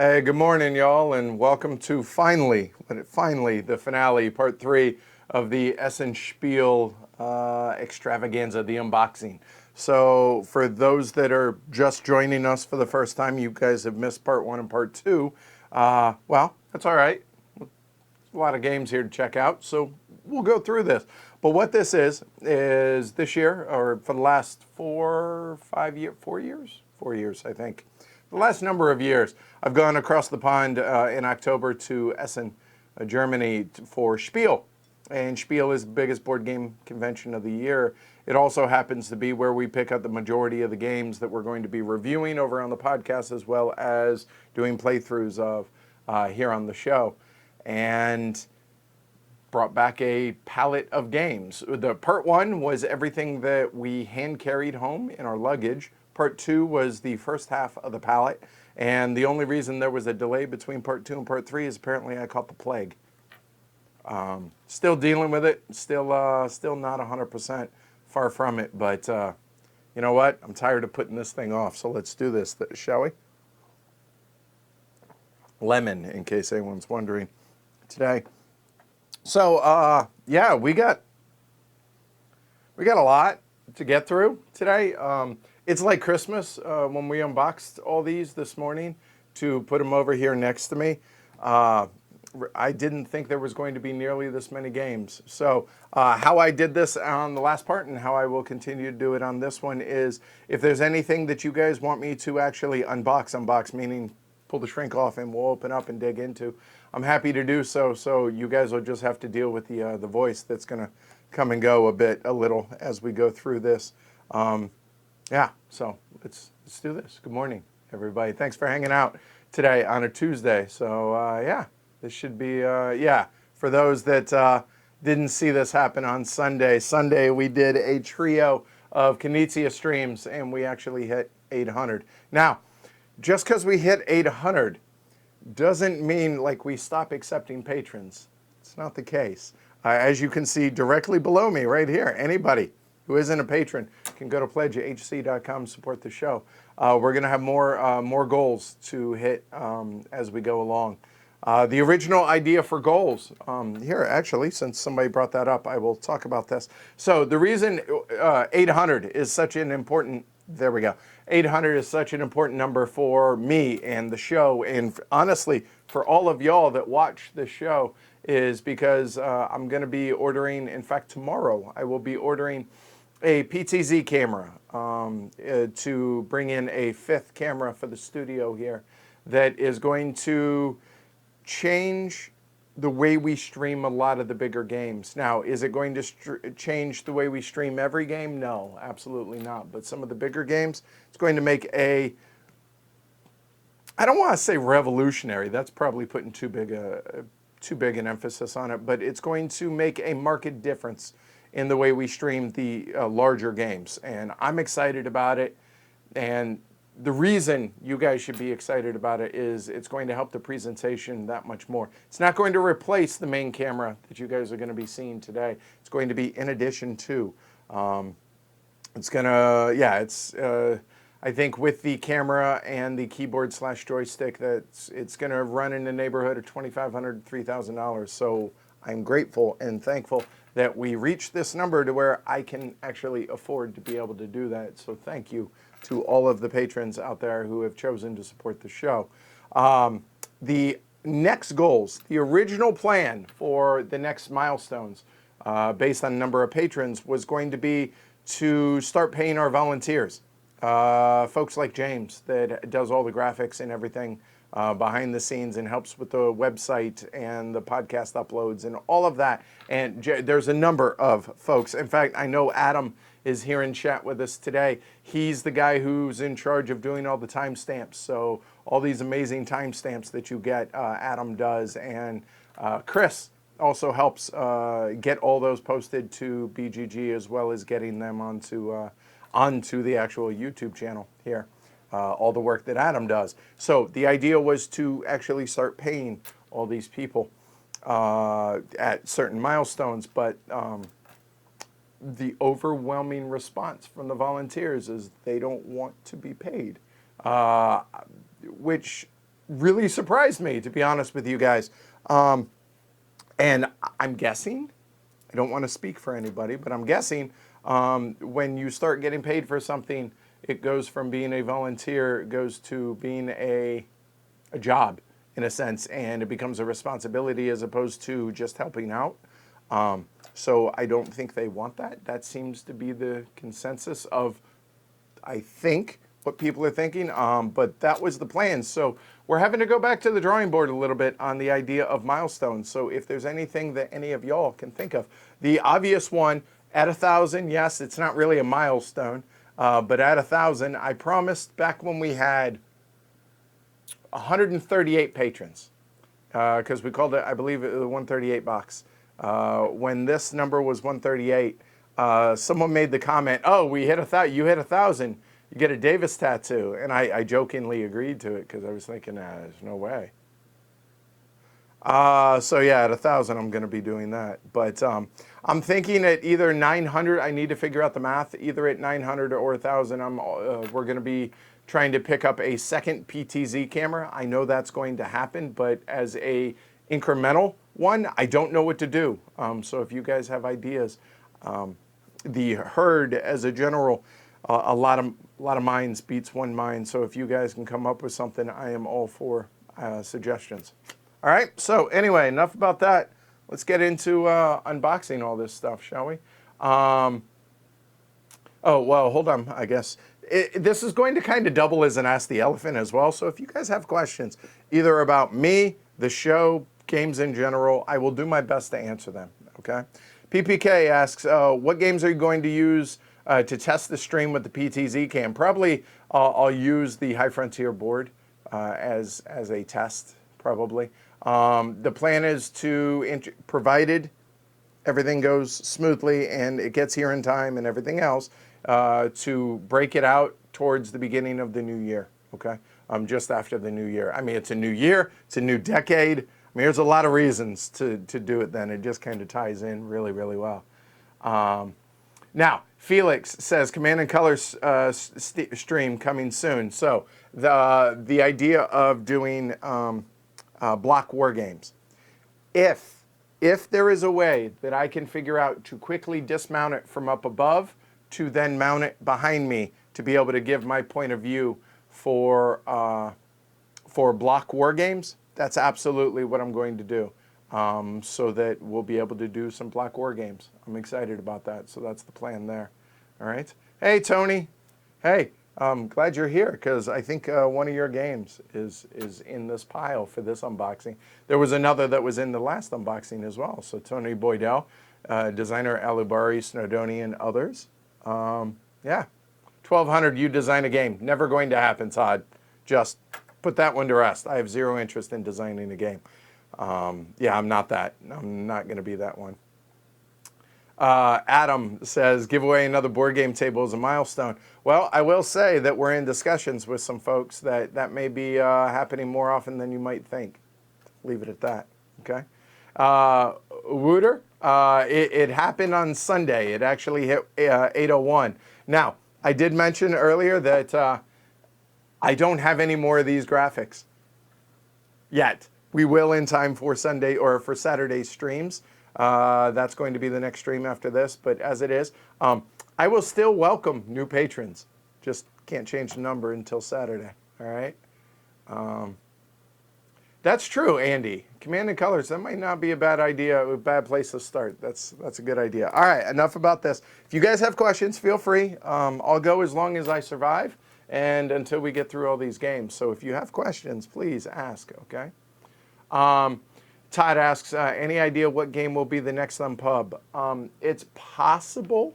Hey, good morning, y'all, and welcome to finally, the finale, part 3 of the Essen Spiel Extravaganza, the unboxing. So, for those that are just joining us for the first time, you guys have missed part 1 and part 2. Well, that's all right. A lot of games here to check out, so we'll go through this. But what this is this year, or for the last 4 years, I think. The last number of years, I've gone across the pond in October to Essen, Germany for Spiel. And Spiel is the biggest board game convention of the year. It also happens to be where we pick up the majority of the games that we're going to be reviewing over on the podcast, as well as doing playthroughs of here on the show. And brought back a pallet of games. The part 1 was everything that we hand carried home in our luggage. Part 2 was the first half of the pallet, and the only reason there was a delay between part 2 and part 3 is apparently I caught the plague. Still dealing with it, still not 100% far from it, but you know what? I'm tired of putting this thing off, so let's do this, shall we? Lemon, in case anyone's wondering today. So, yeah, we got a lot to get through today. It's like Christmas when we unboxed all these this morning to put them over here next to me. I didn't think there was going to be nearly this many games. So how I did this on the last part and how I will continue to do it on this one is if there's anything that you guys want me to actually unbox, meaning pull the shrink off and we'll open up and dig into, I'm happy to do so. So you guys will just have to deal with the voice that's going to come and go a little as we go through this. Yeah, so let's do this. Good morning, everybody. Thanks for hanging out today on a Tuesday. So yeah, this should be yeah. For those that didn't see this happen on Sunday we did a trio of Knizia streams and we actually hit 800. Now, just because we hit 800 doesn't mean like we stop accepting patrons. It's not the case. As you can see directly below me right here, anybody who isn't a patron can go to pledgehc.com, support the show. We're going to have more goals to hit as we go along. The original idea for goals, here actually, since somebody brought that up, I will talk about this. So the reason 800 is such an important, there we go, 800 is such an important number for me and the show, and honestly, for all of y'all that watch the show, is because I'm going to be ordering, in fact, tomorrow, I will be ordering a PTZ camera to bring in a 5th camera for the studio here that is going to change the way we stream a lot of the bigger games. Now, is it going to change the way we stream every game? No, absolutely not. But some of the bigger games, it's going to make I don't want to say revolutionary. That's probably putting too big an emphasis on it. But it's going to make a marked difference in the way we stream the larger games. And I'm excited about it. And the reason you guys should be excited about it is it's going to help the presentation that much more. It's not going to replace the main camera that you guys are going to be seeing today. It's going to be in addition to. It's going to, yeah, it's, I think with the camera and the keyboard / joystick, it's going to run in the neighborhood of $2,500, $3,000. So I'm grateful and thankful that we reached this number to where I can actually afford to be able to do that. So thank you to all of the patrons out there who have chosen to support the show. The next goals, the original plan for the next milestones, based on the number of patrons, was going to be to start paying our volunteers. Folks like James that does all the graphics and everything behind the scenes and helps with the website and the podcast uploads and all of that. And there's a number of folks. In fact, I know Adam is here in chat with us today. He's the guy who's in charge of doing all the timestamps. So all these amazing timestamps that you get, Adam does. And Chris also helps get all those posted to BGG, as well as getting them onto the actual YouTube channel here. All the work that Adam does. So the idea was to actually start paying all these people at certain milestones, but the overwhelming response from the volunteers is they don't want to be paid, which really surprised me, to be honest with you guys. And I'm guessing, I don't want to speak for anybody, but I'm guessing when you start getting paid for something, it goes from being a volunteer, it goes to being a job in a sense, and it becomes a responsibility as opposed to just helping out. So I don't think they want that. That seems to be the consensus of, I think, what people are thinking. But that was the plan. So we're having to go back to the drawing board a little bit on the idea of milestones. So if there's anything that any of y'all can think of, the obvious one, at 1,000, yes, it's not really a milestone, but at 1,000, I promised back when we had 138 patrons, because we called it, I believe, the 138 box. When this number was 138, someone made the comment, "Oh, we hit 1,000. You hit 1,000. You get a Davis tattoo." And I jokingly agreed to it because I was thinking, there's no way. So yeah, at 1,000, I'm going to be doing that. But I'm thinking at either 900. I need to figure out the math. Either at 900 or 1,000, we're going to be trying to pick up a second PTZ camera. I know that's going to happen, but as a incremental one, I don't know what to do. So if you guys have ideas, the herd as a general, a lot of minds beats one mind. So if you guys can come up with something, I am all for suggestions. All right. So anyway, enough about that. Let's get into unboxing all this stuff, shall we? Oh well, hold on. I guess this is going to kind of double as an Ask the Elephant as well. So if you guys have questions, either about me, the show, games in general, I will do my best to answer them, okay? PPK asks, what games are you going to use to test the stream with the PTZ cam? Probably I'll use the High Frontier board as a test, probably. The plan is to, provided everything goes smoothly and it gets here in time and everything else, to break it out towards the beginning of the new year, okay? Just after the new year. I mean, it's a new year, it's a new decade. I mean, there's a lot of reasons to do it then. It just kind of ties in really, really well. Now, Felix says, Command and Colors stream coming soon. So the idea of doing block war games. If there is a way that I can figure out to quickly dismount it from up above to then mount it behind me to be able to give my point of view for block war games, that's absolutely what I'm going to do, so that we'll be able to do some block war games. I'm excited about that, so that's the plan there. All right. Hey, Tony. Hey, I'm glad you're here because I think one of your games is in this pile for this unboxing. There was another that was in the last unboxing as well. So Tony Boydell, designer Alubari, Snowdonia, and others. Yeah, 1,200, you design a game. Never going to happen, Todd. Just put that one to rest. I have zero interest in designing a game. Yeah, I'm not that. I'm not going to be that one. Adam says, give away another board game table as a milestone. Well, I will say that we're in discussions with some folks that may be happening more often than you might think. Leave it at that, okay? Wooter, it happened on Sunday. It actually hit 8:01. Now, I did mention earlier that I don't have any more of these graphics yet. We will in time for Sunday or for Saturday's streams. That's going to be the next stream after this. But as it is, I will still welcome new patrons. Just can't change the number until Saturday. All right. That's true, Andy. Command and Colors, that might not be a bad idea, a bad place to start. That's a good idea. All right, enough about this. If you guys have questions, feel free. I'll go as long as I survive and until we get through all these games. So if you have questions, please ask, okay? Todd asks, any idea what game will be the next Unpub? It's possible,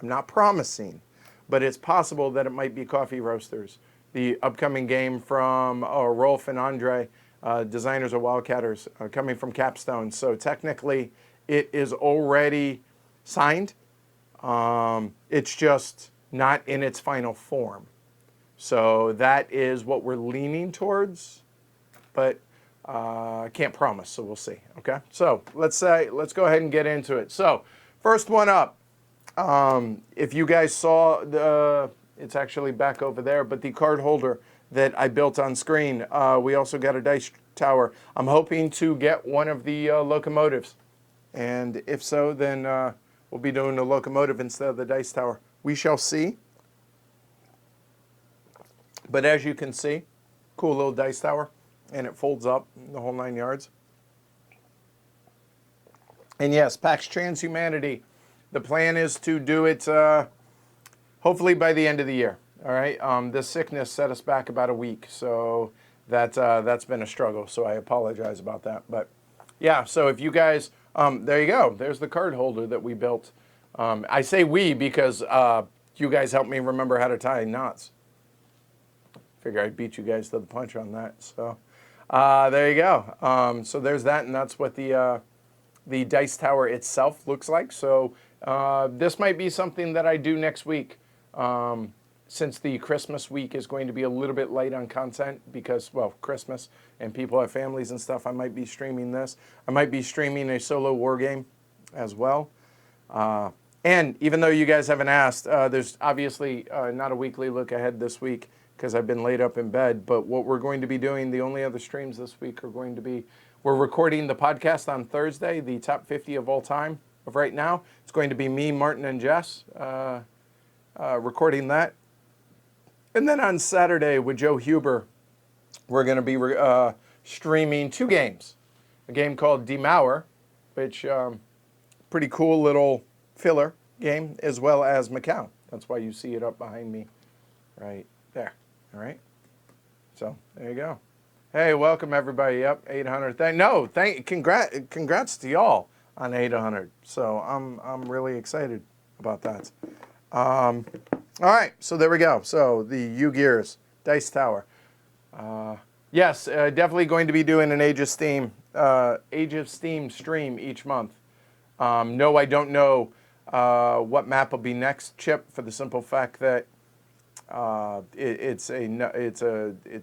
I'm not promising, but it's possible that it might be Coffee Roasters, the upcoming game from Rolf and Andre, designers of Wildcatters, coming from Capstone. So technically, it is already signed. It's just not in its final form. So that is what we're leaning towards, but I can't promise, so we'll see, okay? So let's go ahead and get into it. So first one up, if you guys saw, it's actually back over there, but the card holder that I built on screen. We also got a dice tower. I'm hoping to get one of the locomotives. And if so, then we'll be doing the locomotive instead of the dice tower. We shall see. But as you can see, cool little dice tower. And it folds up the whole 9 yards. And yes, PAX Transhumanity. The plan is to do it hopefully by the end of the year. All right. This sickness set us back about a week. So that's been a struggle. So I apologize about that. But yeah, so if you guys, there you go. There's the card holder that we built. I say we because you guys helped me remember how to tie knots. Figure I'd beat you guys to the punch on that. So there you go. So there's that, and that's what the dice tower itself looks like. So this might be something that I do next week, since the Christmas week is going to be a little bit light on content because, well, Christmas and people have families and stuff. I might be streaming this. I might be streaming a solo war game as well. And even though you guys haven't asked, there's obviously not a weekly look ahead this week because I've been laid up in bed. But what we're going to be doing, the only other streams this week are going to be, we're recording the podcast on Thursday, the top 50 of all time of right now. It's going to be me, Martin, and Jess recording that. And then on Saturday with Joe Huber, we're going to be streaming 2 games. A game called Demour, which pretty cool little filler game, as well as Macau. That's why you see it up behind me right there. All right. So there you go. Hey, welcome everybody. Yep, 800. Congrats to y'all on 800. So I'm really excited about that. All right, so there we go. So the U-Gears Dice Tower. Yes, definitely going to be doing an Age of Steam stream each month. No, I don't know what map will be next, Chip, for the simple fact that it's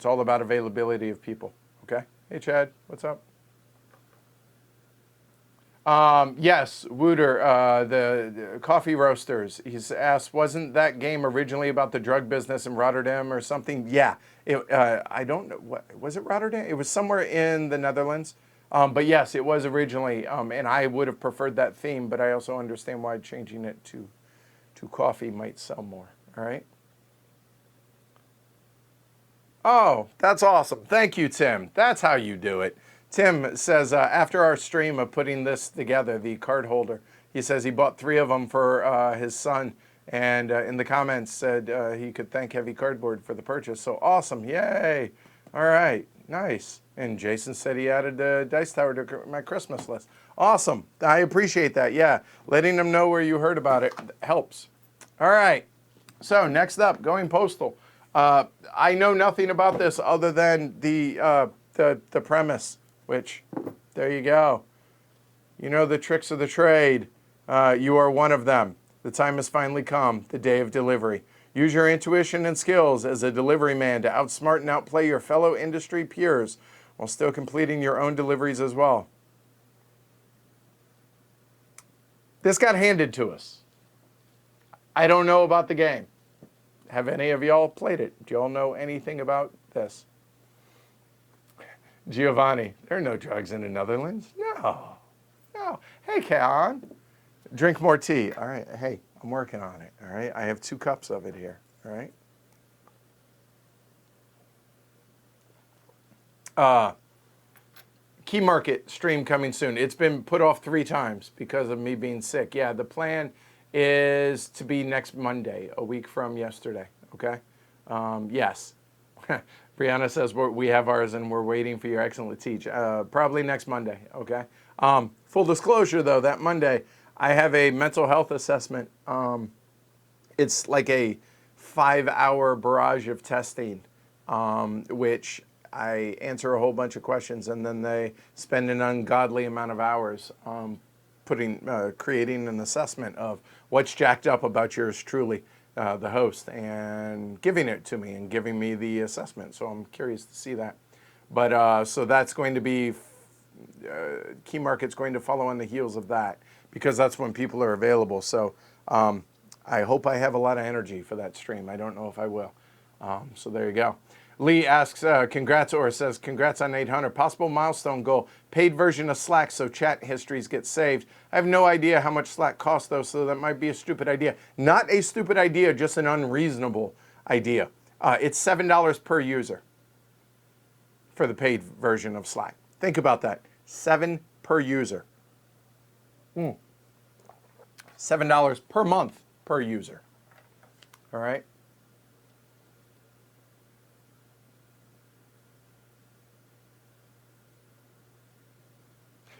all about availability of people. Okay. Hey, Chad, what's up? Yes, Wooter, the coffee roasters. He's asked, wasn't that game originally about the drug business in Rotterdam or something? Yeah, I don't know. Was it Rotterdam? It was somewhere in the Netherlands. But yes, it was originally, and I would have preferred that theme, but I also understand why changing it to coffee might sell more. All right. Oh, that's awesome. Thank you, Tim. That's how you do it. Tim says, after our stream of putting this together, the card holder, he says he bought 3 of them for his son, and in the comments said he could thank Heavy Cardboard for the purchase. So awesome. Yay. All right. Nice. And Jason said he added the Dice Tower to my Christmas list. Awesome. I appreciate that. Yeah. Letting them know where you heard about it helps. All right. So next up, going postal. I know nothing about this other than the premise, which, there you go. You know the tricks of the trade. You are one of them. The time has finally come, the day of delivery. Use your intuition and skills as a delivery man to outsmart and outplay your fellow industry peers while still completing your own deliveries as well. This got handed to us. I don't know about the game. Have any of y'all played it? Do y'all know anything about this? Giovanni, there are no drugs in the Netherlands. No. Hey, Kaan, drink more tea. All right. Hey, I'm working on it. All right. I have 2 cups of it here. All right. Key Market stream coming soon. It's been put off 3 times because of me being sick. Yeah, the plan is to be next Monday, a week from yesterday. Okay. Yes. Brianna says we have ours and we're waiting for your excellent teach. Probably next Monday, okay? Full disclosure, though, that Monday, I have a mental health assessment. It's like a 5-hour barrage of testing, which I answer a whole bunch of questions, and then they spend an ungodly amount of hours creating an assessment of what's jacked up about yours truly, the host, and giving it to me and giving me the assessment. So I'm curious to see that. But so that's going to be, Key Market's going to follow on the heels of that because that's when people are available. So I hope I have a lot of energy for that stream. I don't know if I will. So there you go. Lee asks, congrats, or says, congrats on 800. Possible milestone goal, paid version of Slack so chat histories get saved. I have no idea how much Slack costs, though, so that might be a stupid idea. Not a stupid idea, just an unreasonable idea. It's $7 per user for the paid version of Slack. Think about that. $7 per user. $7 per month per user. All right?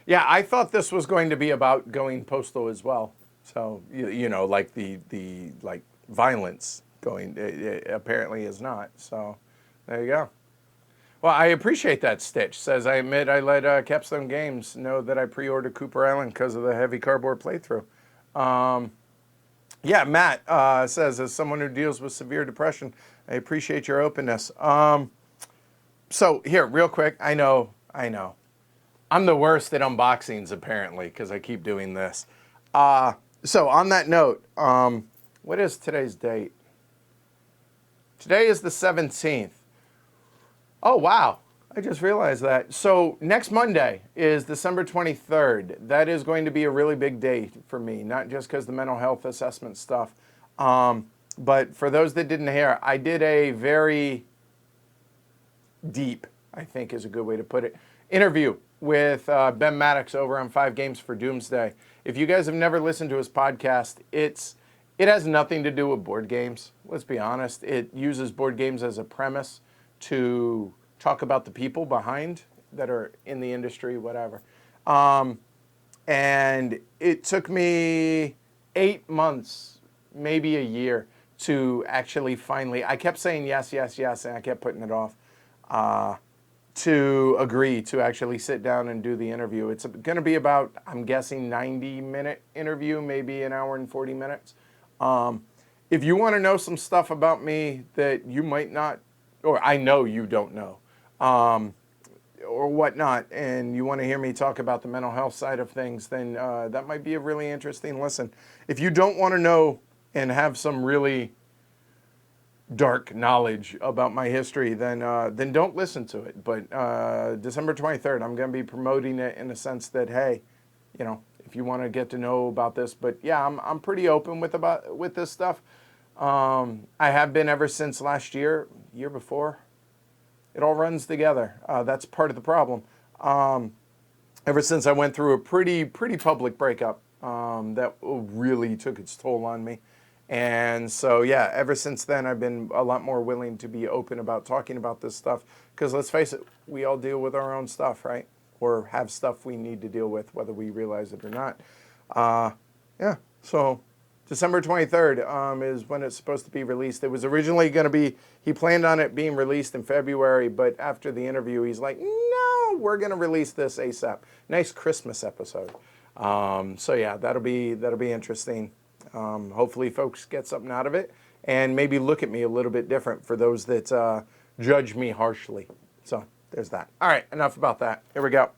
Yeah, I thought this was going to be about going postal as well. So, you know, like the like violence going, it apparently is not. So, there you go. Well, I appreciate that, Stitch. Says, I admit I let Capstone Games know that I pre-ordered Cooper Island because of the heavy cardboard playthrough. Yeah, Matt says, as someone who deals with severe depression, I appreciate your openness. So, here, real quick, I know. I'm the worst at unboxings, apparently, because I keep doing this. So, on that note, what is today's date? Today is the 17th. Oh, wow. I just realized that. So, next Monday is December 23rd. That is going to be a really big day for me, not just because the mental health assessment stuff. But for those that didn't hear, I did a very deep, I think is a good way to put it, interview with Ben Maddox over on 5 Games for Doomsday. If you guys have never listened to his podcast, it has nothing to do with board games. Let's be honest. It uses board games as a premise to talk about the people behind that are in the industry, whatever. And it took me 8 months, maybe a year, to actually finally, I kept saying yes, and I kept putting it off, to agree to actually sit down and do the interview. It's going to be about, I'm guessing, 90-minute interview, maybe an hour and 40 minutes. If you want to know some stuff about me that you might not, or I know you don't know, or whatnot, and you want to hear me talk about the mental health side of things, then that might be a really interesting listen. If you don't want to know and have some really dark knowledge about my history, then don't listen to it. But December 23rd, I'm going to be promoting it in the sense that, hey, you know, if you want to get to know about this. But yeah, I'm pretty open with this stuff. I have been ever since last year before. It all runs together. That's part of the problem. Ever since I went through a pretty public breakup that really took its toll on me. And so, yeah, ever since then, I've been a lot more willing to be open about talking about this stuff. Because let's face it, we all deal with our own stuff, right? Or have stuff we need to deal with, whether we realize it or not. Yeah, so December 23rd is when it's supposed to be released. It was originally going to be, he planned on it being released in February, but after the interview, he's like, no, we're going to release this ASAP. Nice Christmas episode. So yeah, that'll be interesting. Hopefully folks get something out of it and maybe look at me a little bit different for those that judge me harshly. So there's that. All right, enough about that. Here we go.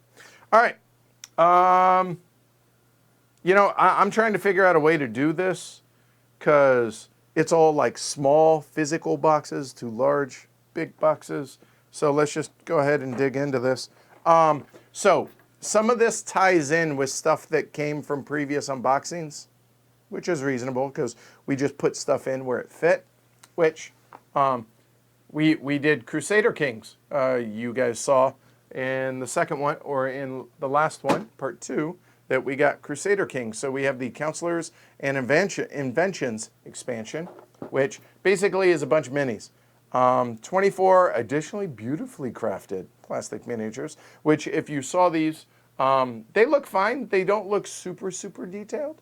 All right. You know, I'm trying to figure out a way to do this because it's all like small physical boxes to large, big boxes. So let's just go ahead and dig into this. So some of this ties in with stuff that came from previous unboxings, which is reasonable because we just put stuff in where it fit, which we did Crusader Kings. You guys saw in the second one, or in the last one, part 2, that we got Crusader Kings. So we have the Counselors and Inventions expansion, which basically is a bunch of minis. 24 additionally beautifully crafted plastic miniatures, which if you saw these, they look fine. They don't look super detailed.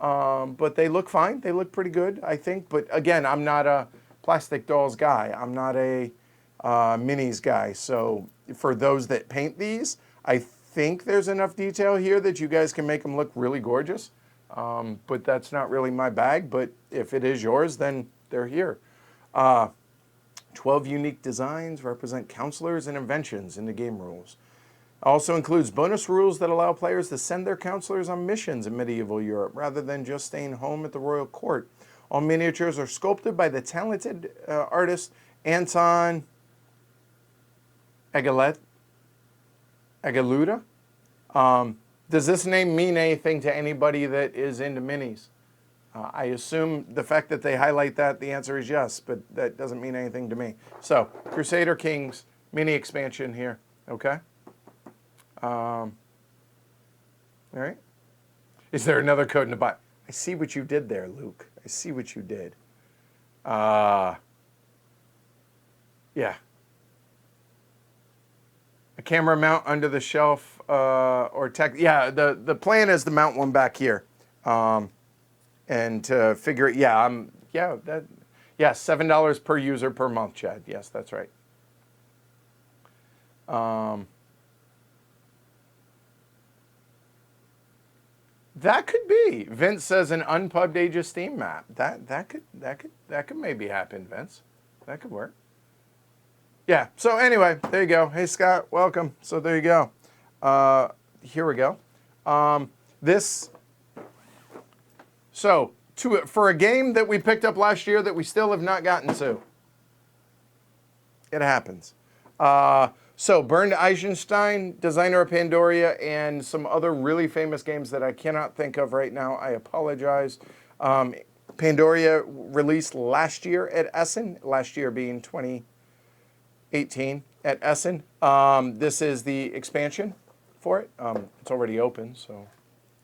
But they look fine. They look pretty good, I think. But again, I'm not a plastic dolls guy. I'm not a minis guy. So for those that paint these, I think there's enough detail here that you guys can make them look really gorgeous. But that's not really my bag. But if it is yours, then they're here. 12 unique designs represent counselors and inventions in the game rules. Also includes bonus rules that allow players to send their counselors on missions in medieval Europe rather than just staying home at the royal court. All miniatures are sculpted by the talented artist Anton Egaluda. Does this name mean anything to anybody that is into minis? I assume the fact that they highlight that, the answer is yes, but that doesn't mean anything to me. So, Crusader Kings mini expansion here, okay? All right. Is there another code in the bot? I see what you did there, Luke. I see what you did. Yeah. A camera mount under the shelf or tech. Yeah, the plan is to mount one back here. And to figure it, yeah, $7 per user per month, Chad. Yes, that's right. That could be. Vince says an unpubbed Age of Steam map. That could maybe happen, Vince. That could work. Yeah. So anyway, there you go. Hey Scott, welcome. So there you go. Here we go. For a game that we picked up last year that we still have not gotten to. It happens. So Bernd Eisenstein, designer of Pandoria, and some other really famous games that I cannot think of right now. I apologize. Pandoria released last year at Essen, last year being 2018 at Essen. This is the expansion for it. It's already open, so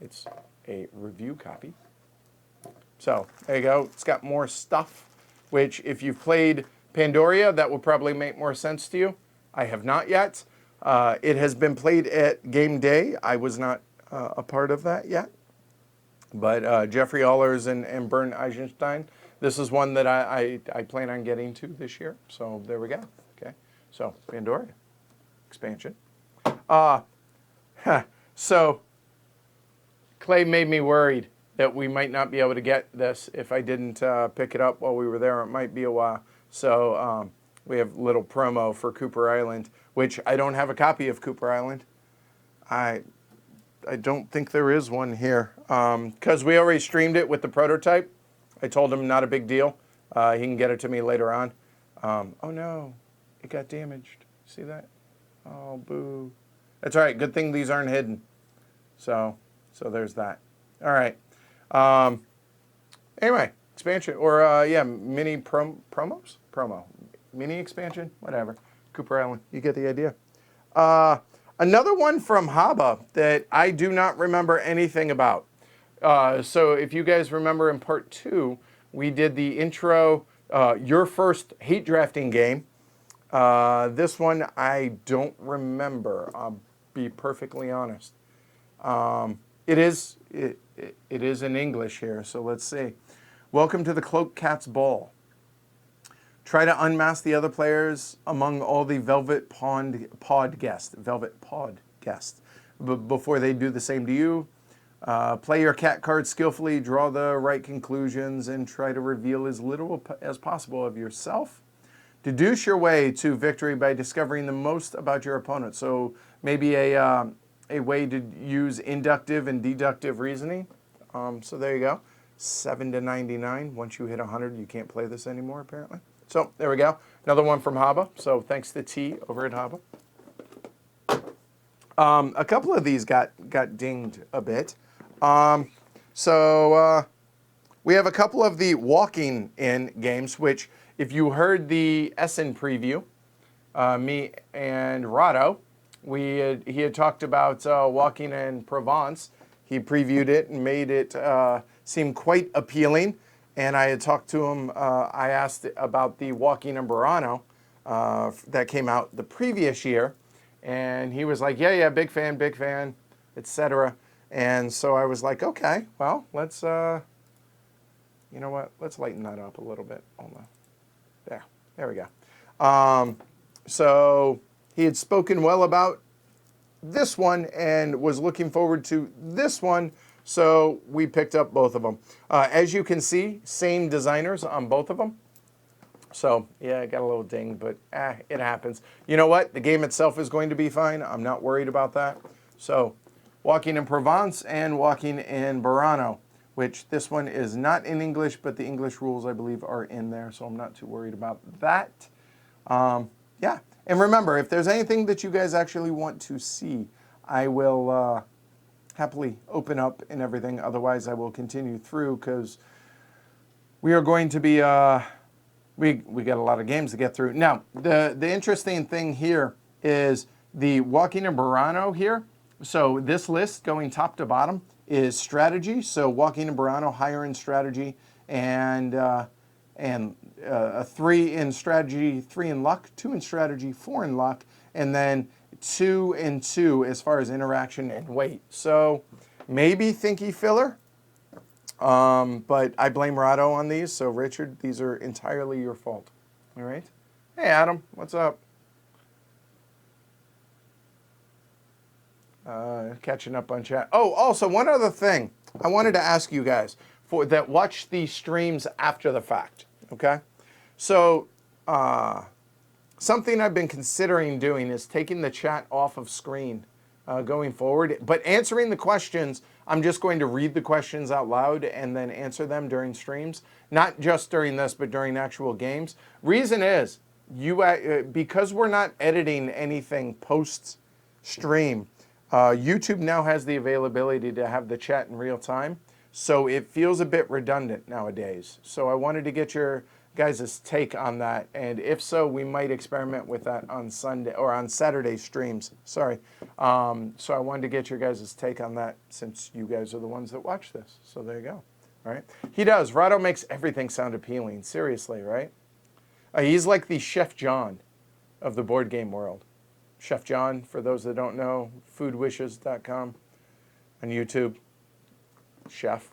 it's a review copy. So there you go. It's got more stuff, which if you've played Pandoria, that will probably make more sense to you. I have not yet. It has been played at Game Day. I was not a part of that yet. But Jeffrey Allers and Bernd Eisenstein, this is one that I plan on getting to this year. So there we go. Okay. So Pandoria expansion. So Clay made me worried that we might not be able to get this if I didn't pick it up while we were there. It might be a while. So we have a little promo for Cooper Island, which I don't have a copy of Cooper Island. I don't think there is one here because we already streamed it with the prototype. I told him not a big deal. He can get it to me later on. Oh no, it got damaged. See that? Oh, boo. That's all right. Good thing these aren't hidden. So there's that. All right. Anyway, expansion or mini promos? Promo. Mini expansion? Whatever. Cooper Island. You get the idea. Another one from Haba that I do not remember anything about. So if you guys remember in part 2, we did the intro, your first hate drafting game. This one I don't remember. I'll be perfectly honest. It is in English here, so let's see. Welcome to the Cloaked Cat's Ball. Try to unmask the other players among all the Velvet Pod guests. Before they do the same to you. Play your cat card skillfully, draw the right conclusions, and try to reveal as little as possible of yourself. Deduce your way to victory by discovering the most about your opponent. So maybe a way to use inductive and deductive reasoning. So there you go. 7 to 99. Once you hit 100, you can't play this anymore, apparently. So there we go. Another one from Haba. So thanks to T over at Haba. A couple of these got dinged a bit. We have a couple of the walking in games, which if you heard the Essen preview, me and Rado, he had talked about walking in Provence. He previewed it and made it seem quite appealing. And I had talked to him, I asked about the walking in Burano that came out the previous year. And he was like, yeah, big fan, etc. And so I was like, okay, well, let's, you know what? Let's lighten that up a little bit. Hold on. There we go. So he had spoken well about this one and was looking forward to this one. So we picked up both of them. As you can see, same designers on both of them. So yeah, I got a little ding, but it happens. You know what? The game itself is going to be fine. I'm not worried about that. So walking in Provence and walking in Burano, which this one is not in English, but the English rules, I believe, are in there. So I'm not too worried about that. Yeah. And remember, if there's anything that you guys actually want to see, I will happily open up and everything. Otherwise, I will continue through because we are going to be, we got a lot of games to get through. Now, the interesting thing here is the Walking in Burano here. So this list going top to bottom is strategy. So Walking in Burano, higher in strategy, and a 3 in strategy, 3 in luck, 2 in strategy, 4 in luck, and then 2 and 2 as far as interaction and weight. So maybe thinky filler, but I blame Rado on these. So Richard, these are entirely your fault. All right. Hey Adam, what's up? Catching up on chat. Oh, also one other thing I wanted to ask you guys for that watch these streams after the fact. Okay, so something I've been considering doing is taking the chat off of screen going forward, but answering the questions. I'm just going to read the questions out loud and then answer them during streams, not just during this, but during actual games. Reason is because we're not editing anything post stream. YouTube now has the availability to have the chat in real time, so it feels a bit redundant nowadays. So I wanted to get your guys' take on that, and if so, we might experiment with that on Sunday or on Saturday streams. Sorry. So I wanted to get your guys' take on that since you guys are the ones that watch this. So there you go. All right. He does. Rado makes everything sound appealing. Seriously, right? He's like the Chef John of the board game world. Chef John, for those that don't know, foodwishes.com on YouTube. Chef.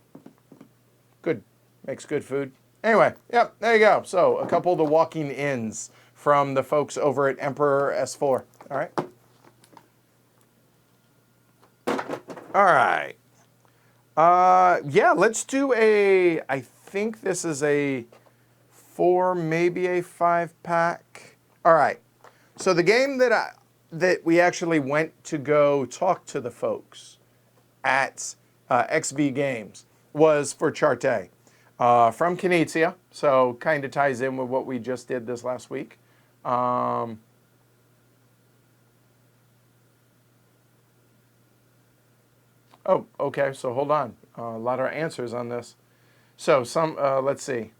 Good. Makes good food. Anyway, yep, there you go. So a couple of the walking ins from the folks over at Emperor S4. All right. All right. Yeah, let's do I think this is a 4, maybe a 5-pack. All right. So the game that we actually went to go talk to the folks at XB Games was for Charte from Knizia, so kind of ties in with what we just did this last week. Oh, okay, so hold on. A lot of answers on this. So let's see.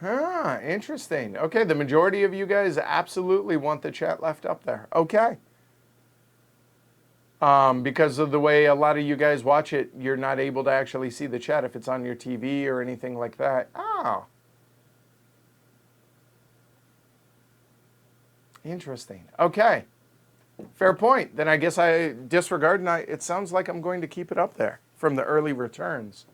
Ah, interesting. Okay, the majority of you guys absolutely want the chat left up there. Okay. Because of the way a lot of you guys watch it, you're not able to actually see the chat if it's on your TV or anything like that. Oh. Interesting. Okay. Fair point. Then I guess I disregard, and it sounds like I'm going to keep it up there from the early returns.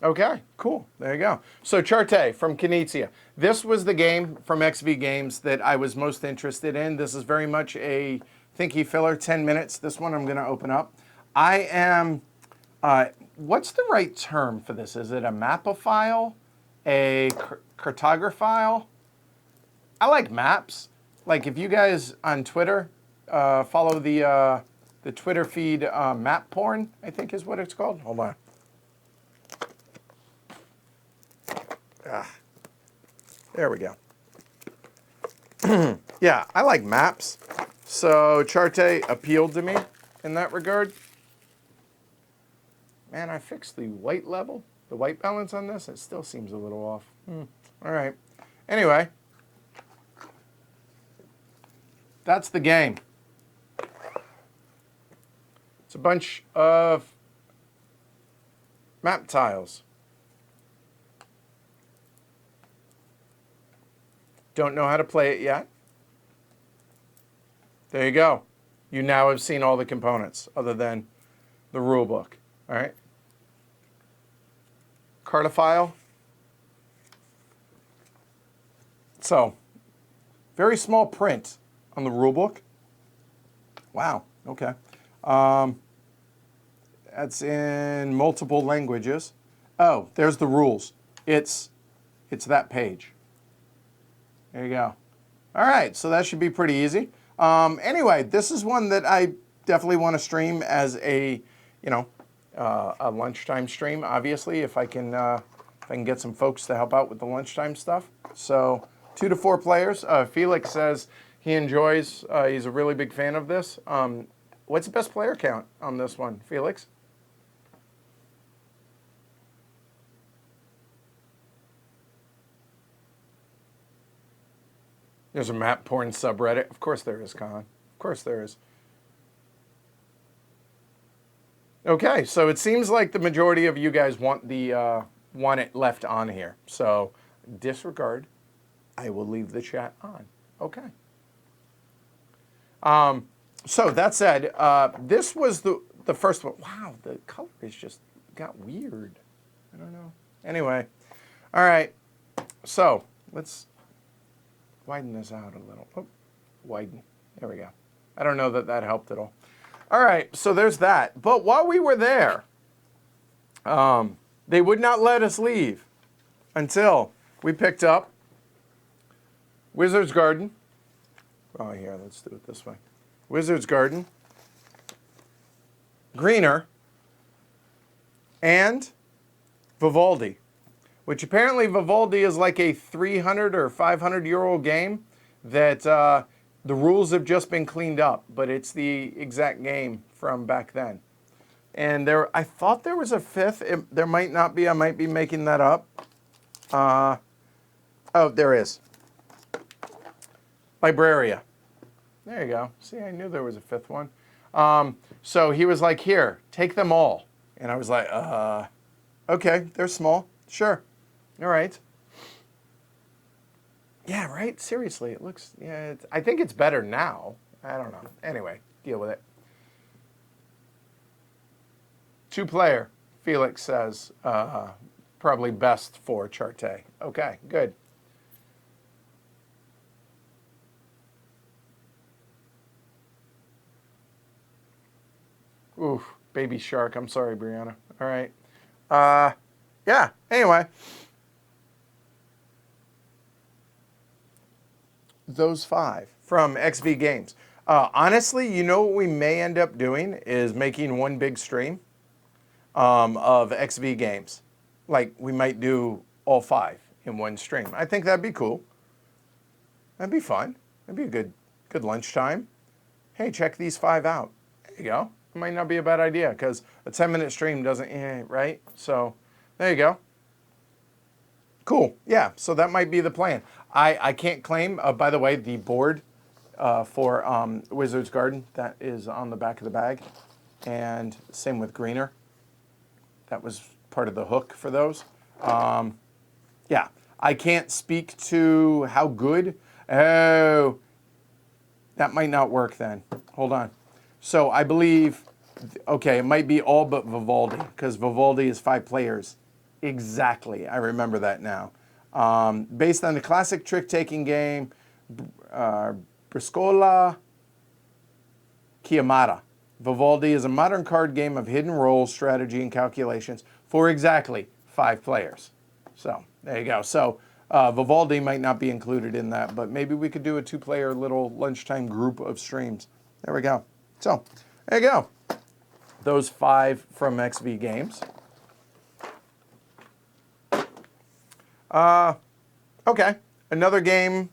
Okay, cool. There you go. So Charte from Knizia. This was the game from XV Games that I was most interested in. This is very much a thinky filler, 10 minutes. This one I'm going to open up. I am, what's the right term for this? Is it a mapophile? A cartographile? I like maps. Like if you guys on Twitter follow the Twitter feed map porn, I think is what it's called. Hold on. There we go. Yeah, I like maps. So Charte appealed to me in that regard. Man, I fixed the white level, the white balance on this. It still seems a little off. All right. Anyway, that's the game. It's a bunch of map tiles. Don't know how to play it yet. There you go. You now have seen all the components other than the rule book. All right. Cartophile. So, very small print on the rule book. Wow. Okay. That's in multiple languages. Oh, there's the rules. It's that page. There you go. All right, so that should be pretty easy. Anyway, this is one that I definitely want to stream as a, a lunchtime stream. Obviously, if I can get some folks to help out with the lunchtime stuff. So 2 to 4 players. Felix says he enjoys. He's a really big fan of this. What's the best player count on this one, Felix? There's a map porn subreddit. Of course there is, Con. Of course there is. Okay, so it seems like the majority of you guys want it left on here. So disregard. I will leave the chat on. Okay. So that said, this was the first one. Wow, the color is just got weird. I don't know. Anyway, all right. So let's widen this out a little. Oh, widen. There we go. I don't know that that helped at all. All right, so there's that. But while we were there, they would not let us leave until we picked up Wizard's Garden. Oh, here, let's do it this way. Wizard's Garden, Greener, and Vivaldi, which apparently Vivaldi is like a 300 or 500-year-old game that the rules have just been cleaned up, but it's the exact game from back then. And I thought there was a fifth. There might not be. I might be making that up. Oh, there is. Libraria. There you go. See, I knew there was a fifth one. So he was like, here, take them all. And I was like, okay, they're small. Sure. All right. Yeah, right? Seriously, it looks, yeah, I think it's better now. I don't know. Anyway, deal with it. 2-player, Felix says, probably best for Charte. Okay, good. Oof, baby shark. I'm sorry, Brianna. All right. Yeah, anyway. Those 5 from XV Games. Honestly, you know what we may end up doing is making one big stream of XV Games. Like, we might do all 5 in one stream. I think that'd be cool. That'd be fun. That'd be a good lunchtime. Hey, check these 5 out. There you go. It might not be a bad idea because a 10-minute stream doesn't, right? So there you go. Cool. Yeah, so that might be the plan. I can't claim, by the way, the board for Wizard's Garden, that is on the back of the bag. And same with Greener. That was part of the hook for those. Yeah, I can't speak to how good. Oh, that might not work then. Hold on. So I believe, okay, it might be all but Vivaldi because Vivaldi is 5 players. Exactly, I remember that now. Based on the classic trick-taking game, Briscola Chiamata. Vivaldi is a modern card game of hidden roles, strategy, and calculations for exactly 5 players. So, there you go. So, Vivaldi might not be included in that, but maybe we could do a 2-player little lunchtime group of streams. There we go. So, there you go. Those 5 from XV Games. Okay, another game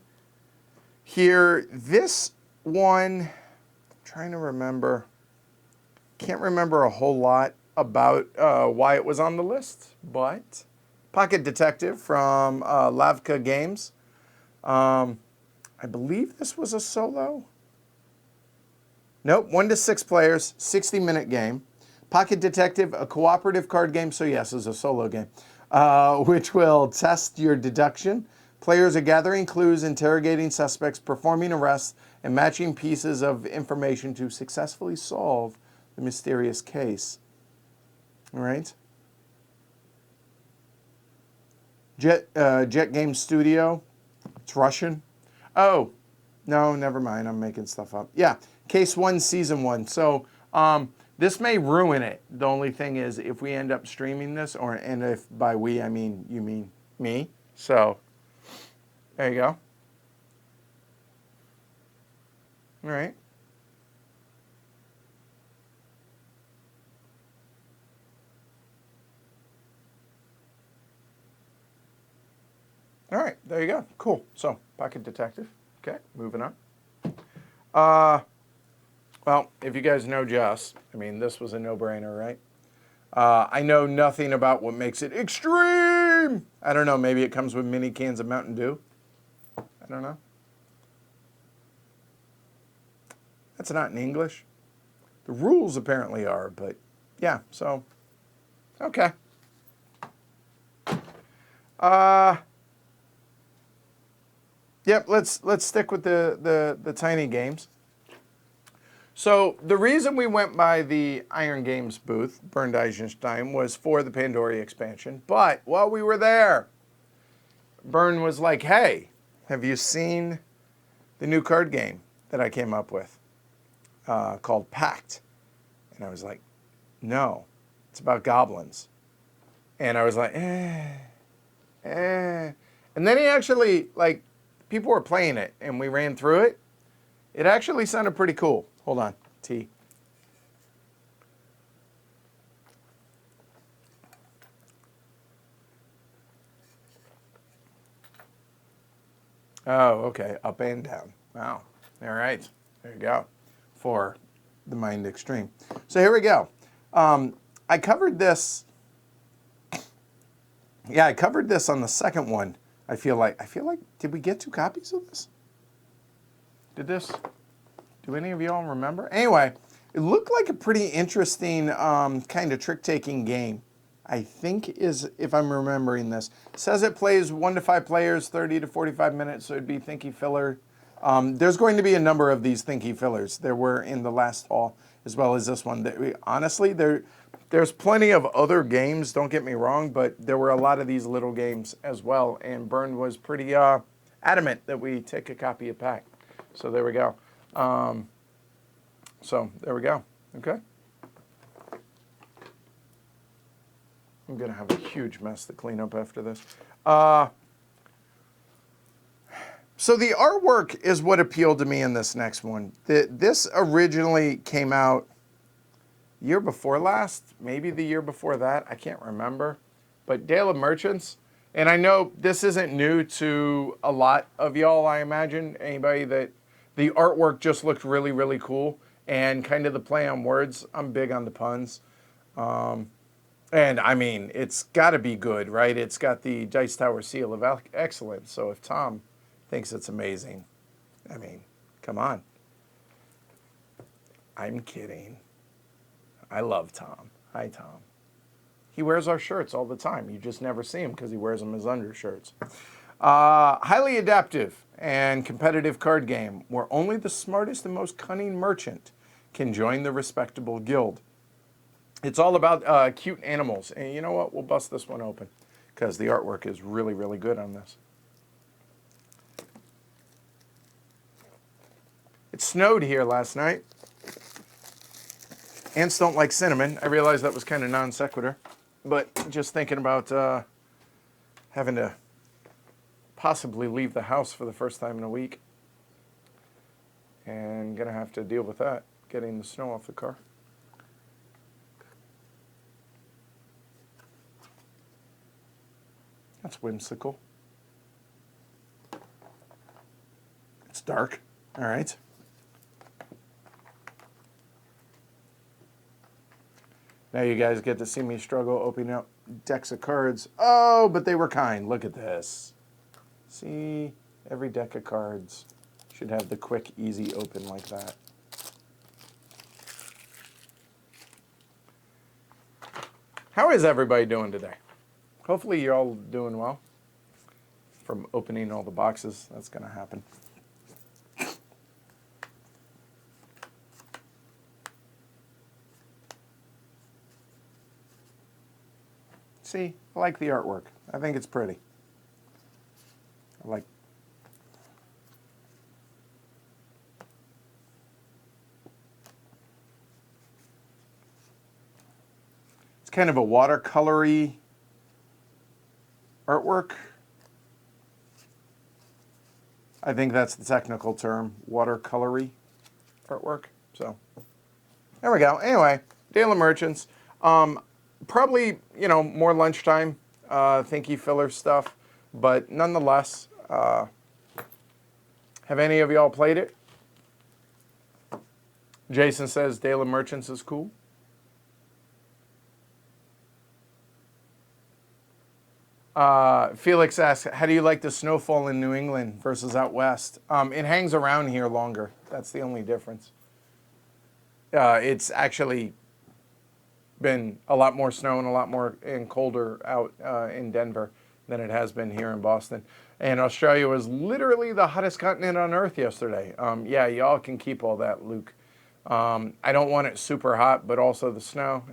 here. This one, I'm trying to remember. Can't remember a whole lot about why it was on the list, but Pocket Detective from Lavka Games. I believe this was a solo. Nope, 1 to 6 players, 60-minute game. Pocket Detective, a cooperative card game, so yes, it's a solo game. Which will test your deduction. Players are gathering clues, interrogating suspects, performing arrests, and matching pieces of information to successfully solve the mysterious case. All right. Jet Game Studio. It's Russian. Oh, no, never mind. I'm making stuff up. Yeah, Case 1, Season 1. So, this may ruin it. The only thing is if we end up streaming this, and if by we I mean you mean me. So there you go. All right. All right, there you go. Cool. So, pocket detective. Okay, moving on. Well, if you guys know Jess, I mean, this was a no-brainer, right? I know nothing about what makes it extreme. I don't know. Maybe it comes with mini cans of Mountain Dew. I don't know. That's not in English. The rules apparently are, but yeah, so, okay. Yep, let's stick with the tiny games. So the reason we went by the Iron Games booth, Bernd Eisenstein, was for the Pandoria expansion. But while we were there, Bernd was like, hey, have you seen the new card game that I came up with called Pact? And I was like, no, it's about goblins. And I was like, And then he actually, like, people were playing it, and we ran through it. It actually sounded pretty cool. Hold on, tea. Oh, okay, up and down. Wow, all right, there you go, for the Mind Extreme. So here we go. I covered this. Yeah, I covered this on the second one. I feel like, did we get 2 copies of this? Do any of y'all remember? Anyway, it looked like a pretty interesting kind of trick-taking game. I think is, if I'm remembering this. It says it plays 1 to 5 players, 30 to 45 minutes, so it'd be thinky filler. There's going to be a number of these thinky fillers. There were in the last haul, as well as this one. Honestly, there's plenty of other games, don't get me wrong, but there were a lot of these little games as well, and Bernd was pretty adamant that we take a copy of Pact. So there we go. So there we go. Okay. I'm going to have a huge mess to clean up after this. So the artwork is what appealed to me in this next one. This originally came out year before last, maybe the year before that. I can't remember. But Dale of Merchants. And I know this isn't new to a lot of y'all, I imagine. Anybody that the artwork just looked really, really cool. And kind of the play on words. I'm big on the puns. And I mean, it's got to be good, right? It's got the Dice Tower seal of excellence. So if Tom thinks it's amazing, I mean, come on. I'm kidding. I love Tom. Hi, Tom. He wears our shirts all the time. You just never see him because he wears them as undershirts. Highly adaptive and competitive card game where only the smartest and most cunning merchant can join the respectable guild. It's all about cute animals. And you know what? We'll bust this one open because the artwork is really, really good on this. It snowed here last night. Ants don't like cinnamon. I realized that was kind of non sequitur. But just thinking about having to possibly leave the house for the first time in a week. And going to have to deal with that, getting the snow off the car. That's whimsical. It's dark. All right. Now you guys get to see me struggle opening up decks of cards. Oh, but they were kind. Look at this. See, every deck of cards should have the quick, easy open like that. How is everybody doing today? Hopefully you're all doing well. From opening all the boxes, that's going to happen. See, I like the artwork. I think it's pretty. I like. It's kind of a watercolory artwork. I think that's the technical term, watercolory. artwork. So there we go. Anyway, Daily Merchants. Probably, you know, more lunchtime thinky filler stuff, but nonetheless, have any of y'all played it? Jason says Daily Merchants is cool. Felix asks, how do you like the snowfall in New England versus out west? It hangs around here longer. That's the only difference. It's actually been a lot more snow and a lot more and colder out in Denver than it has been here in Boston. And Australia was literally the hottest continent on Earth yesterday. Yeah, y'all can keep all that, Luke. I don't want it super hot, but also the snow,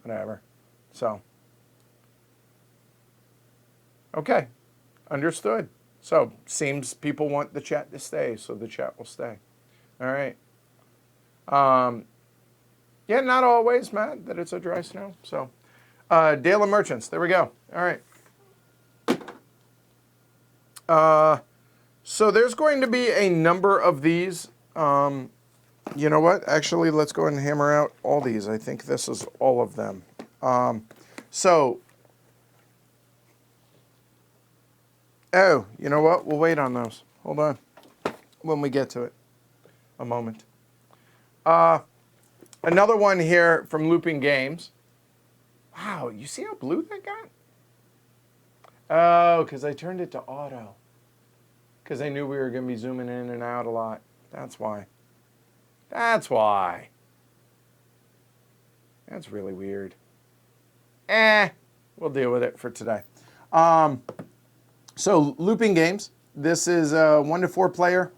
whatever. So, okay, understood. So, seems people want the chat to stay, so the chat will stay. All right. Yeah, not always, Matt, that it's a dry snow. So, Daily Merchants, there we go. All right. So there's going to be a number of these. You know what? Actually, let's go ahead and hammer out all these. I think this is all of them. Oh, you know what? We'll wait on those. Hold on. When we get to it. A moment. Another one here from Looping Games. Wow, you see how blue that got? Oh, because I turned it to auto. Because I knew we were going to be zooming in and out a lot. That's why. That's why. That's really weird. We'll deal with it for today. So, Looping Games. This is a 1 to 4 player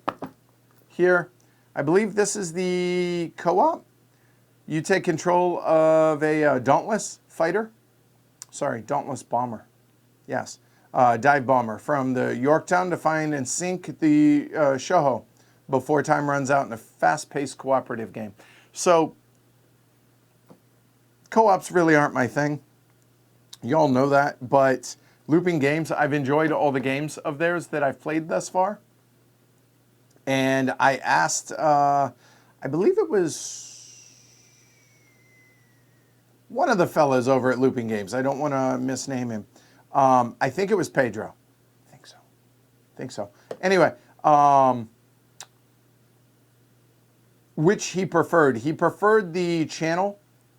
here. I believe this is the co-op. You take control of a Dauntless fighter. Sorry, Dauntless bomber. Yes. Dive bomber from the Yorktown to find and sink the Shoho before time runs out in a fast-paced cooperative game. So, co-ops really aren't my thing. Y'all know that, but Looping Games, I've enjoyed all the games of theirs that I've played thus far. And I asked, I believe it was one of the fellas over at Looping Games. I don't want to misname him. I think it was Pedro. I think so. Anyway, which he preferred. He preferred the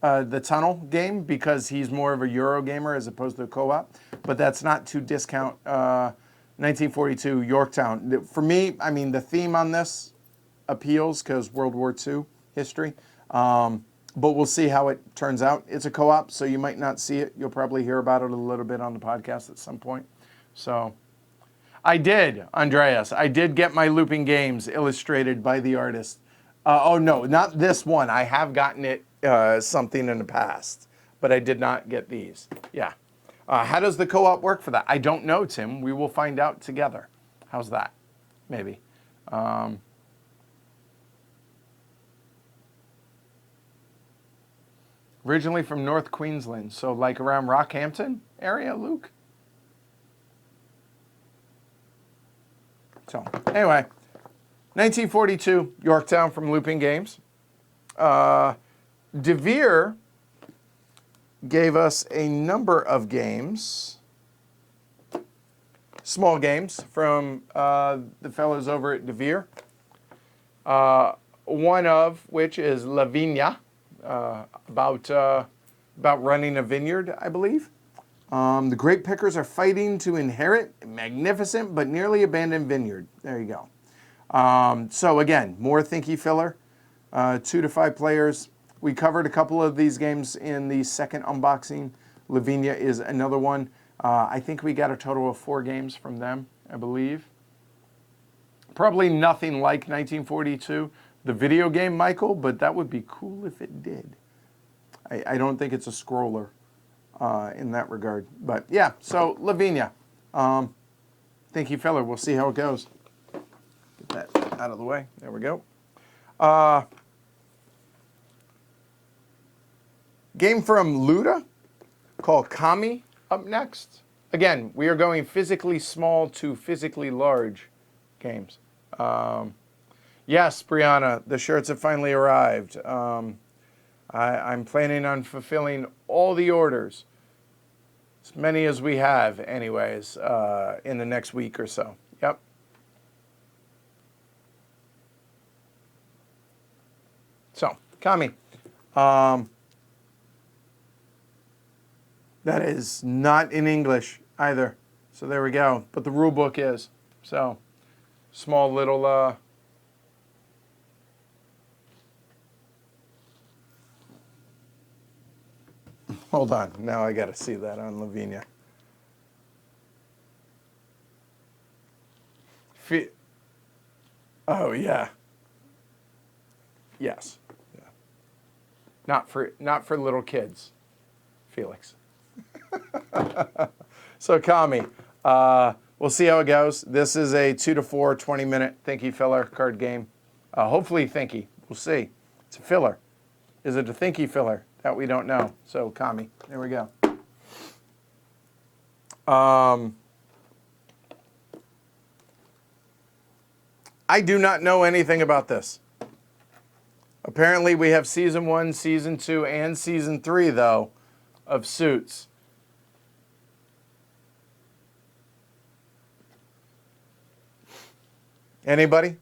the tunnel game because he's more of a Euro gamer as opposed to a co-op. But that's not to discount 1942 Yorktown. For me, I mean, the theme on this appeals because World War II history. But we'll see how it turns out. It's a co-op, so you might not see it. You'll probably hear about it a little bit on the podcast at some point. So I did, Andreas. I did get my Looping Games illustrated by the artist. Oh, no, not this one. I have gotten it something in the past, but I did not get these. Yeah. How does the co-op work for that? I don't know, Tim. We will find out together. How's that? Maybe. Originally from North Queensland, so like around Rockhampton area, Luke? So, anyway, 1942, Yorktown from Looping Games. DeVere gave us a number of games, small games from the fellows over at DeVere. One of which is Lavinia, about running a vineyard, I believe. The grape pickers are fighting to inherit a magnificent but nearly abandoned vineyard. There you go. So again, more thinky filler, 2 to 5 players. We covered a couple of these games in the second unboxing. Lavinia is another one. I think we got a total of 4 games from them, I believe. Probably nothing like 1942, the video game, Michael, but that would be cool if it did. I don't think it's a scroller in that regard. But yeah, so Lavinia. Thinky filler, we'll see how it goes. Get that out of the way. There we go. Game from Luda called Kami up next. Again, we are going physically small to physically large games. Yes, Brianna, the shirts have finally arrived. I'm planning on fulfilling all the orders, as many as we have anyways, in the next week or so. Yep. So, Kami, that is not in English either. So there we go. But the rule book is. So, small little... Hold on. Now I got to see that on Lavinia. Oh, yeah. Yes. Yeah. Not for little kids, Felix. So, Kami, we'll see how it goes. This is a 2 to 4, 20-minute thinky filler card game. Hopefully thinky. We'll see. It's a filler. Is it a thinky filler? That we don't know. So, Kami, there we go. I do not know anything about this. Apparently, we have Season 1, Season 2, and Season 3, though, of Suits. Anybody?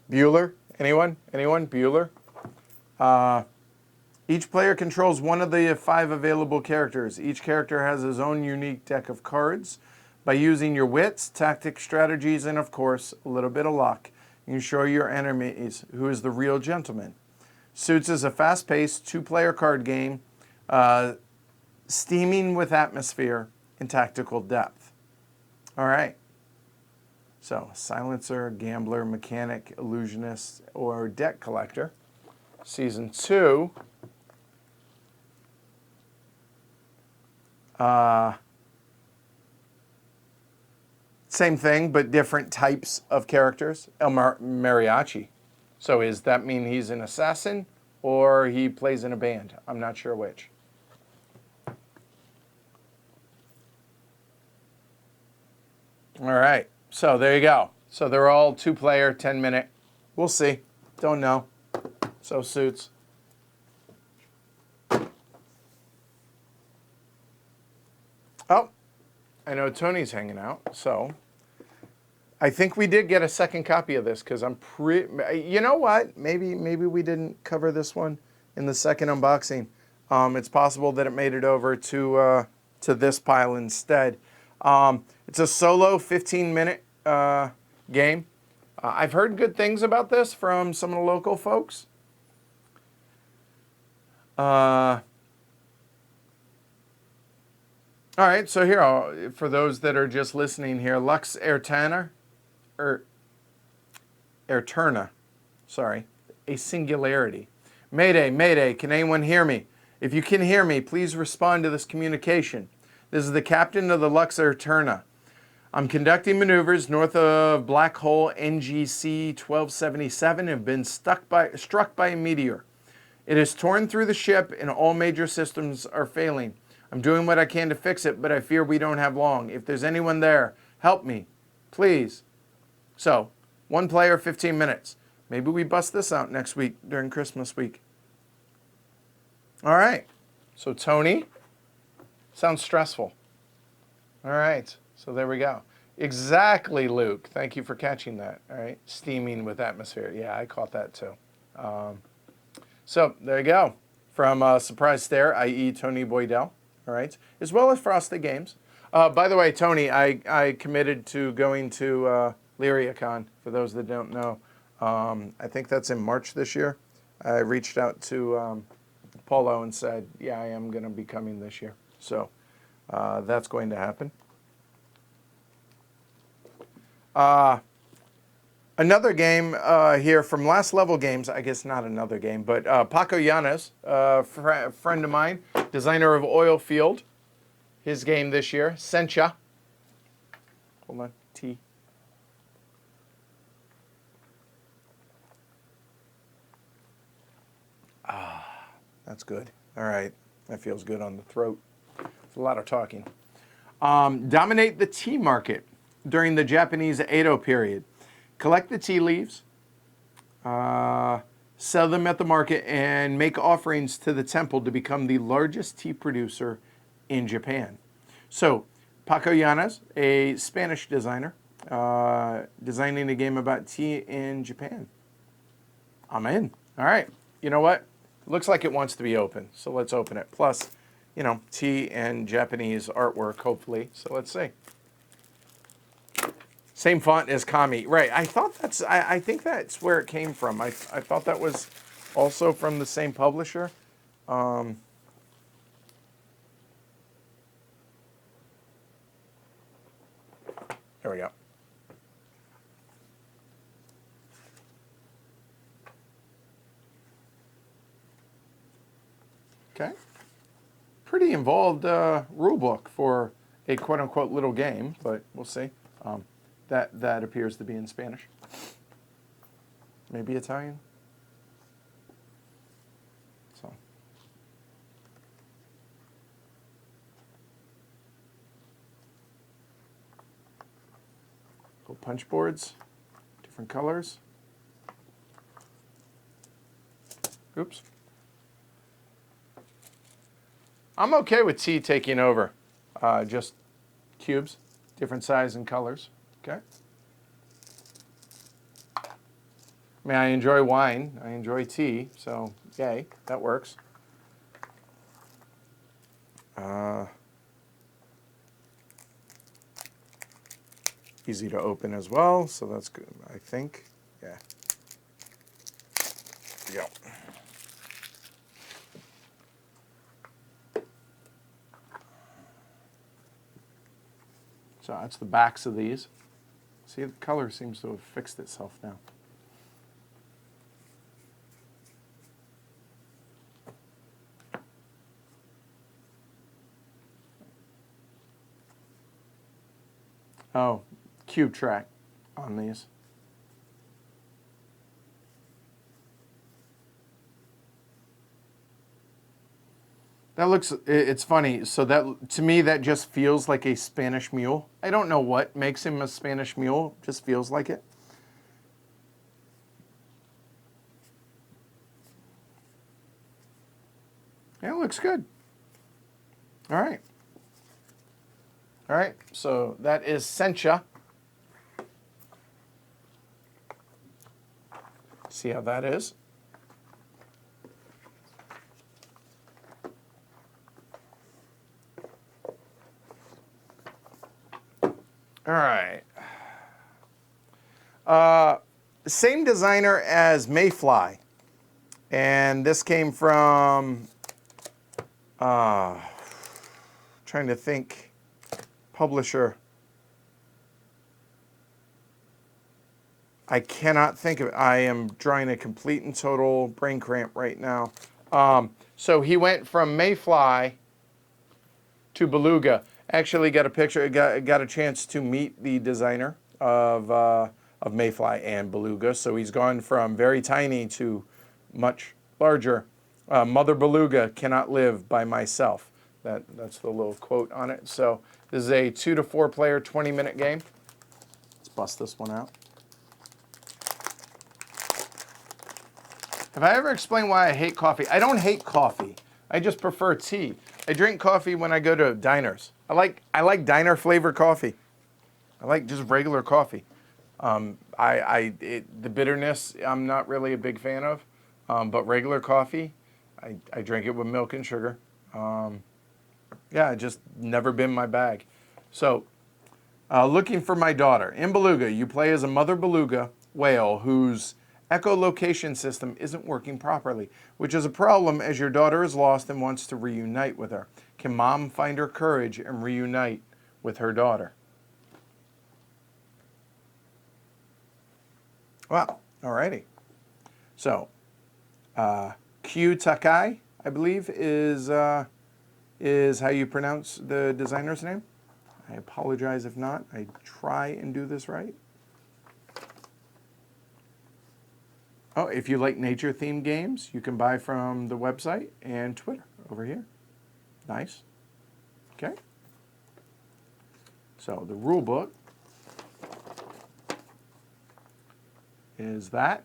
Bueller? Anyone? Anyone? Bueller? Each player controls one of the 5 available characters. Each character has his own unique deck of cards. By using your wits, tactics, strategies, and of course, a little bit of luck, you can show your enemies who is the real gentleman. Suits is a fast-paced 2-player card game, steaming with atmosphere and tactical depth. All right. So, silencer, gambler, mechanic, illusionist, or deck collector. Season 2. Same thing, but different types of characters. El Mariachi. So does that mean he's an assassin or he plays in a band? I'm not sure which. All right. So there you go. So they're all 2-player, 10-minute. We'll see. Don't know. So Suits. Oh, I know Tony's hanging out, so I think we did get a second copy of this because I'm you know what? Maybe we didn't cover this one in the second unboxing. It's possible that it made it over to this pile instead. It's a solo 15-minute game. I've heard good things about this from some of the local folks. All right, so here, for those that are just listening here, Lux Airturna, sorry, a singularity. Mayday, mayday, can anyone hear me? If you can hear me, please respond to this communication. This is the captain of the Lux Airturna. I'm conducting maneuvers north of black hole NGC 1277 and have been struck by a meteor. It has torn through the ship and all major systems are failing. I'm doing what I can to fix it, but I fear we don't have long. If there's anyone there, help me, please. So, 1 player, 15 minutes. Maybe we bust this out next week during Christmas week. All right. So, Tony, sounds stressful. All right. So, there we go. Exactly, Luke. Thank you for catching that. All right. Steaming with atmosphere. Yeah, I caught that too. So, there you go. From Surprise Stare, i.e. Tony Boydell. All right, as well as Frosted Games. By the way, Tony, I committed to going to LyriaCon, for those that don't know. I think that's in March this year. I reached out to Paulo and said, yeah, I am going to be coming this year. So that's going to happen. Another game here from Last Level Games, I guess not another game, but Paco Llanes, friend of mine, designer of Oil Field, his game this year, Sencha. Hold on, T. That's good. All right, that feels good on the throat. It's a lot of talking. Dominate the tea market during the Japanese Edo period. Collect the tea leaves. Sell them at the market and make offerings to the temple to become the largest tea producer in Japan. So, Paco Llanes, a Spanish designer, designing a game about tea in Japan. I'm in. All right. You know what? Looks like it wants to be open, so let's open it. Plus, you know, tea and Japanese artwork, hopefully. So let's see. Same font as Kami. Right. I think that's where it came from. I thought that was also from the same publisher. There we go. Okay. Pretty involved rule book for a quote-unquote little game, but we'll see. That appears to be in Spanish. Maybe Italian. So. Little punch boards, different colors. Oops. I'm okay with tea taking over. Just cubes, different size and colors. Okay. I mean, I enjoy wine. I enjoy tea. So, yay, that works. Easy to open as well, so that's good, I think. Yeah. There we go. So that's the backs of these. See, the color seems to have fixed itself now. Oh, cube track on these. That looks, it's funny. So that, to me, that just feels like a Spanish mule. I don't know what makes him a Spanish mule. Just feels like it. Yeah, it looks good. All right. All right, so that is Sencha. See how that is. All right. Same designer as Mayfly. And this came from, trying to think, publisher. I cannot think of it. I am drawing a complete and total brain cramp right now. So he went from Mayfly to Beluga. Actually got a picture, got a chance to meet the designer of Mayfly and Beluga. So he's gone from very tiny to much larger. Mother Beluga cannot live by myself. That's the little quote on it. So this is a 2 to 4 player, 20-minute game. Let's bust this one out. Have I ever explained why I hate coffee? I don't hate coffee. I just prefer tea. I drink coffee when I go to diners. I like diner flavored coffee. I like just regular coffee. The bitterness I'm not really a big fan of, but regular coffee, I drink it with milk and sugar. Yeah, just never been my bag. So, looking for my daughter. In Beluga, you play as a mother beluga whale whose echolocation system isn't working properly, which is a problem as your daughter is lost and wants to reunite with her. Can mom find her courage and reunite with her daughter? Well, alrighty. So, Q Takai, I believe, is how you pronounce the designer's name. I apologize if not. I try and do this right. Oh, if you like nature-themed games, you can buy from the website and Twitter over here. Nice. Okay. So the rule book is that.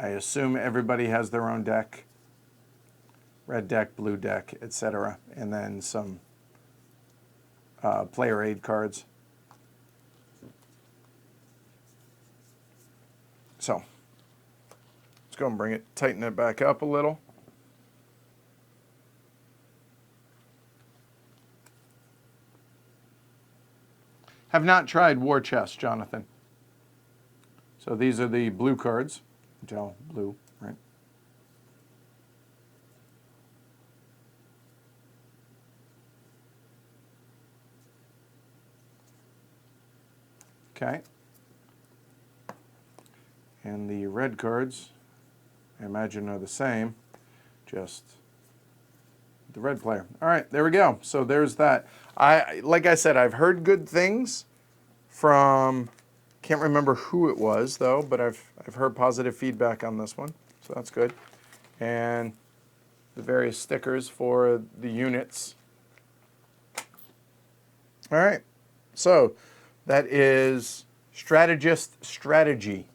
I assume everybody has their own deck. Red deck, blue deck, etc. And then some player aid cards. So, let's go and bring it, tighten it back up a little. Have not tried War Chest, Jonathan. So these are the blue cards. You can tell blue, right? Okay. And the red cards, I imagine, are the same, just the red player. All right, there we go. So there's that. Like I said, I've heard good things from, can't remember who it was though, but I've heard positive feedback on this one, so that's good. And the various stickers for the units. All right, so that is Strategist Strategy.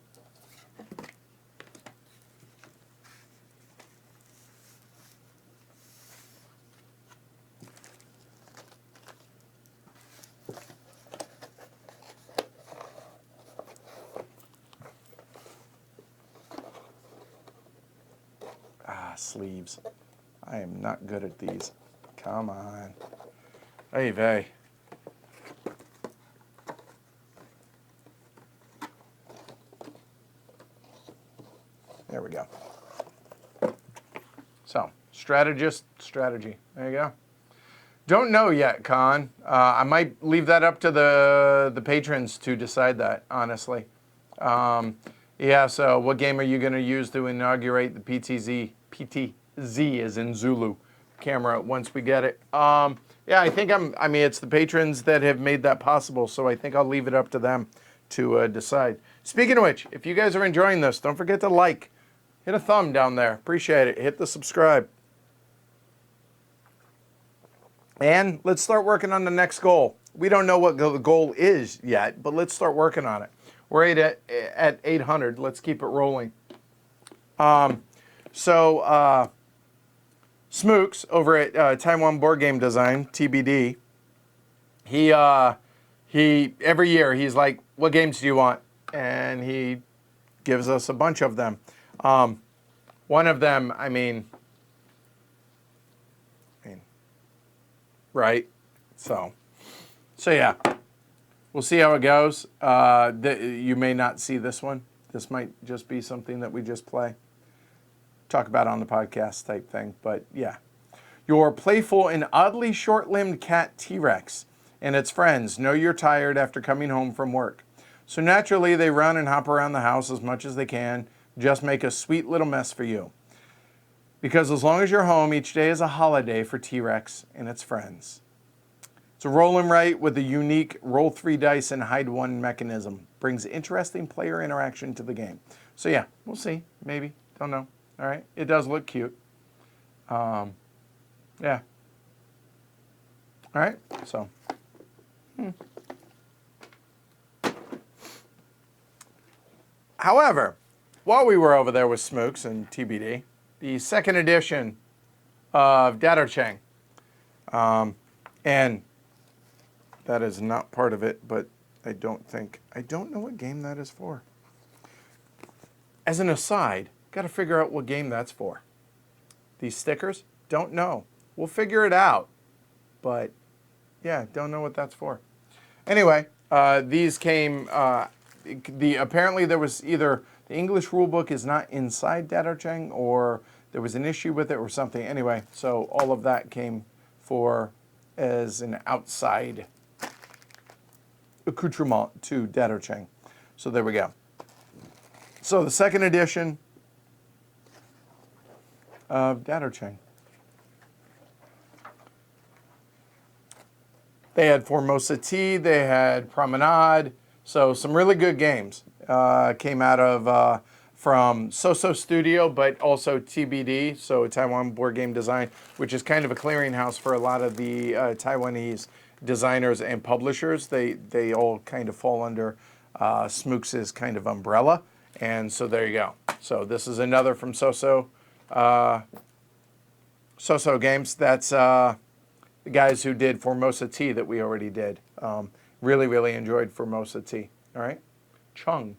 Sleeves. I am not good at these. Come on. Hey, vey. There we go. So, Strategist Strategy. There you go. Don't know yet, Con. I might leave that up to the patrons to decide that, honestly. Yeah, so what game are you going to use to inaugurate the PTZ as in Zulu camera once we get it? Yeah, I think I mean, it's the patrons that have made that possible, so I think I'll leave it up to them to decide. Speaking of which, if you guys are enjoying this, don't forget to like. Hit a thumb down there. Appreciate it. Hit the subscribe. And let's start working on the next goal. We don't know what the goal is yet, but let's start working on it. We're at 800. Let's keep it rolling. Smooks over at Taiwan Board Game Design, TBD, he every year he's like, what games do you want? And he gives us a bunch of them. One of them, I mean, right? So yeah. We'll see how it goes. You may not see this one. This might just be something that we just play. Talk about on the podcast type thing. But yeah. Your playful and oddly short-limbed cat T-Rex and its friends know you're tired after coming home from work. So naturally, they run and hop around the house as much as they can, just make a sweet little mess for you. Because as long as you're home, each day is a holiday for T-Rex and its friends. So roll 'em right with a unique roll 3 dice and hide 1 mechanism. Brings interesting player interaction to the game. So yeah, we'll see. Maybe. Don't know. All right. It does look cute. Yeah. All right. So. However, while we were over there with Smooks and TBD, the second edition of Dexterity, and that is not part of it, but I don't know what game that is for. As an aside, got to figure out what game that's for. These stickers, don't know. We'll figure it out, but yeah, don't know what that's for. Anyway, these came, apparently there was either the English rulebook is not inside Dexterity or there was an issue with it or something. Anyway, so all of that came for as an outside accoutrement to Dexterity. So there we go. So the second edition of Dexterity. They had Formosa Tea, they had Promenade, so some really good games came out of from Soso Studio, but also TBD, so Taiwan Board Game Design, which is kind of a clearinghouse for a lot of the Taiwanese designers and publishers. They all kind of fall under Smooks' kind of umbrella. And so there you go. So this is another from So-So Games. That's the guys who did Formosa Tea that we already did. Really, really enjoyed Formosa Tea. All right. Chung.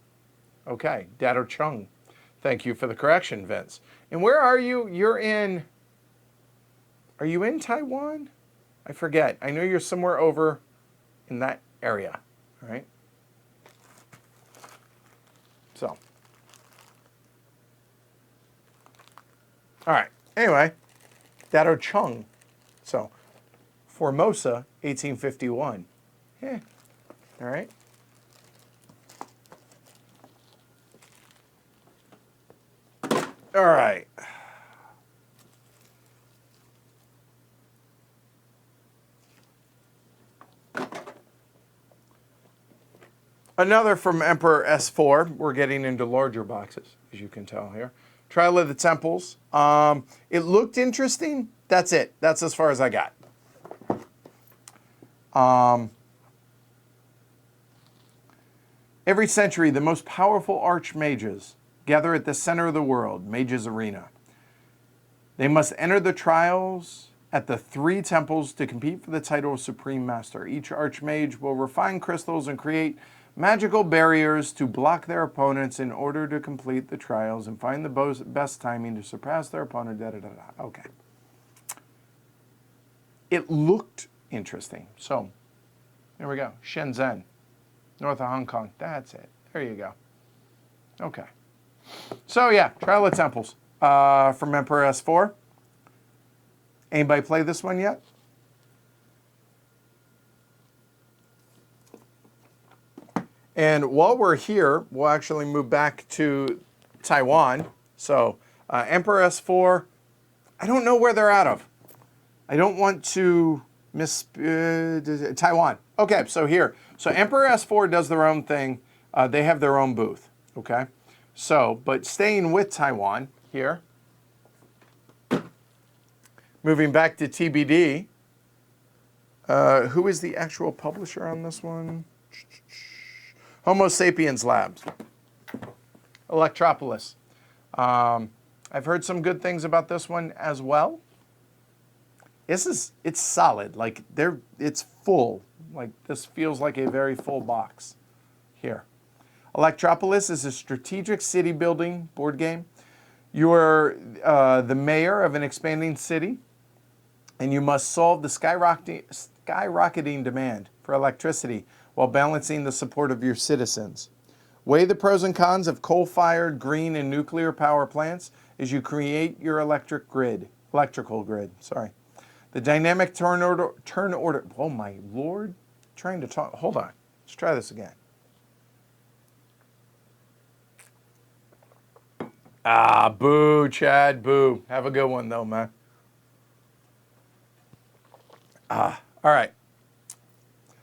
Okay. Dato Chung. Thank you for the correction, Vince. And where are you? Are you in Taiwan? I forget. I know you're somewhere over in that area. All right. So. All right. Anyway, Dato Chung. So, Formosa, 1851. Yeah. All right. All right. Another from Emperor S4. We're getting into larger boxes, as you can tell here. Trial of the Temples. It looked interesting. That's it. That's as far as I got. Every century, the most powerful archmages gather at the center of the world, Mages Arena. They must enter the trials at the 3 temples to compete for the title of Supreme Master. Each archmage will refine crystals and create magical barriers to block their opponents in order to complete the trials and find the best timing to surpass their opponent. Okay. It looked interesting. So, there we go. Shenzhen, north of Hong Kong. That's it. There you go. Okay. So, yeah, Trial of Temples from Emperor S4. Anybody play this one yet? And while we're here, we'll actually move back to Taiwan. So, Emperor S4, I don't know where they're out of. I don't want to miss Taiwan. Okay, so here. So, Emperor S4 does their own thing. They have their own booth. Okay. So, but staying with Taiwan here. Moving back to TBD. Who is the actual publisher on this one? Homo Sapiens Labs. Electropolis. I've heard some good things about this one as well. It's solid. Like it's full. Like this feels like a very full box here. Electropolis is a strategic city building board game. You are the mayor of an expanding city, and you must solve the skyrocketing demand for electricity while balancing the support of your citizens. Weigh the pros and cons of coal-fired, green, and nuclear power plants as you create your electrical grid. The dynamic turn order. Oh my Lord! Trying to talk. Hold on. Let's try this again. Ah, boo, Chad, boo. Have a good one though, man. All right.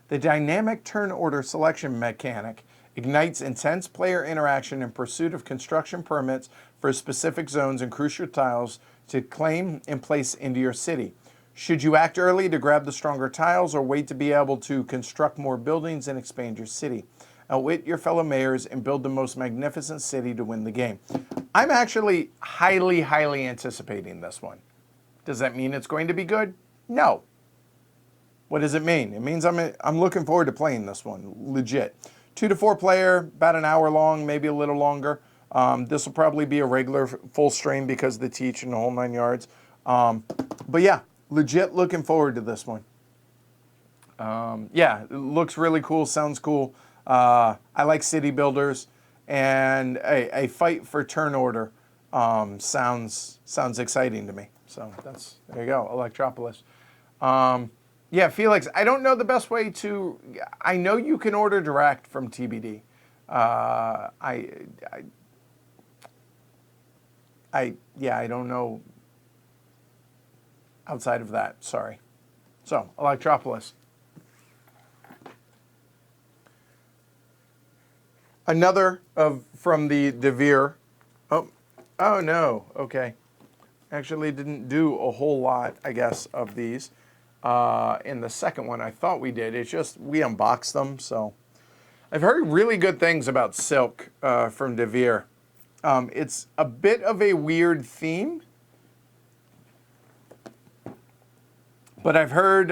The dynamic turn order selection mechanic ignites intense player interaction in pursuit of construction permits for specific zones and crucial tiles to claim and place into your city. Should you act early to grab the stronger tiles or wait to be able to construct more buildings and expand your city? Outwit your fellow mayors and build the most magnificent city to win the game. I'm actually highly, highly anticipating this one. Does that mean it's going to be good? No. What does it mean? It means I'm looking forward to playing this one, legit. 2 to 4 player, about an hour long, maybe a little longer. This will probably be a regular full stream because of the teach and the whole 9 yards. But yeah, legit looking forward to this one. Yeah, it looks really cool, sounds cool. I like city builders, and a fight for turn order sounds exciting to me. So there you go, Electropolis. Yeah, Felix, I don't know the best way to. I know you can order direct from TBD. I don't know outside of that. Sorry. So, Electropolis. Another from the Devere. Oh no. Okay. Actually didn't do a whole lot, I guess, of these. In the second one, I thought we did. It's just we unboxed them, so I've heard really good things about Silk from De Veer. It's a bit of a weird theme, but I've heard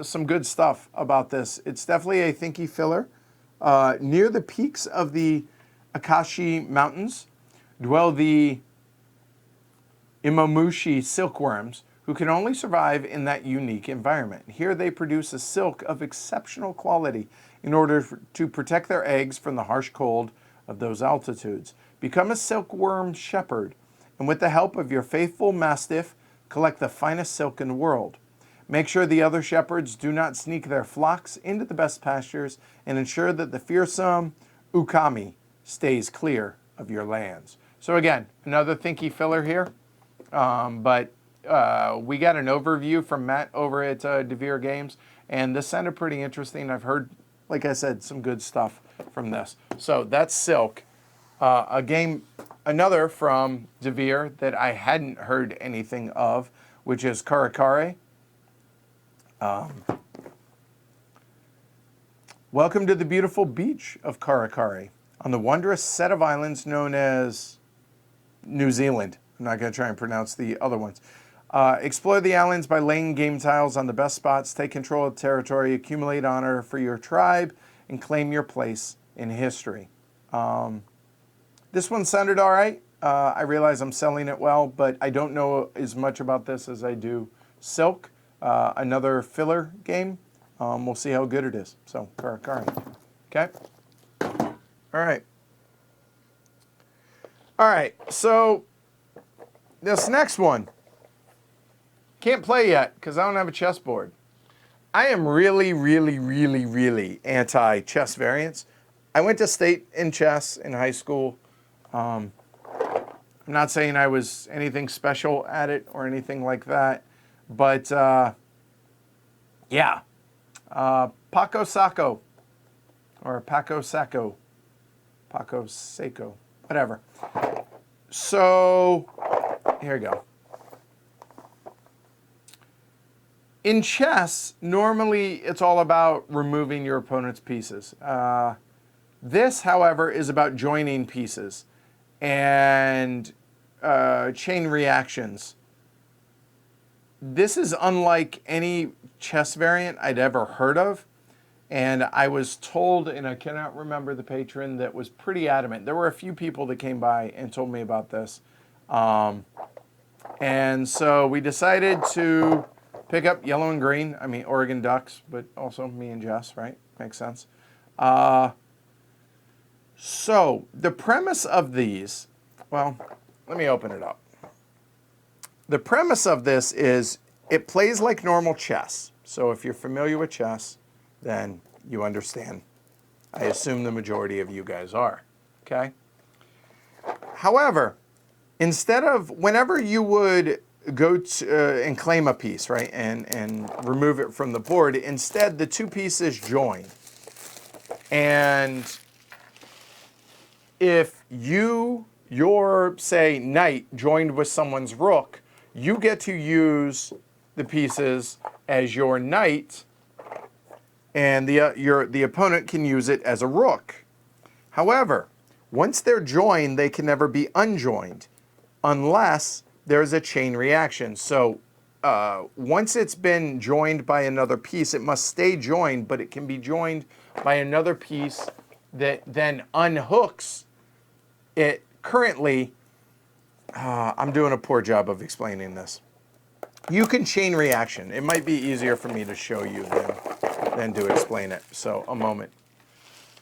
some good stuff about this. It's definitely a thinky filler. Near the peaks of the Akashi Mountains dwell the Imamushi silkworms, who can only survive in that unique environment. Here they produce a silk of exceptional quality in order to protect their eggs from the harsh cold of those altitudes. Become a silkworm shepherd, and with the help of your faithful mastiff, collect the finest silk in the world. Make sure the other shepherds do not sneak their flocks into the best pastures, and ensure that the fearsome Ukami stays clear of your lands. So again, another thinky filler here, but we got an overview from Matt over at De Veer Games, and this sounded pretty interesting. I've heard, like I said, some good stuff from this. So that's Silk. A game, another from De Veer that I hadn't heard anything of, which is Karakare. Welcome to the beautiful beach of Karakare, on the wondrous set of islands known as New Zealand. I'm not going to try and pronounce the other ones. Explore the islands by laying game tiles on the best spots, take control of the territory, accumulate honor for your tribe, and claim your place in history. This one sounded all right. I realize I'm selling it well, but I don't know as much about this as I do Silk, another filler game. We'll see how good it is. So, Karakari. Okay? All right. All right, so this next one, can't play yet because I don't have a chessboard. I am really, really, really, really anti-chess variants. I went to state in chess in high school. I'm not saying I was anything special at it or anything like that, but yeah, Paco Sacco, or Paco Sacco, Paco Seco, whatever. So here we go. In chess, normally it's all about removing your opponent's pieces. This, however, is about joining pieces and chain reactions. This is unlike any chess variant I'd ever heard of. And I was told, and I cannot remember the patron that was pretty adamant. There were a few people that came by and told me about this. And so we decided to pick up yellow and green. I mean, Oregon Ducks, but also me and Jess, right? Makes sense. So the premise of these, well, let me open it up. The premise of this is it plays like normal chess. So if you're familiar with chess, then you understand. I assume the majority of you guys are, okay? However, instead of, whenever you would go to, and claim a piece, right, and remove it from the board, instead the two pieces join. And if your, say, knight joined with someone's rook, you get to use the pieces as your knight, and the opponent can use it as a rook. However, once they're joined, they can never be unjoined unless there's a chain reaction. So once it's been joined by another piece, it must stay joined, but it can be joined by another piece that then unhooks it. Currently, I'm doing a poor job of explaining this. You can chain reaction. It might be easier for me to show you than to explain it. So a moment.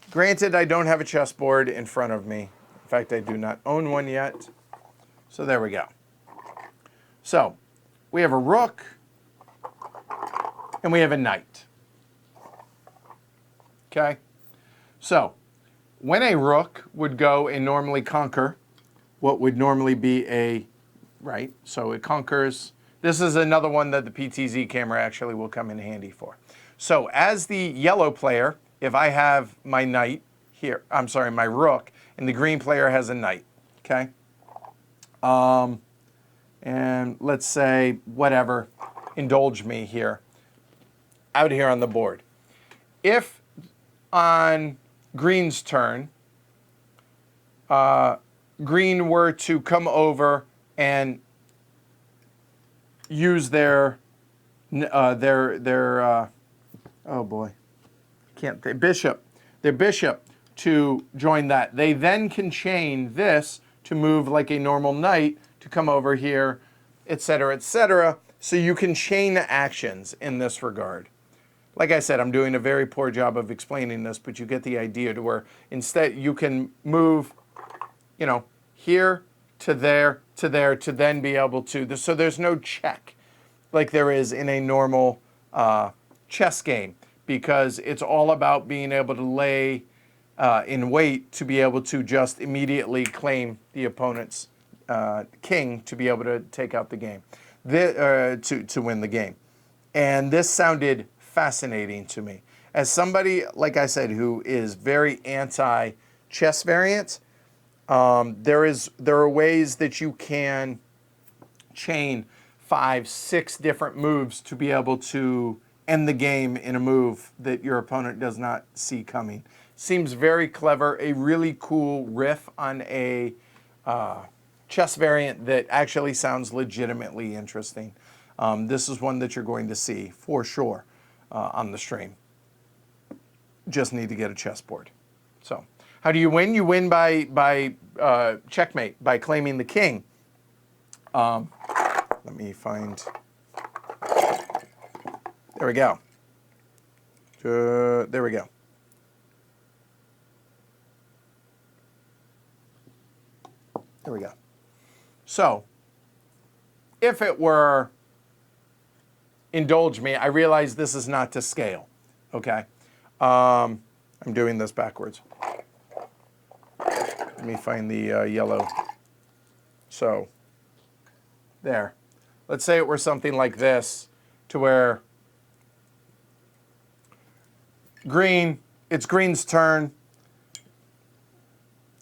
Granted, I don't have a chessboard in front of me. In fact, I do not own one yet. So there we go. So we have a rook and we have a knight. Okay? So when a rook would go and normally conquer what would normally be a, right? So it conquers. This is another one that the PTZ camera actually will come in handy for. So as the yellow player, if I have my knight here, I'm sorry, my rook, and the green player has a knight, okay? And let's say, whatever, indulge me here, out here on the board. If on green's turn, green were to come over and use their oh boy, can't think, their bishop to join that. They then can chain this to move like a normal knight to come over here, etc., etc. So you can chain actions in this regard. Like I said, I'm doing a very poor job of explaining this, but you get the idea to where instead you can move, you know, here to there to there to then be able to, so there's no check like there is in a normal chess game, because it's all about being able to lay in wait to be able to just immediately claim the opponent's king to be able to take out the game, to win the game. And this sounded fascinating to me. As somebody, like I said, who is very anti-chess variant, there are ways that you can chain 5, 6 different moves to be able to end the game in a move that your opponent does not see coming. Seems very clever, a really cool riff on a chess variant that actually sounds legitimately interesting. This is one that you're going to see for sure on the stream. Just need to get a chessboard. So, how do you win? You win by checkmate, by claiming the king. Let me find. There we go. There we go. There we go. So, if it were, indulge me, I realize this is not to scale, okay? I'm doing this backwards. Let me find the yellow. So, there. Let's say it were something like this, to where green, it's green's turn.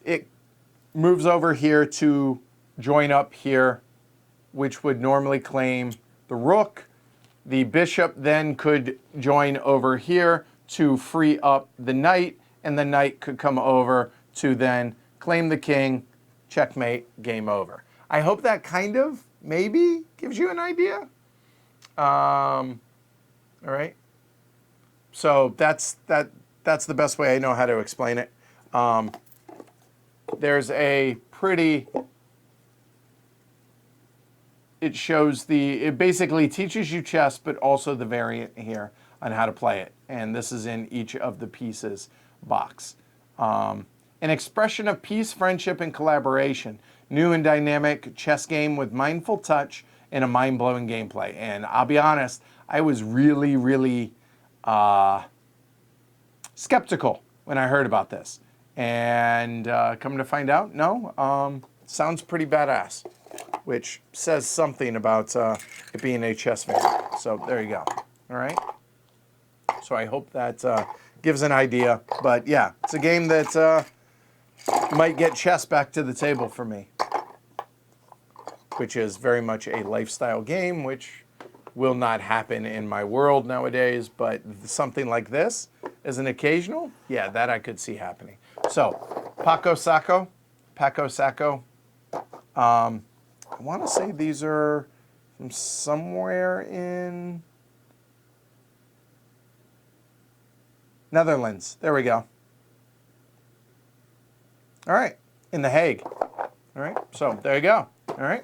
It moves over here to join up here, which would normally claim the rook. The bishop then could join over here to free up the knight, and the knight could come over to then claim the king, checkmate, game over. I hope that kind of maybe gives you an idea. All right. So that's the best way I know how to explain it. There's a pretty, it basically teaches you chess, but also the variant here on how to play it. And this is in each of the pieces box. An expression of peace, friendship, and collaboration. New and dynamic chess game with mindful touch and a mind-blowing gameplay. And I'll be honest, I was really, really skeptical when I heard about this. And come to find out, no, sounds pretty badass, which says something about it being a chess variant. So there you go. All right. So I hope that gives an idea. But yeah, it's a game that might get chess back to the table for me, which is very much a lifestyle game, which will not happen in my world nowadays. But something like this as an occasional, yeah, that I could see happening. So Paco Sacco. I want to say these are from somewhere in Netherlands. There we go. All right, in The Hague. All right, so there you go. All right.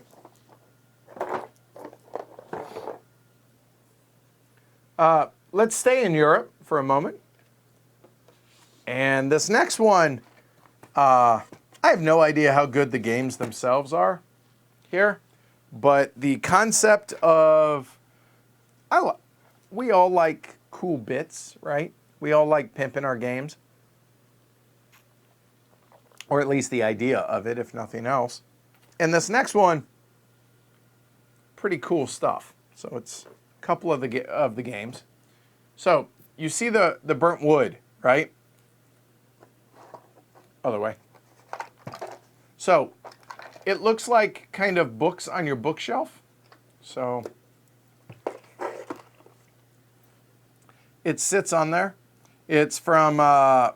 Let's stay in Europe for a moment. And this next one, I have no idea how good the games themselves are here, but the concept of, we all like cool bits, right? We all like pimping our games, or at least the idea of it, if nothing else. And this next one, pretty cool stuff. So it's a couple of the games. So you see the burnt wood, right? Other way. So it looks like kind of books on your bookshelf. So it sits on there. It's from, I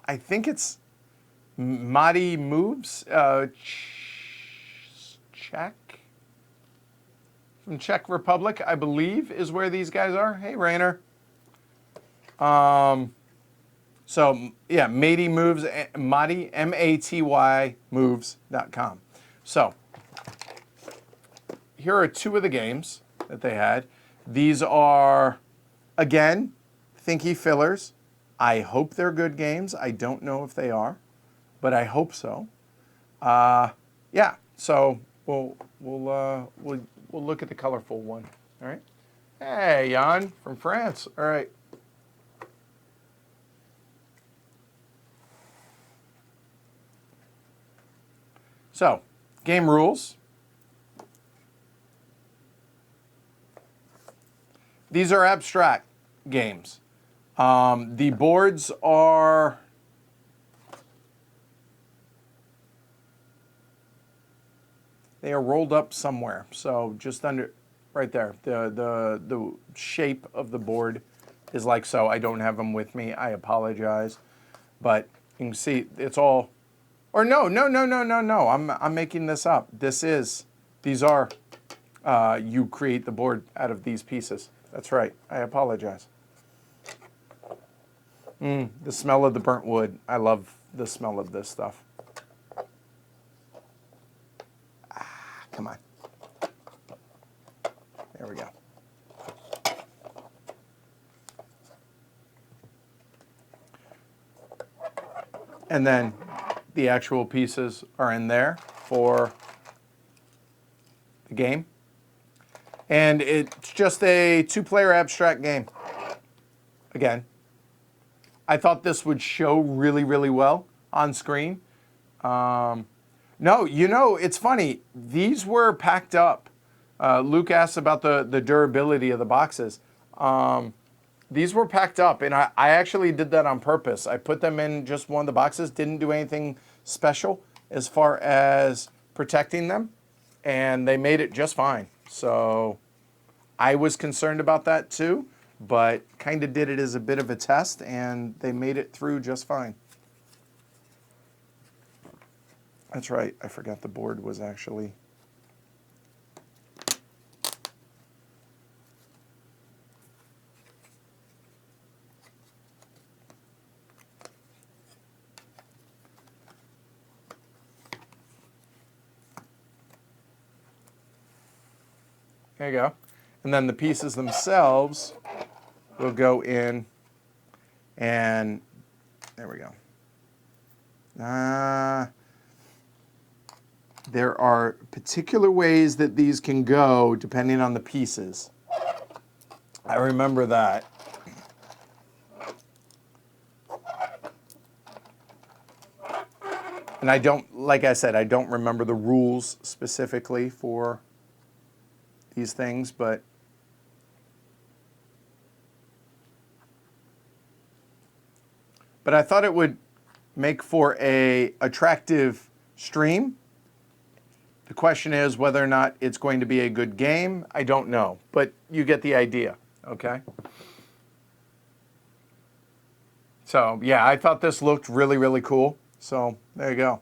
I think it's Mighty Moves, Czech, from Czech Republic, I believe, is where these guys are. Hey, Rainer. So, yeah, Matey Moves, Maty, M-A-T-Y, moves.com. So, here are two of the games that they had. These are, again, thinky fillers. I hope they're good games. I don't know if they are, but I hope so. Yeah, so we'll look at the colorful one. All right. Hey, Jan from France. All right. So, game rules. These are abstract games. The boards are rolled up somewhere. So just under, right there. The shape of the board is like so. I don't have them with me. I apologize, but you can see it's all. Or no. I'm making this up. These are. You create the board out of these pieces. That's right. I apologize. The smell of the burnt wood. I love the smell of this stuff. Come on. There we go. And then the actual pieces are in there for the game. And it's just a two-player abstract game. Again, I thought this would show really, really well on screen. No, you know, it's funny. These were packed up. Luke asked about the durability of the boxes. These were packed up, and I actually did that on purpose. I put them in just one of the boxes, didn't do anything special as far as protecting them, and they made it just fine. So I was concerned about that too, but kind of did it as a bit of a test, and they made it through just fine. That's right, I forgot the board was actually... There you go. And then the pieces themselves will go in, and there we go. There are particular ways that these can go depending on the pieces. I remember that. And I don't, like I said, I don't remember the rules specifically for these things, but I thought it would make for a attractive stream. The question is whether or not it's going to be a good game. I don't know, but you get the idea, okay? So yeah, I thought this looked really, really cool. So there you go.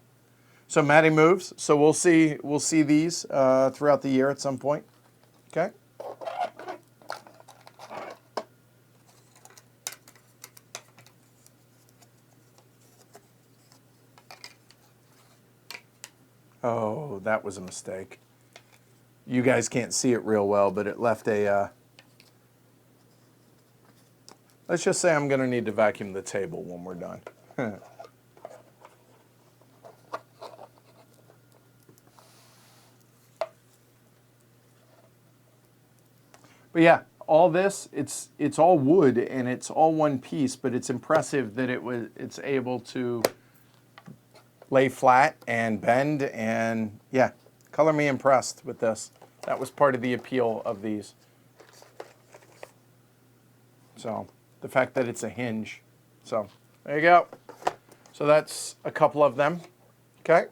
So Matty Moves. So we'll see these throughout the year at some point. Okay. Oh, that was a mistake. You guys can't see it real well, but it left a... let's just say I'm going to need to vacuum the table when we're done. But yeah, all this, it's all wood and it's all one piece, but it's impressive that it's able to lay flat and bend, and yeah, color me impressed with this. That was part of the appeal of these. So the fact that it's a hinge. So there you go. So that's a couple of them. Okay.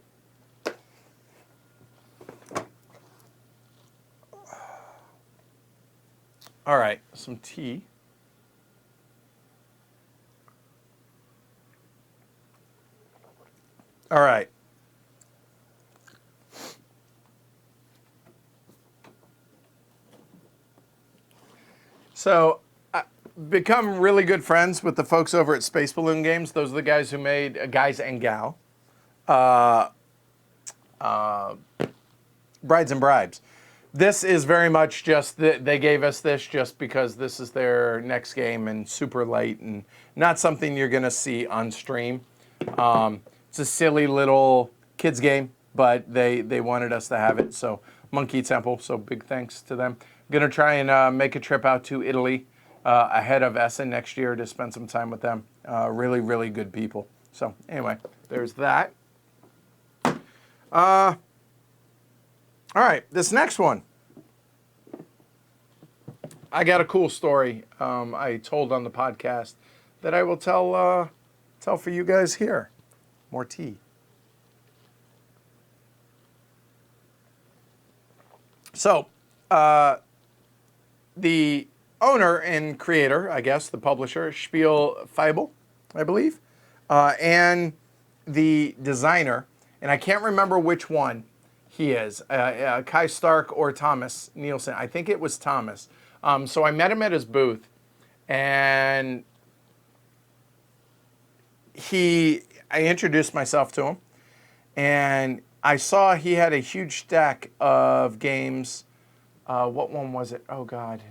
All right, some tea. All right. So, become really good friends with the folks over at Space Balloon Games. Those are the guys who made guys and gal, Brides and Bribes. This is very much just they gave us this just because this is their next game and super light and not something you're going to see on stream. It's a silly little kids game, but they wanted us to have it. So Monkey Temple. So big thanks to them. I'm going to try and make a trip out to Italy ahead of Essen next year to spend some time with them. Really, really good people. So anyway, there's that. All right, this next one. I got a cool story I told on the podcast that I will tell for you guys here. More tea. So, the owner and creator, I guess, the publisher, Spiel, I believe, and the designer, and I can't remember which one he is, Kai Stark or Thomas Nielsen. I think it was Thomas. So I met him at his booth, and I introduced myself to him, and I saw he had a huge stack of games. What one was it? Oh, God.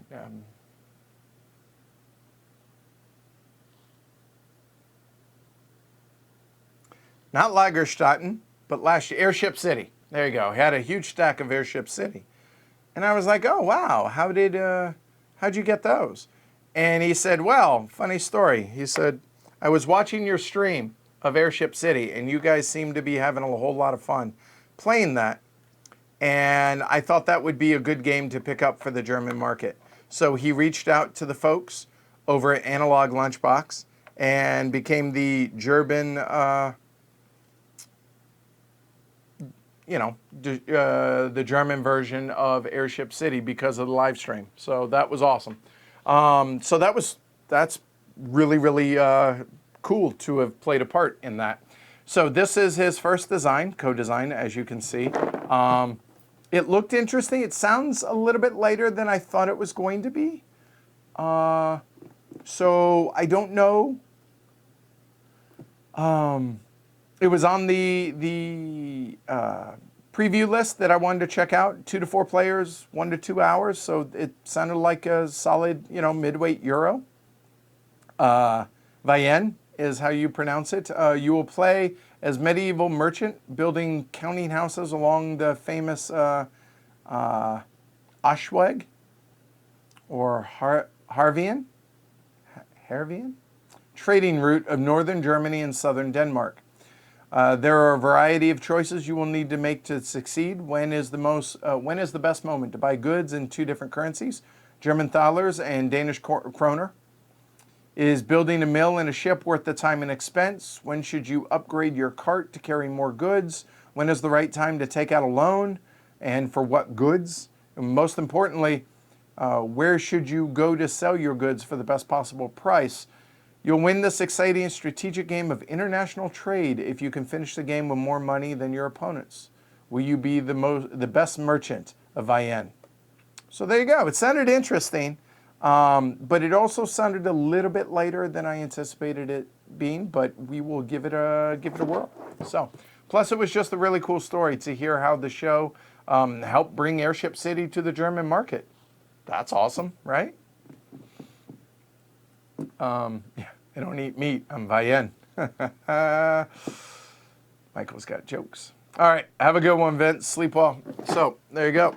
Not Lagerstätten, but last year, Airship City. There you go. He had a huge stack of Airship City. And I was like, oh, wow, how'd you get those? And he said, well, funny story. He said, I was watching your stream of Airship City, and you guys seem to be having a whole lot of fun playing that. And I thought that would be a good game to pick up for the German market. So he reached out to the folks over at Analog Lunchbox and became the German, the German version of Airship City because of the live stream. So that was awesome. So that's really, really cool to have played a part in that. So this is his first design, co-design, as you can see. It looked interesting. It sounds a little bit lighter than I thought it was going to be. So I don't know. It was on the preview list that I wanted to check out. 2 to 4 players, 1 to 2 hours. So it sounded like a solid, midweight Euro. Vienne is how you pronounce it. You will play as medieval merchant building counting houses along the famous Aschweg or Harvian trading route of northern Germany and southern Denmark. There are a variety of choices you will need to make to succeed. When is the best moment to buy goods in 2 different currencies, German thalers and Danish kroner? Is building a mill and a ship worth the time and expense? When should you upgrade your cart to carry more goods? When is the right time to take out a loan? And for what goods? And most importantly, where should you go to sell your goods for the best possible price? You'll win this exciting strategic game of international trade if you can finish the game with more money than your opponents. Will you be the best merchant of Vienne? So there you go. It sounded interesting. But it also sounded a little bit lighter than I anticipated it being, but we will give it a whirl. So, plus it was just a really cool story to hear how the show helped bring Airship City to the German market. That's awesome, right? Yeah, I don't eat meat. I'm Vienne. Michael's got jokes. All right, have a good one, Vince. Sleep well. So, there you go.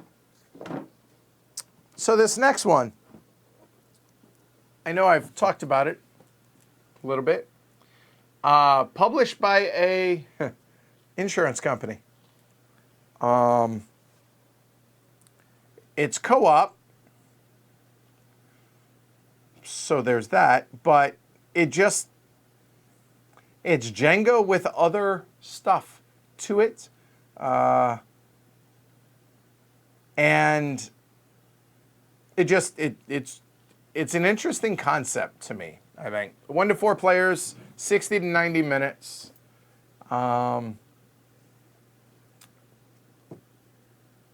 So this next one, I know I've talked about it a little bit. Published by a insurance company. It's co-op, so there's that. But it's Jenga with other stuff to it, and it's an interesting concept to me, I think. 1 to 4 players, 60 to 90 minutes.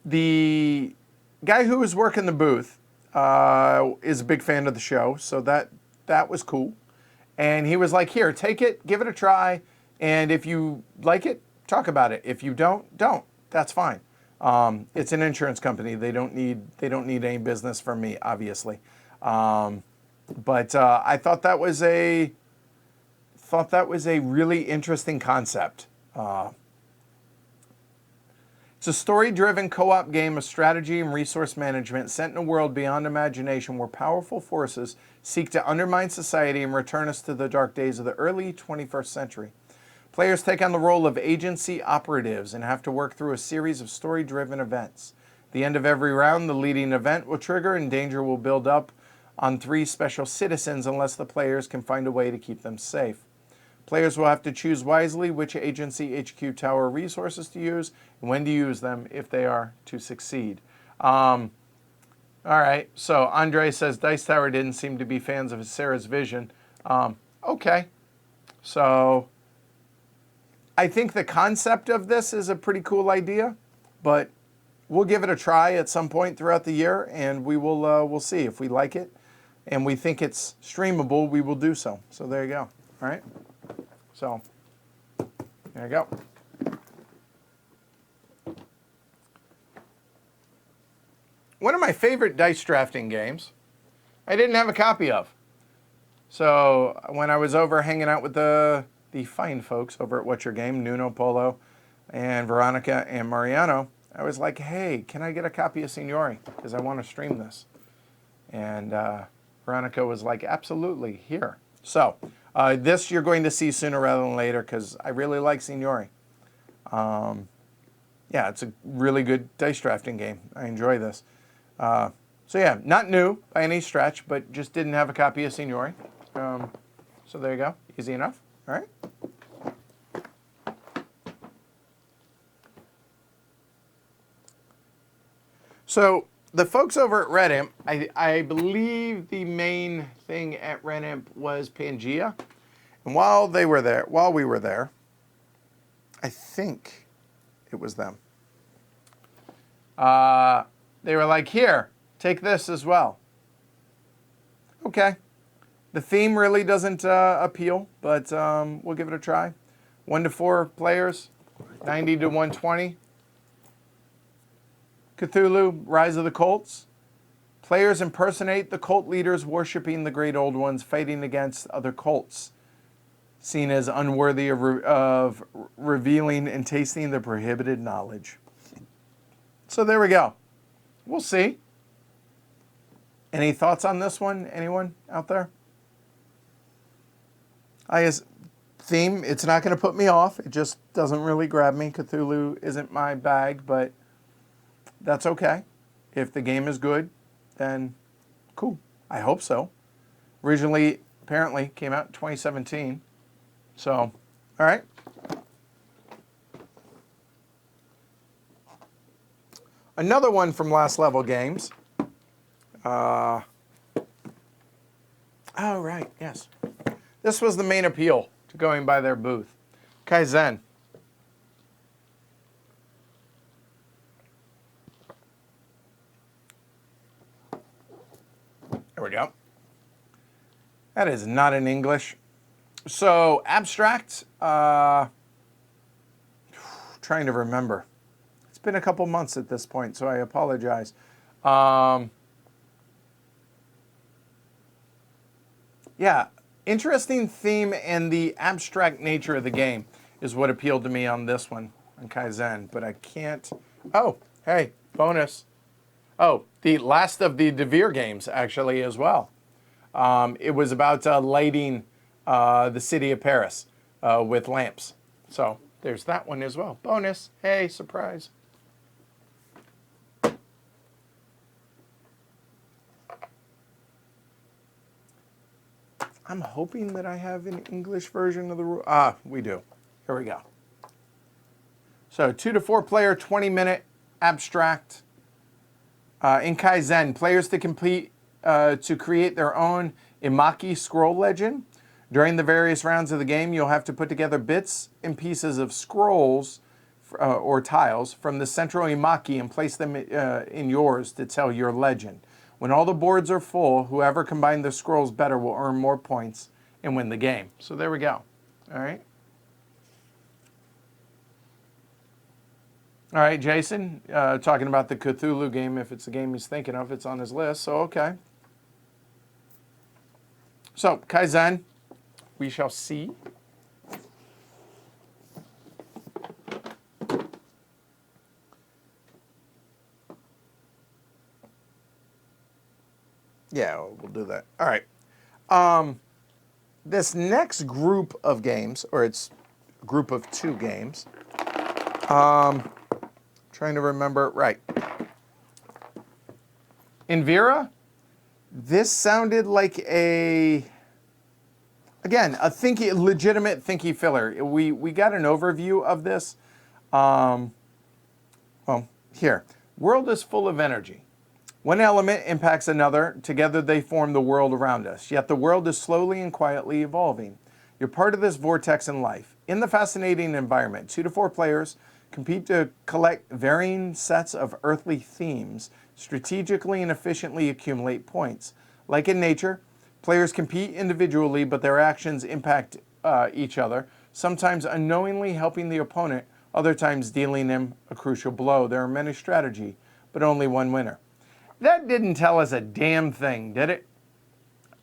the guy who was working the booth is a big fan of the show, so that was cool. And he was like, "Here, take it, give it a try, and if you like it, talk about it. If you don't. That's fine." It's an insurance company. They don't need any business from me, obviously. But I thought that was a really interesting concept. It's a story-driven co-op game of strategy and resource management set in a world beyond imagination where powerful forces seek to undermine society and return us to the dark days of the early 21st century. Players take on the role of agency operatives and have to work through a series of story-driven events. At the end of every round, the leading event will trigger and danger will build up on 3 special citizens unless the players can find a way to keep them safe. Players will have to choose wisely which agency HQ tower resources to use and when to use them if they are to succeed. All right, so Andre says Dice Tower didn't seem to be fans of Sarah's vision. Okay, so I think the concept of this is a pretty cool idea, but we'll give it a try at some point throughout the year, and we will we'll see if we like it and we think it's streamable. We will do so. So there you go. All right. So there you go. One of my favorite dice drafting games, I didn't have a copy of. So when I was over hanging out with the fine folks over at What's Your Game, Nuno, Polo, and Veronica and Mariano, I was like, hey, can I get a copy of Signori? Because I want to stream this. And Veronica was like, absolutely, here. So this you're going to see sooner rather than later because I really like Signori. Yeah, it's a really good dice drafting game. I enjoy this. So yeah, not new by any stretch, but just didn't have a copy of Signori. So there you go. Easy enough. All right. So the folks over at Red Imp, I believe the main thing at Red Imp was Pangea. And while we were there, I think it was them. They were like, here, take this as well. Okay. The theme really doesn't appeal, but we'll give it a try. 1 to 4 players, 90 to 120. Cthulhu, Rise of the Cults. Players impersonate the cult leaders worshiping the great old ones, fighting against other cults, seen as unworthy of revealing and tasting the prohibited knowledge. So there we go. We'll see. Any thoughts on this one? Anyone out there? Theme, it's not going to put me off. It just doesn't really grab me. Cthulhu isn't my bag, but that's okay. If the game is good, then cool. I hope so. Originally, apparently, came out in 2017. So, all right. Another one from Last Level Games. Oh, right, yes. This was the main appeal to going by their booth. Kaizen. There we go. That is not in English. So, abstract, trying to remember. It's been a couple months at this point, so I apologize. Yeah, interesting theme, and the abstract nature of the game is what appealed to me on this one, on Kaizen, but I can't. Oh, hey, bonus. Oh, the last of the DeVere games, actually, as well. It was about lighting the city of Paris with lamps. So there's that one as well. Bonus. Hey, surprise. I'm hoping that I have an English version of the rule. We do. Here we go. So 2 to 4 player, 20-minute abstract. In Kaizen, players to create their own Imaki scroll legend. During the various rounds of the game, you'll have to put together bits and pieces of scrolls or tiles from the central imaki and place them in yours to tell your legend. When all the boards are full, whoever combined the scrolls better will earn more points and win the game. So there we go. All right. All right, Jason, talking about the Cthulhu game. If it's the game he's thinking of, it's on his list. So, okay. So, Kaizen, we shall see. Yeah, we'll do that. All right. This next group of games, or it's a group of 2 games. Trying to remember, right. Invera, this sounded like a legitimate thinky filler. We got an overview of this. Well, here. World is full of energy. One element impacts another. Together they form the world around us. Yet the world is slowly and quietly evolving. You're part of this vortex in life. In the fascinating environment, 2 to 4 players compete to collect varying sets of earthly themes, strategically and efficiently accumulate points. Like in nature, players compete individually, but their actions impact each other, sometimes unknowingly helping the opponent, other times dealing him a crucial blow. There are many strategies, but only one winner. That didn't tell us a damn thing, did it?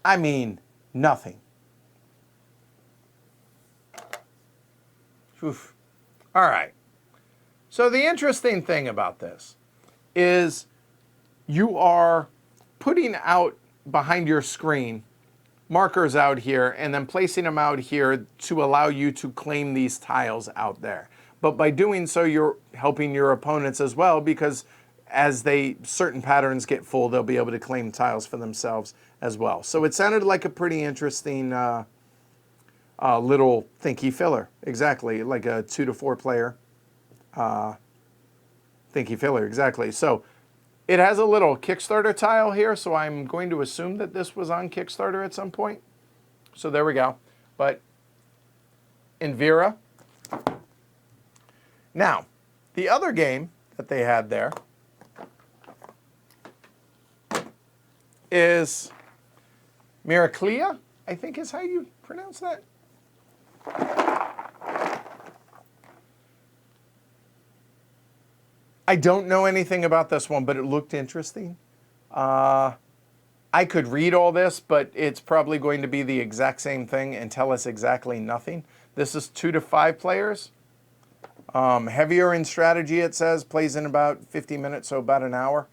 I mean, nothing. Oof. All right. So the interesting thing about this is you are putting out behind your screen markers out here and then placing them out here to allow you to claim these tiles out there. But by doing so, you're helping your opponents as well, because as certain patterns get full, they'll be able to claim tiles for themselves as well. So it sounded like a pretty interesting little thinky filler. Exactly, like a 2 to 4 player thinky filler, exactly. So it has a little Kickstarter tile here, so I'm going to assume that this was on Kickstarter at some point. So there we go. But Invera. Now, the other game that they had there is Miraclia, I think is how you pronounce that. I don't know anything about this one, but it looked interesting. I could read all this, but it's probably going to be the exact same thing and tell us exactly nothing. This is 2 to 5 players. Heavier in strategy, it says, plays in about 50 minutes, so about an hour.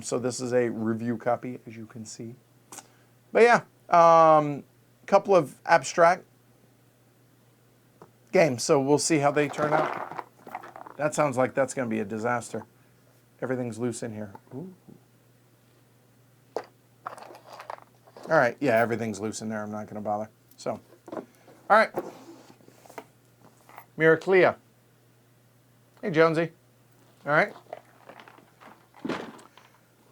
So this is a review copy, as you can see. But yeah, couple of abstract games, so we'll see how they turn out. That sounds like that's going to be a disaster. Everything's loose in here. Ooh. All right, yeah, everything's loose in there. I'm not going to bother. So, all right. Miraclia. Hey, Jonesy. All right.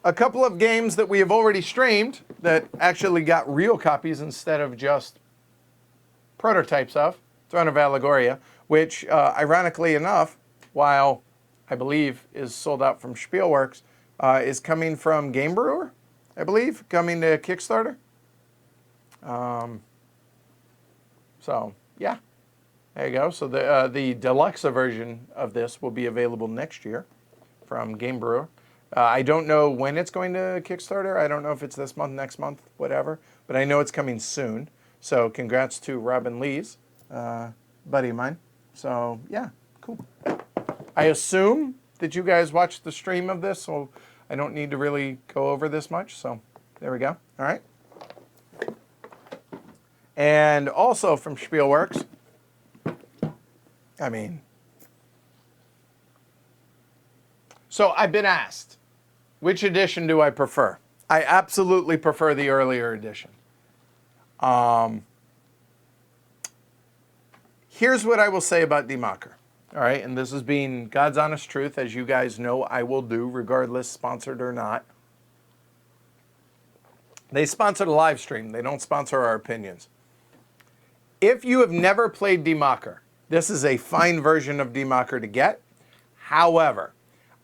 A couple of games that we have already streamed that actually got real copies instead of just prototypes of. Throne of Allegoria, which, ironically enough, while I believe is sold out from Spielworks, is coming from Game Brewer, I believe, coming to Kickstarter. So, yeah, there you go. So the deluxe version of this will be available next year from Game Brewer. I don't know when it's going to Kickstarter. I don't know if it's this month, next month, whatever. But I know it's coming soon. So congrats to Robin Lees, buddy of mine. So, yeah, cool. I assume that you guys watched the stream of this, so I don't need to really go over this much. So there we go. All right. And also from Spielworks, I mean, so I've been asked, which edition do I prefer? I absolutely prefer the earlier edition. Here's what I will say about Democker. All right, and this is being God's honest truth, as you guys know I will do, regardless, sponsored or not. They sponsor the live stream. They don't sponsor our opinions. If you have never played Democker, this is a fine version of Democker to get. However,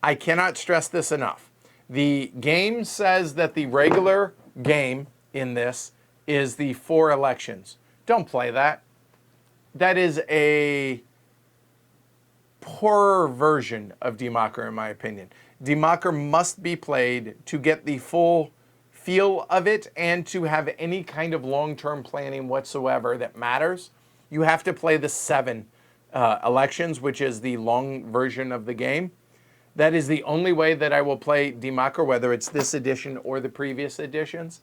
I cannot stress this enough. The game says that the regular game in this is the 4 elections. Don't play that. That is a poorer version of Democker, in my opinion. Democker must be played to get the full feel of it and to have any kind of long-term planning whatsoever that matters. You have to play the 7 elections, which is the long version of the game. That is the only way that I will play Democker, whether it's this edition or the previous editions.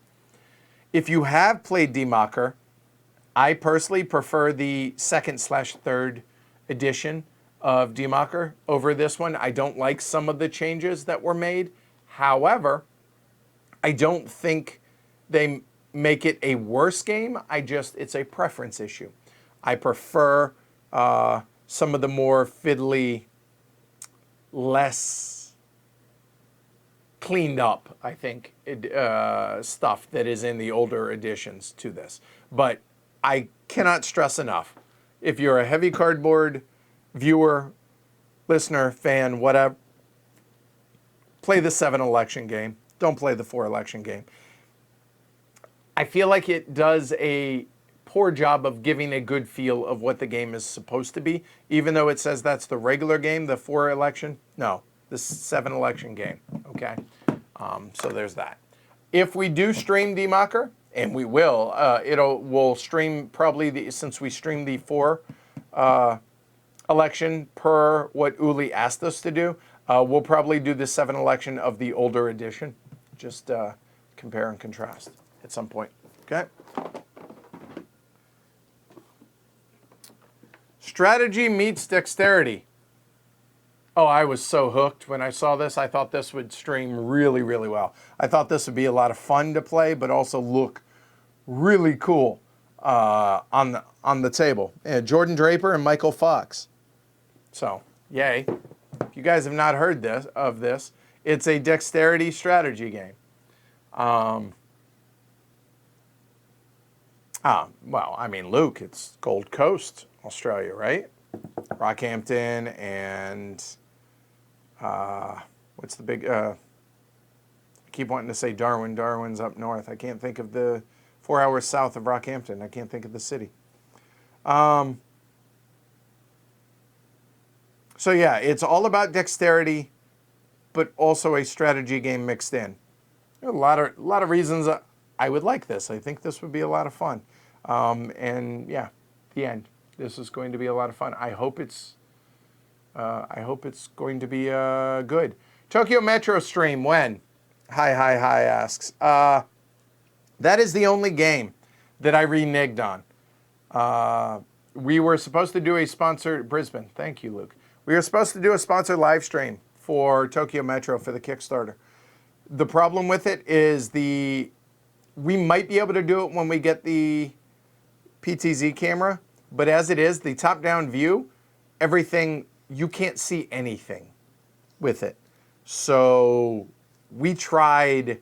If you have played Democker, I personally prefer the 2nd/3rd edition of Democker over this one. I don't like some of the changes that were made. However, I don't think they make it a worse game. It's a preference issue. I prefer some of the more fiddly, less cleaned up, I think, stuff that is in the older editions to this. But I cannot stress enough, if you're a heavy cardboard viewer, listener, fan, whatever, play the 7 election game. Don't play the 4 election game. I feel like it does a poor job of giving a good feel of what the game is supposed to be, even though it says that's the regular game, the 4 election. No, the 7 election game. Okay, so there's that. If we do stream Democker, and we will, we'll stream probably since we streamed the 4 election per what Uli asked us to do. We'll probably do the 7 election of the older edition. Just compare and contrast at some point. Okay. Strategy meets dexterity. Oh, I was so hooked when I saw this. I thought this would stream really, really well. I thought this would be a lot of fun to play, but also look really cool on the table. Yeah, Jordan Draper and Michael Fox. So, yay. If you guys have not heard of this, it's a dexterity strategy game. Well, I mean, Luke, it's Gold Coast, Australia, right? Rockhampton and what's the big? I keep wanting to say Darwin. Darwin's up north. I can't think of the 4 hours south of Rockhampton. I can't think of the city. So yeah, it's all about dexterity, but also a strategy game mixed in. A lot of reasons I would like this. I think this would be a lot of fun. And yeah, the end. This is going to be a lot of fun. I hope it's going to be good. Tokyo Metro stream when? Hi asks. That is the only game that I reneged on. We were supposed to do a sponsored Brisbane. Thank you, Luke. We were supposed to do a sponsored live stream for Tokyo Metro for the Kickstarter. The problem with it is we might be able to do it when we get the PTZ camera, but as it is, the top-down view, everything, you can't see anything with it. So we tried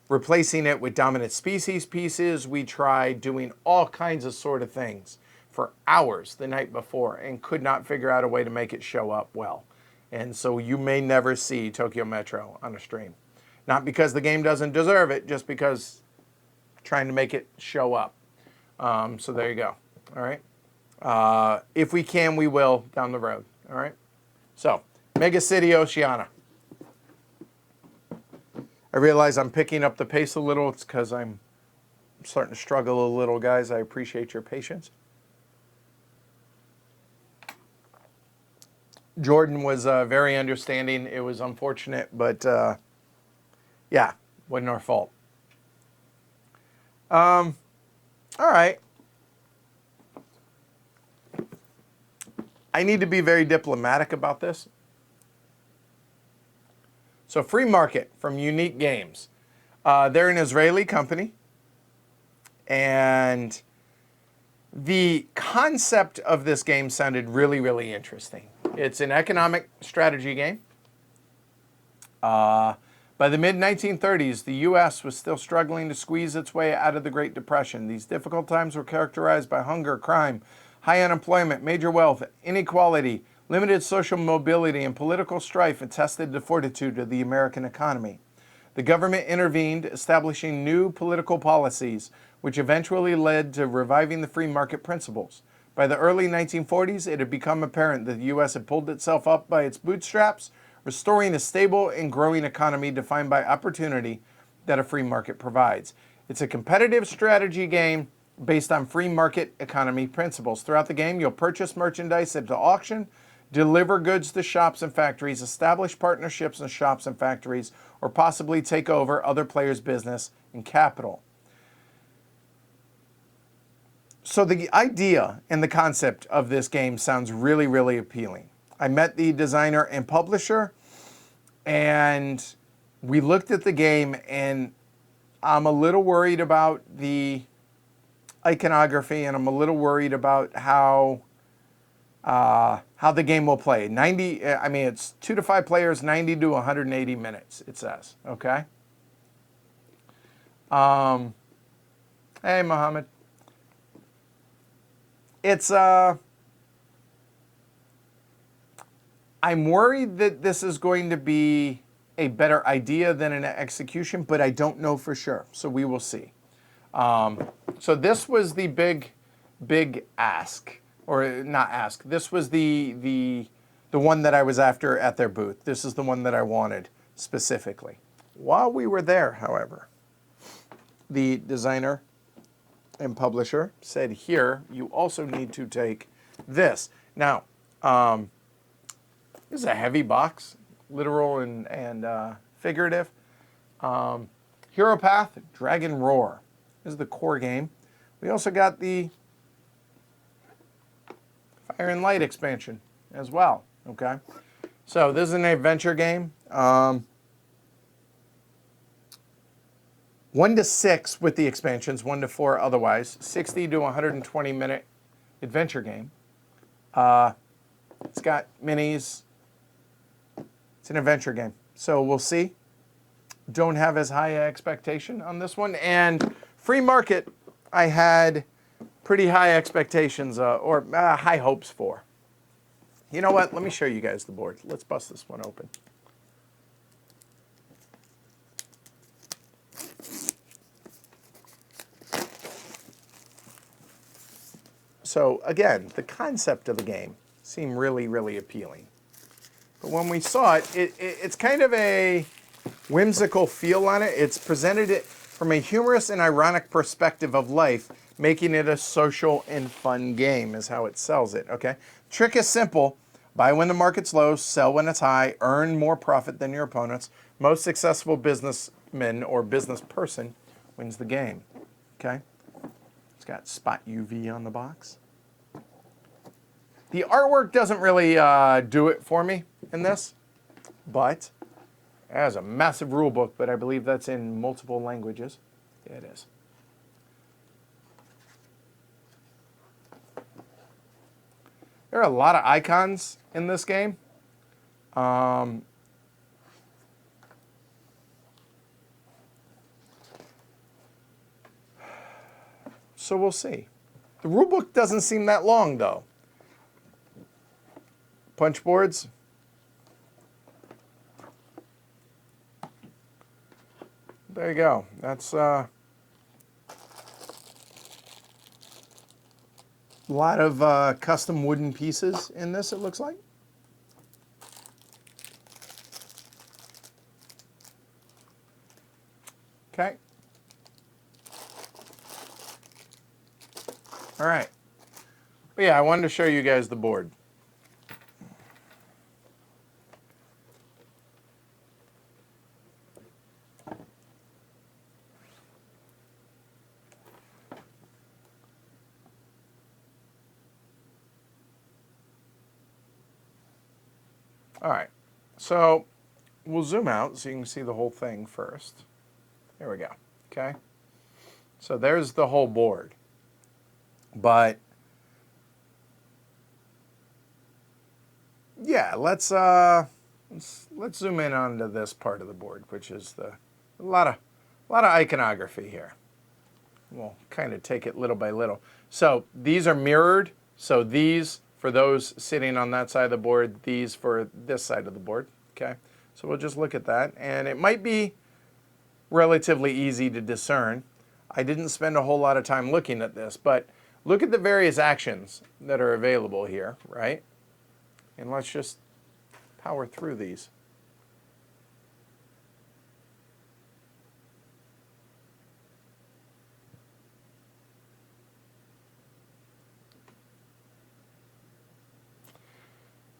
replacing it with dominant species pieces. We tried doing all kinds of sort of things for hours the night before and could not figure out a way to make it show up well. And so you may never see Tokyo Metro on a stream. Not because the game doesn't deserve it, just because trying to make it show up. So there you go. All right. If we can, we will down the road. All right. So Mega City Oceania. I realize I'm picking up the pace a little. It's because I'm starting to struggle a little, guys. I appreciate your patience. Jordan was very understanding. It was unfortunate, but yeah, wasn't our fault. All right. I need to be very diplomatic about this. So Free Market from Unique Games. They're an Israeli company. And the concept of this game sounded really, really interesting. It's an economic strategy game. By the mid-1930s, the U.S. was still struggling to squeeze its way out of the Great Depression. These difficult times were characterized by hunger, crime, high unemployment, major wealth inequality, limited social mobility and political strife and tested the fortitude of the American economy. The government intervened, establishing new political policies, which eventually led to reviving the free market principles. By the early 1940s, it had become apparent that the U.S. had pulled itself up by its bootstraps, restoring a stable and growing economy defined by opportunity that a free market provides. It's a competitive strategy game based on free market economy principles. Throughout the game, you'll purchase merchandise at the auction, deliver goods to shops and factories, establish partnerships in shops and factories, or possibly take over other players' business and capital. So the idea and the concept of this game sounds really, really appealing. I met the designer and publisher, and we looked at the game, and I'm a little worried about the iconography, and I'm a little worried about how the game will play. It's 2 to 5 players, 90 to 180 minutes, it says, okay? Hey, Mohammed. I'm worried that this is going to be a better idea than an execution, but I don't know for sure, so we will see. So this was the big ask, or not ask. This was the one that I was after at their booth. This is the one that I wanted specifically. While we were there, however, the designer and publisher said, here, you also need to take this. Now, this is a heavy box, literal and figurative. Hero Path, Dragon Roar. This is the core game. We also got the Fire and Light expansion as well, okay? So this is an adventure game. 1 to 6 with the expansions, 1 to 4 otherwise. 60 to 120 minute adventure game. It's got minis. It's an adventure game. So we'll see. Don't have as high an expectation on this one. And free market, I had pretty high expectations or high hopes for. You know what? Let me show you guys the board. Let's bust this one open. So again, the concept of the game seemed really, really appealing. But when we saw it, it's kind of a whimsical feel on it. It's presented it from a humorous and ironic perspective of life, making it a social and fun game is how it sells it, okay? Trick is simple. Buy when the market's low, sell when it's high, earn more profit than your opponents. Most successful businessman or business person wins the game, okay? It's got Spot UV on the box. The artwork doesn't really do it for me in this, but it has a massive rule book, but I believe that's in multiple languages. Yeah, it is. There are a lot of icons in this game. So we'll see. The rulebook doesn't seem that long, though. Punch boards. There you go. That's a lot of custom wooden pieces in this, it looks like. Okay. All right. But yeah, I wanted to show you guys the board. All right, so we'll zoom out so you can see the whole thing first. There we go, okay? So there's the whole board. But yeah, let's zoom in onto this part of the board, which is a lot of iconography here. We'll kind of take it little by little. So these are mirrored. So these for those sitting on that side of the board, these for this side of the board. Okay, so we'll just look at that, and it might be relatively easy to discern. I didn't spend a whole lot of time looking at this, but look at the various actions that are available here, right? And let's just power through these.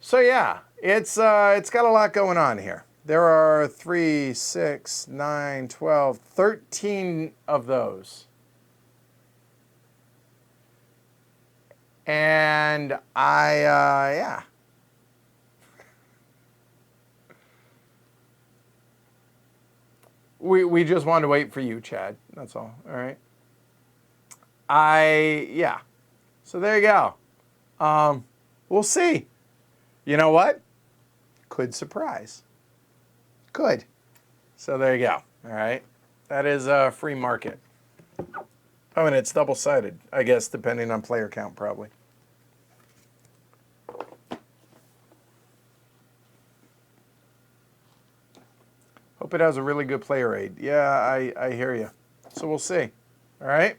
So yeah, it's got a lot going on here. There are 3, 6, 9, 12, 13 of those. And yeah. We just wanted to wait for you, Chad. That's all. All right. Yeah. So there you go. We'll see. You know what? Could surprise. Could. So there you go. All right. That is a free market. Oh, and it's double-sided, I guess, depending on player count, probably. Hope it has a really good player aid. Yeah, I hear you. So we'll see. All right?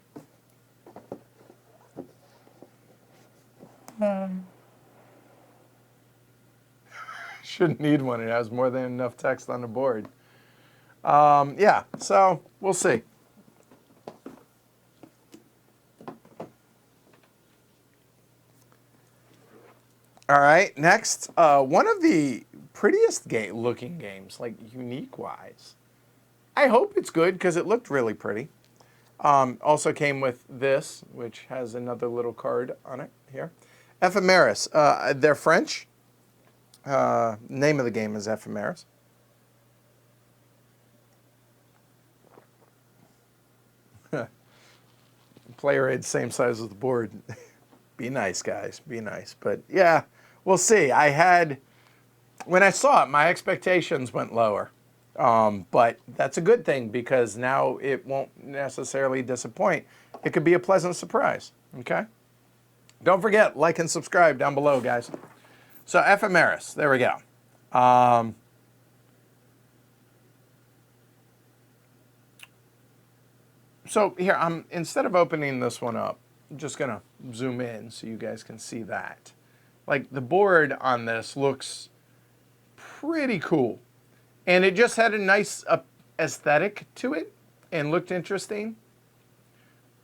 Shouldn't need one. It has more than enough text on the board. Yeah, so we'll see. All right, next, one of the prettiest looking games, like unique-wise. I hope it's good because it looked really pretty. Also came with this, which has another little card on it here. Ephemeris. They're French. Name of the game is Ephemeris. Player aid same size as the board. Be nice, guys. Be nice. But yeah, we'll see. When I saw it, my expectations went lower. But that's a good thing because now it won't necessarily disappoint. It could be a pleasant surprise. Okay? Don't forget, like and subscribe down below, guys. So Ephemeris, there we go. So here, instead of opening this one up, I'm just gonna zoom in so you guys can see that. Like the board on this looks pretty cool. And it just had a nice aesthetic to it and looked interesting.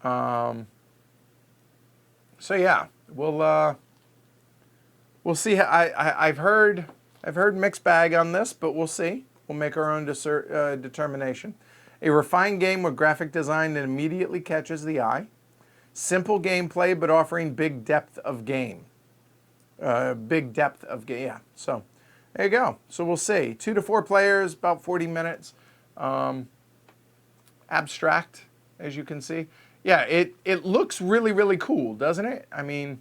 So yeah, we'll see. I've heard mixed bag on this, but we'll see. We'll make our own determination. A refined game with graphic design that immediately catches the eye. Simple gameplay, but offering big depth of game. Yeah. So there you go. So we'll see. 2 to 4 players, about 40 minutes. Abstract, as you can see. Yeah, it looks really, really cool, doesn't it? I mean,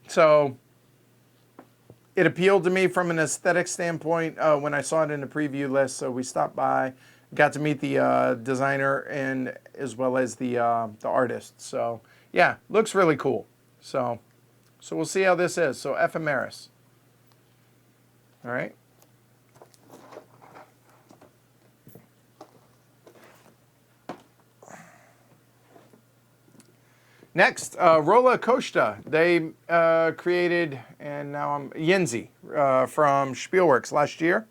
so it appealed to me from an aesthetic standpoint when I saw it in the preview list. So we stopped by, got to meet the designer and as well as the artist. So yeah, looks really cool. So we'll see how this is. So Ephemeris. All right. Next, Roller Coaster. They created, and now I'm Yenzi from Spielworks last year.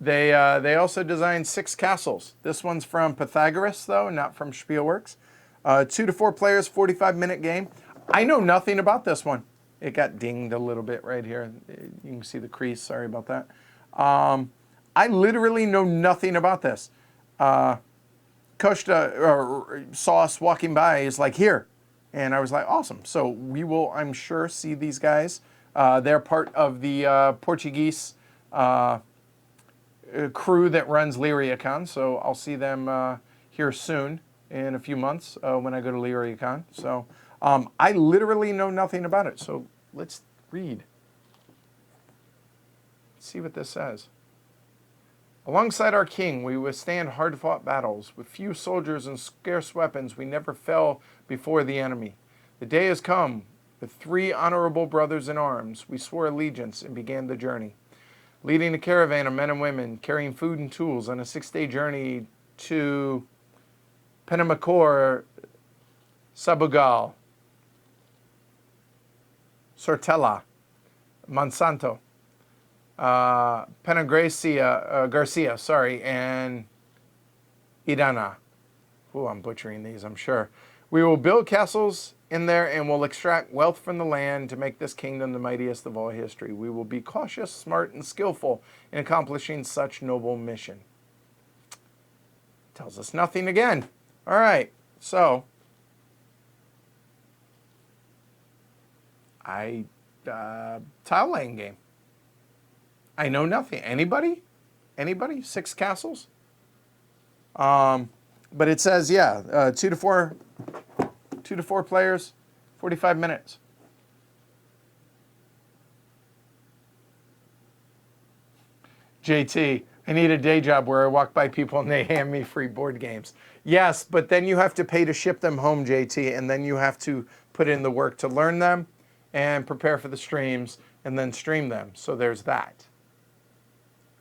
They also designed 6 castles. This one's from Pythagoras, though, not from Spielworks. 2 to 4 players, 45-minute game. I know nothing about this one. It got dinged a little bit right here. You can see the crease. Sorry about that. I literally know nothing about this. Costa saw us walking by. He's like, here. And I was like, awesome. So we will, I'm sure, see these guys. They're part of the Portuguese crew that runs LyriaCon. So I'll see them here soon in a few months when I go to LyriaCon. So I literally know nothing about it. So let's read. Let's see what this says. Alongside our king, we withstand hard-fought battles. With few soldiers and scarce weapons, we never fell before the enemy. The day has come. With 3 honorable brothers in arms, we swore allegiance and began the journey. Leading a caravan of men and women, carrying food and tools on a 6-day journey to Penamacor, Sabugal, Sortella, Monsanto, Garcia, and Idana. Ooh, I'm butchering these, I'm sure. We will build castles in there and will extract wealth from the land to make this kingdom the mightiest of all history. We will be cautious, smart, and skillful in accomplishing such noble mission. Tells us nothing again. All right, so tile laying game. I know nothing. Anybody? 6 castles? But it says, yeah, 2 to 4 players, 45 minutes. JT, I need a day job where I walk by people and they hand me free board games. Yes, but then you have to pay to ship them home, JT, and then you have to put in the work to learn them and prepare for the streams and then stream them. So there's that.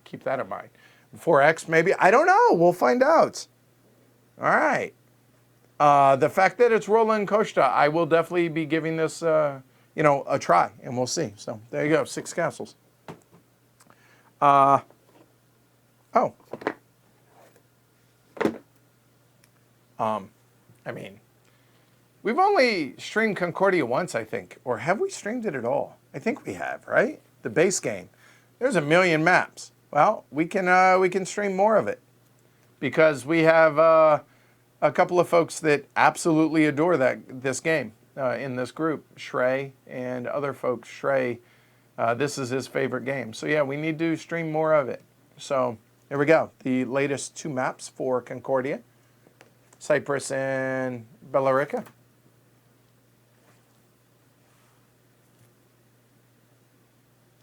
Keep that in mind. 4X maybe? I don't know. We'll find out. All right. The fact that it's Roland Costa, I will definitely be giving this, a try, and we'll see. So there you go, 6 castles. I mean, we've only streamed Concordia once, I think, or have we streamed it at all? I think we have, right? The base game. There's a million maps. Well, we can stream more of it because we have a couple of folks that absolutely adore this game in this group. Shrey and other folks. Shrey, this is his favorite game. So yeah, we need to stream more of it. So here we go. The latest 2 maps for Concordia, Cyprus and Bellarica.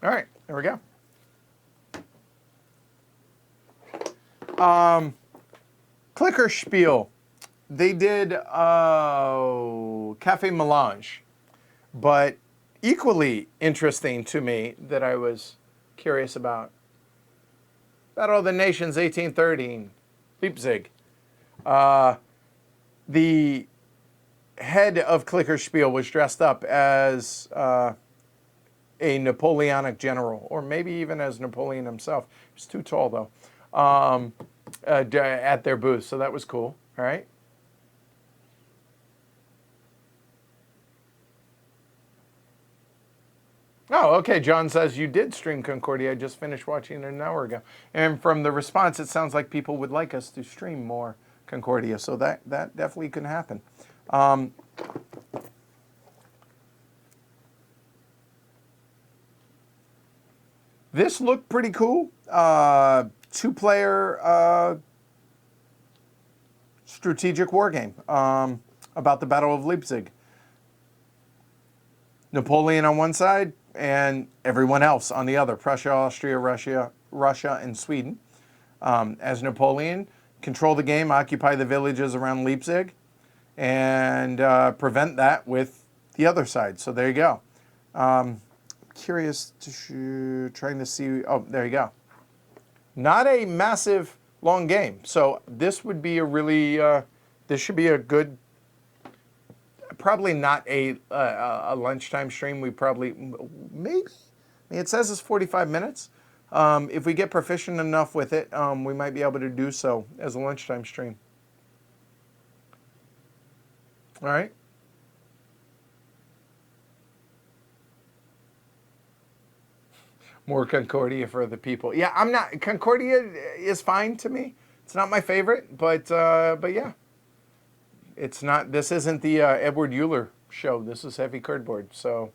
All right, there we go. Clicker Spiel. They did Cafe Melange, but equally interesting to me that I was curious about. Battle of the Nations 1813, Leipzig. The head of Clicker Spiel was dressed up as a Napoleonic general, or maybe even as Napoleon himself. He was too tall, though, at their booth, so that was cool. All right. Oh, okay. John says, you did stream Concordia. I just finished watching it an hour ago. And from the response, it sounds like people would like us to stream more Concordia. So that definitely can happen. This looked pretty cool. 2-player strategic war game about the Battle of Leipzig. Napoleon on one side and everyone else on the other. Prussia, Austria, Russia, and Sweden. As Napoleon, control the game, occupy the villages around Leipzig, and prevent that with the other side. So there you go. Curious to trying to see. Oh, there you go. Not a massive long game. So this would be a really. This should be a good. Probably not a lunchtime stream. We probably maybe. I mean, it says it's 45 minutes. If we get proficient enough with it, we might be able to do so as a lunchtime stream. All right. More Concordia for the people. Yeah, I'm not. Concordia is fine to me. It's not my favorite, but yeah. It's not. This isn't the Edward Euler show. This is heavy cardboard. So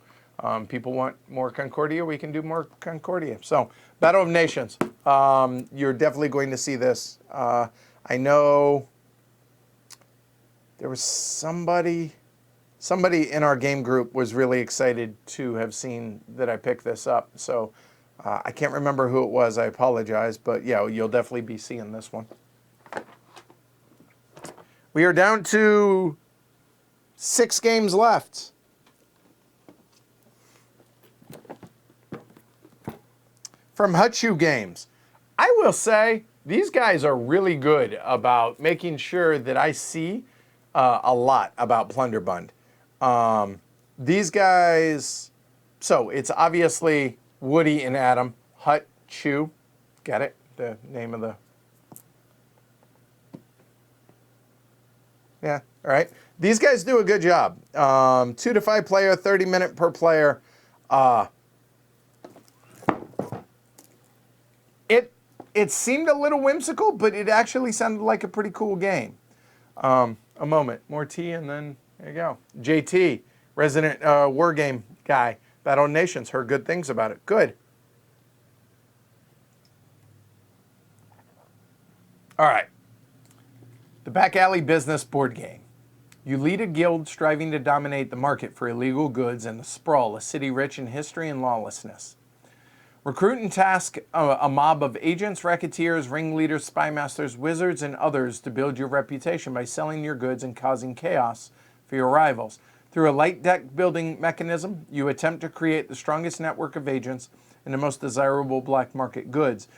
people want more Concordia. We can do more Concordia. So Battle of Nations. You're definitely going to see this. I know there was somebody in our game group was really excited to have seen that I picked this up. So I can't remember who it was. I apologize. But yeah, you'll definitely be seeing this one. We are down to 6 games left. From Hutchu Games. I will say, these guys are really good about making sure that I see a lot about Plunderbund. These guys, so it's obviously Woody and Adam. Hutchu, get it? The name of the... Yeah, all right. These guys do a good job. 2 to 5 player, 30-minute per player. It seemed a little whimsical, but it actually sounded like a pretty cool game. A moment, more tea, and then there you go. JT, resident war game guy, Battle of Nations, heard good things about it. Good. All right. The Back Alley Business board game. You lead a guild striving to dominate the market for illegal goods and the sprawl, a city rich in history and lawlessness. Recruit and task a mob of agents, racketeers, ringleaders, spy masters, wizards, and others to build your reputation by selling your goods and causing chaos for your rivals. Through a light deck building mechanism, you attempt to create the strongest network of agents and the most desirable black market goods.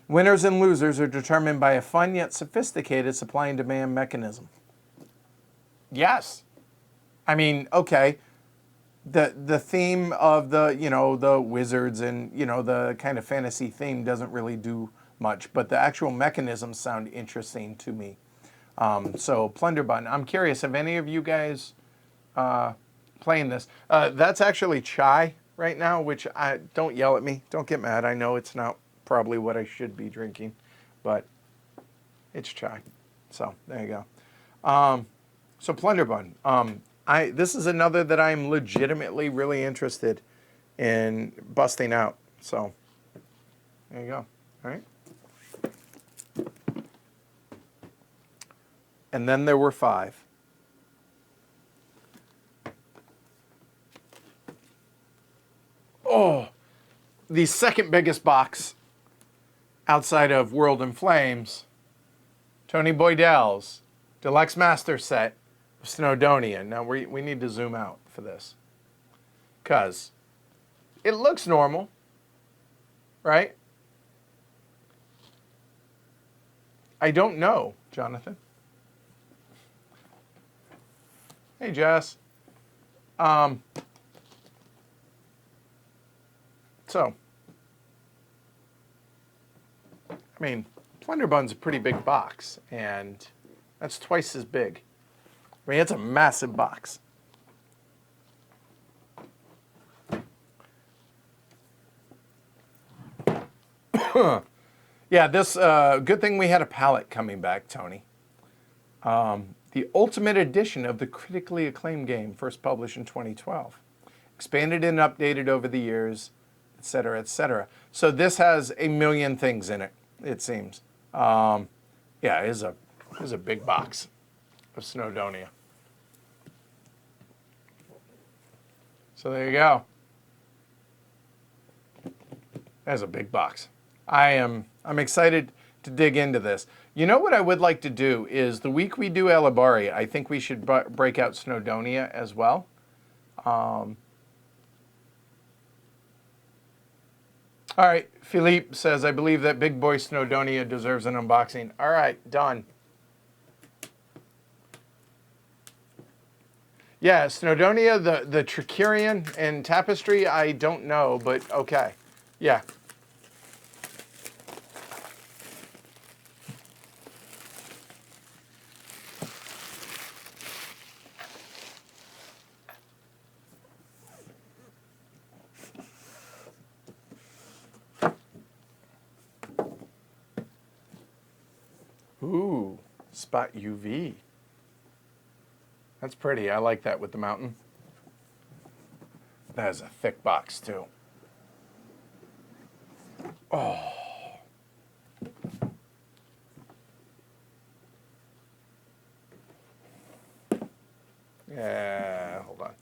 Winners and losers are determined by a fun yet sophisticated supply and demand mechanism. Yes. I mean, okay. The theme of the wizards and the kind of fantasy theme doesn't really do much, but the actual mechanisms sound interesting to me. So Plunderbund, I'm curious, have any of you guys playing this? That's actually chai right now, which don't yell at me, don't get mad. I know it's not probably what I should be drinking, but it's chai. So there you go. So Plunderbund. This is another that I'm legitimately really interested in busting out. So there you go. All right. And then there were 5. Oh, the second biggest box outside of World in Flames, Tony Boydell's Deluxe Master Set of Snowdonia. Now we need to zoom out for this, because it looks normal, right? I don't know, Jonathan. Hey, Jess. So, I mean, Plunderbund's a pretty big box, and that's twice as big. I mean, it's a massive box. Yeah, this, good thing we had a pallet coming back, Tony. The Ultimate Edition of the critically acclaimed game, first published in 2012. Expanded and updated over the years, etc., etc. So this has a million things in it, it seems. Yeah, it is a big box of Snowdonia. So there you go. That's a big box. I'm excited to dig into this. You know what I would like to do is the week we do Elibari, I think we should break out Snowdonia as well. All right, Philippe says, I believe that Big Boy Snowdonia deserves an unboxing. All right, done. Yeah, Snowdonia, the Tricerian and Tapestry, I don't know, but okay. Yeah. Ooh, Spot UV. That's pretty. I like that with the mountain. That is a thick box, too. Oh. Yeah, hold on.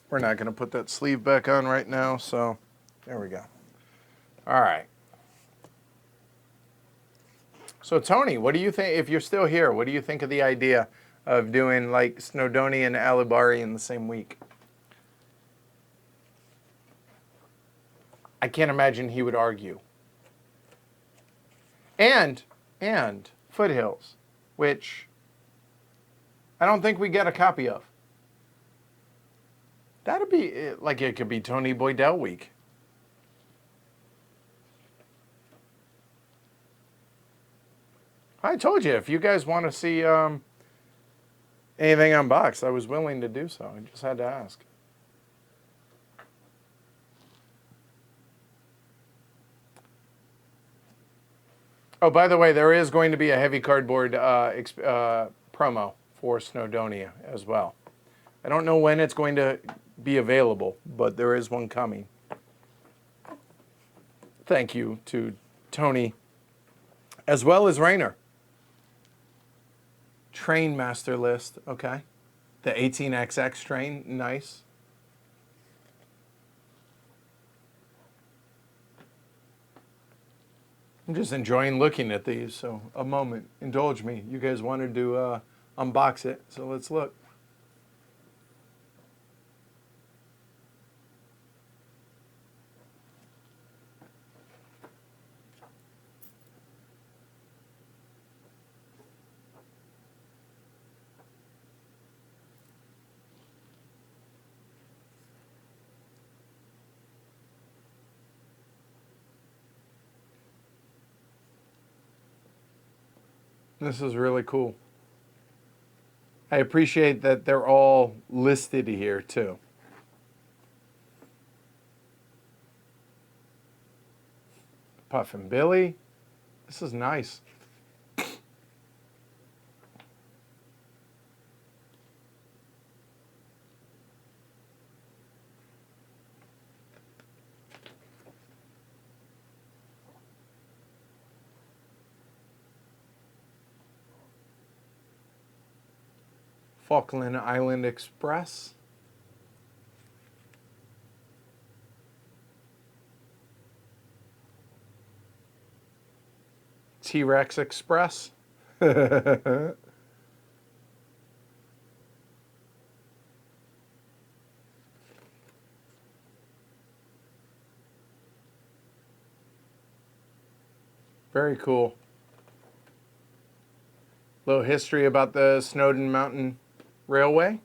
We're not going to put that sleeve back on right now, so there we go. All right. So, Tony, what do you think, if you're still here, what do you think of the idea of doing like Snowdonia and Alibari in the same week. I can't imagine he would argue. And Foothills, which I don't think we get a copy of. That'd be, like, it could be Tony Boydell week. I told you, if you guys want to see anything unboxed, I was willing to do so. I just had to ask. Oh, by the way, there is going to be a heavy cardboard promo for Snowdonia as well. I don't know when it's going to be available, but there is one coming. Thank you to Tony, as well as Rainer. Train master list, okay. The 18XX train, nice. I'm just enjoying looking at these, so a moment, indulge me. You guys wanted to unbox it, so let's look. This is really cool. I appreciate that they're all listed here too. Puff and Billy. This is nice. Falkland Island Express. T-Rex Express. Very cool. Little history about the Snowdon Mountain Railway.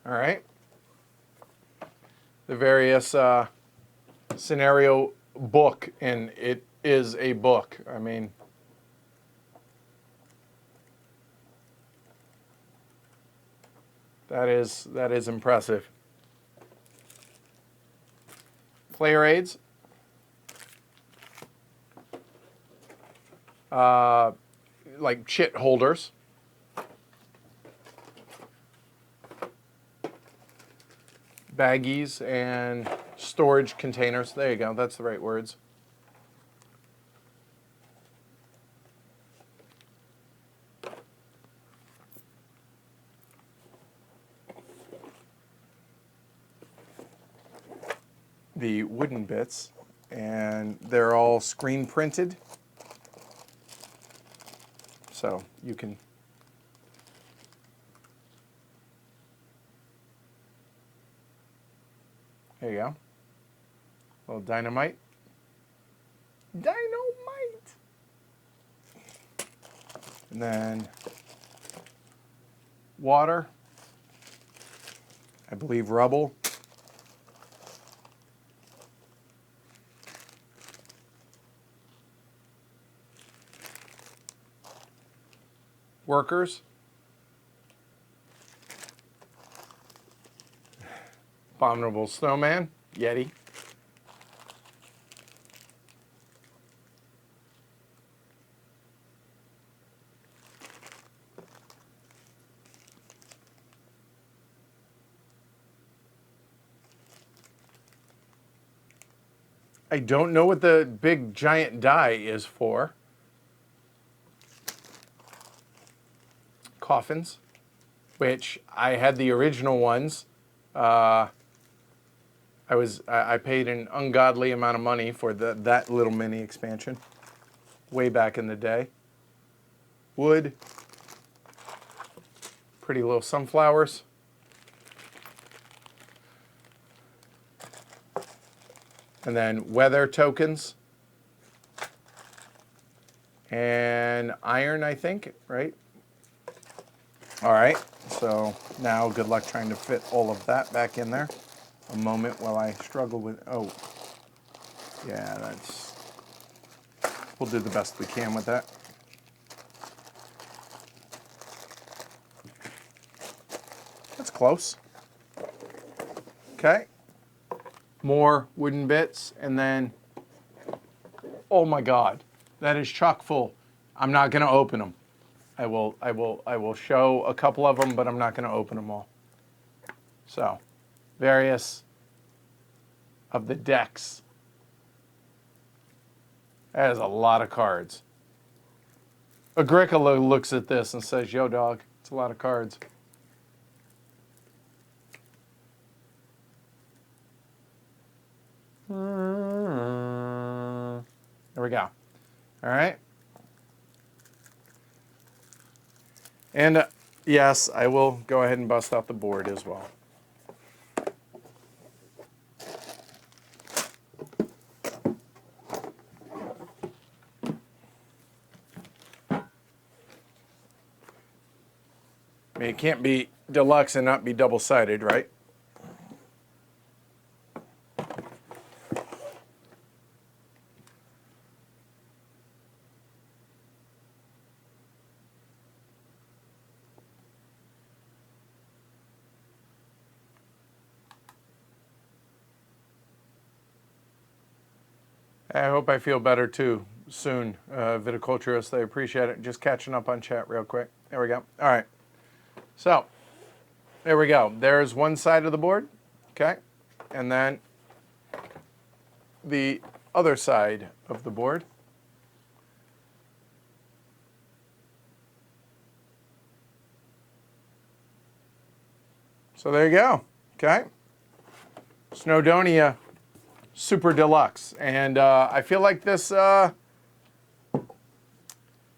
All right. The various scenario book, and it is a book. I mean, that is impressive. Player aids. Like chit holders. Baggies and storage containers. There you go. That's the right words. The wooden bits, and they're all screen printed. So you can there you go. A little dynamite. Dynamite! And then water. I believe rubble. Workers. Abominable Snowman, Yeti. I don't know what the big giant die is for. Coffins, which I had the original ones. I paid an ungodly amount of money for that little mini expansion way back in the day. Wood, Pretty little sunflowers. And then weather tokens. And iron, I think, right? All right, so now good luck trying to fit all of that back in there. A moment while I struggle with, oh, yeah, we'll do the best we can with that. That's close. Okay. More wooden bits, and then, oh my God, that is chock full. I'm not gonna open them. I will show a couple of them, but I'm not gonna open them all. So, various of the decks. That is a lot of cards. Agricola looks at this and says, yo dog, it's a lot of cards. There we go. All right. And yes, I will go ahead and bust out the board as well. I mean, it can't be deluxe and not be double-sided, right? I hope I feel better too soon, viticulturist. I appreciate it. Just catching up on chat real quick. There we go. All right. So, there we go. There's one side of the board, okay? And then the other side of the board. So there you go, okay? Snowdonia Super Deluxe. And I feel like this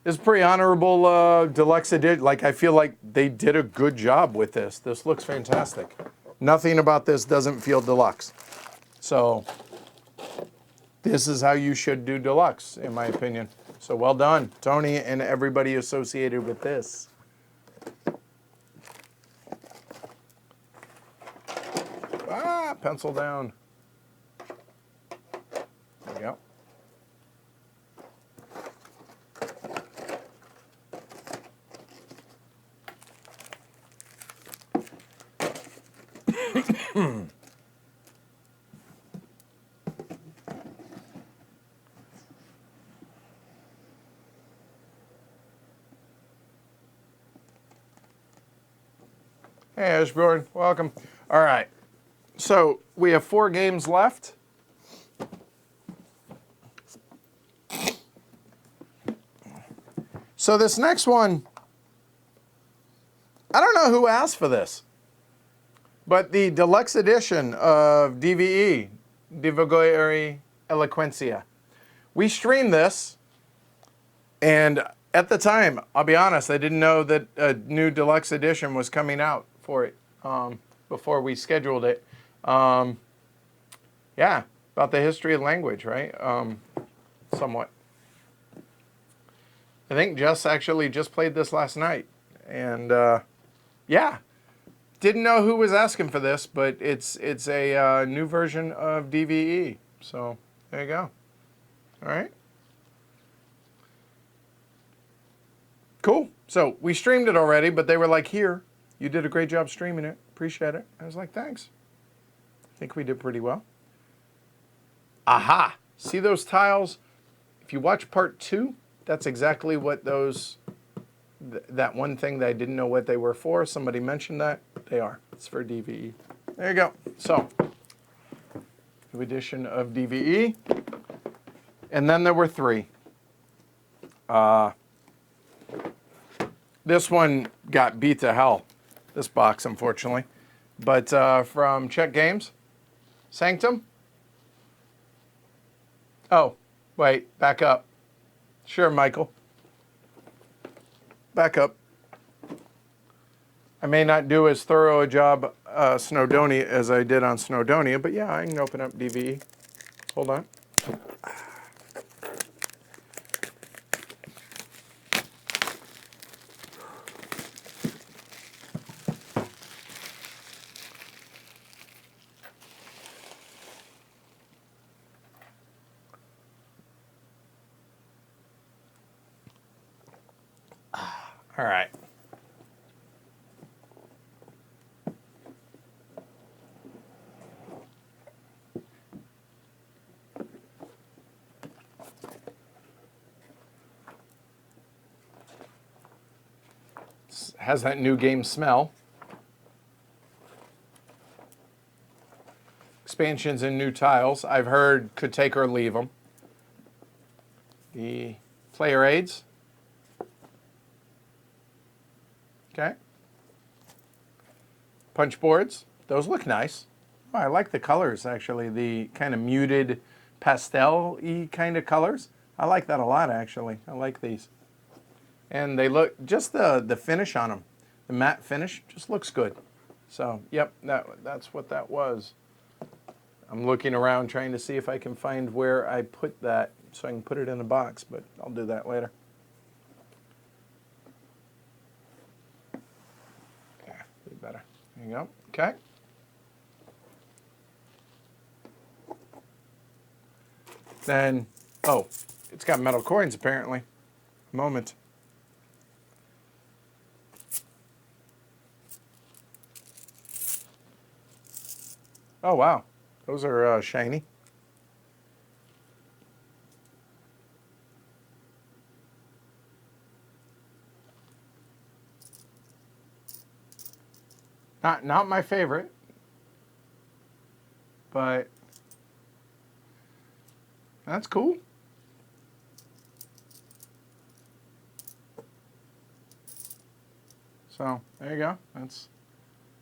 is pretty honorable deluxe edition. Like, I feel like they did a good job with this. This looks fantastic. Nothing about this doesn't feel deluxe. So this is how you should do deluxe, in my opinion. So well done, Tony, and everybody associated with this. Ah, pencil down. There we go. Hey, Ashbourne, welcome. All right, so we have 4 games left. So this next one, I don't know who asked for this, but the deluxe edition of DVE, Divulgare Eloquencia. We streamed this, and at the time, I'll be honest, I didn't know that a new deluxe edition was coming out for it before we scheduled it. Yeah, about the history of language, right? Somewhat. I think Jess actually just played this last night. And yeah, didn't know who was asking for this, but it's a new version of DVE. So there you go. All right. Cool. So we streamed it already, but they were like, here, you did a great job streaming it. Appreciate it. I was like, thanks. I think we did pretty well. Aha. See those tiles? If you watch part 2, that's exactly what those, that one thing that I didn't know what they were for. Somebody mentioned that. They are. It's for DVE. There you go. So, new edition of DVE. And then there were 3. This one got beat to hell, this box, unfortunately. But from Czech Games, Sanctum. Oh, wait, back up. Sure, Michael. Back up. I may not do as thorough a job Snowdonia as I did on Snowdonia, but yeah, I can open up DVE. Hold on. All right. Has that new game smell. Expansions and new tiles. I've heard could take or leave them. The player aids. Okay. Punch boards. Those look nice. Oh, I like the colors, actually. The kind of muted pastel-y kind of colors. I like that a lot, actually. I like these. And they look, just the finish on them, the matte finish, just looks good. So, yep, that's what that was. I'm looking around trying to see if I can find where I put that so I can put it in a box, but I'll do that later. Okay, be better. There you go. Okay. Then, oh, it's got metal coins apparently. Moment. Oh, wow. Those are shiny. Not my favorite, but that's cool. So there you go.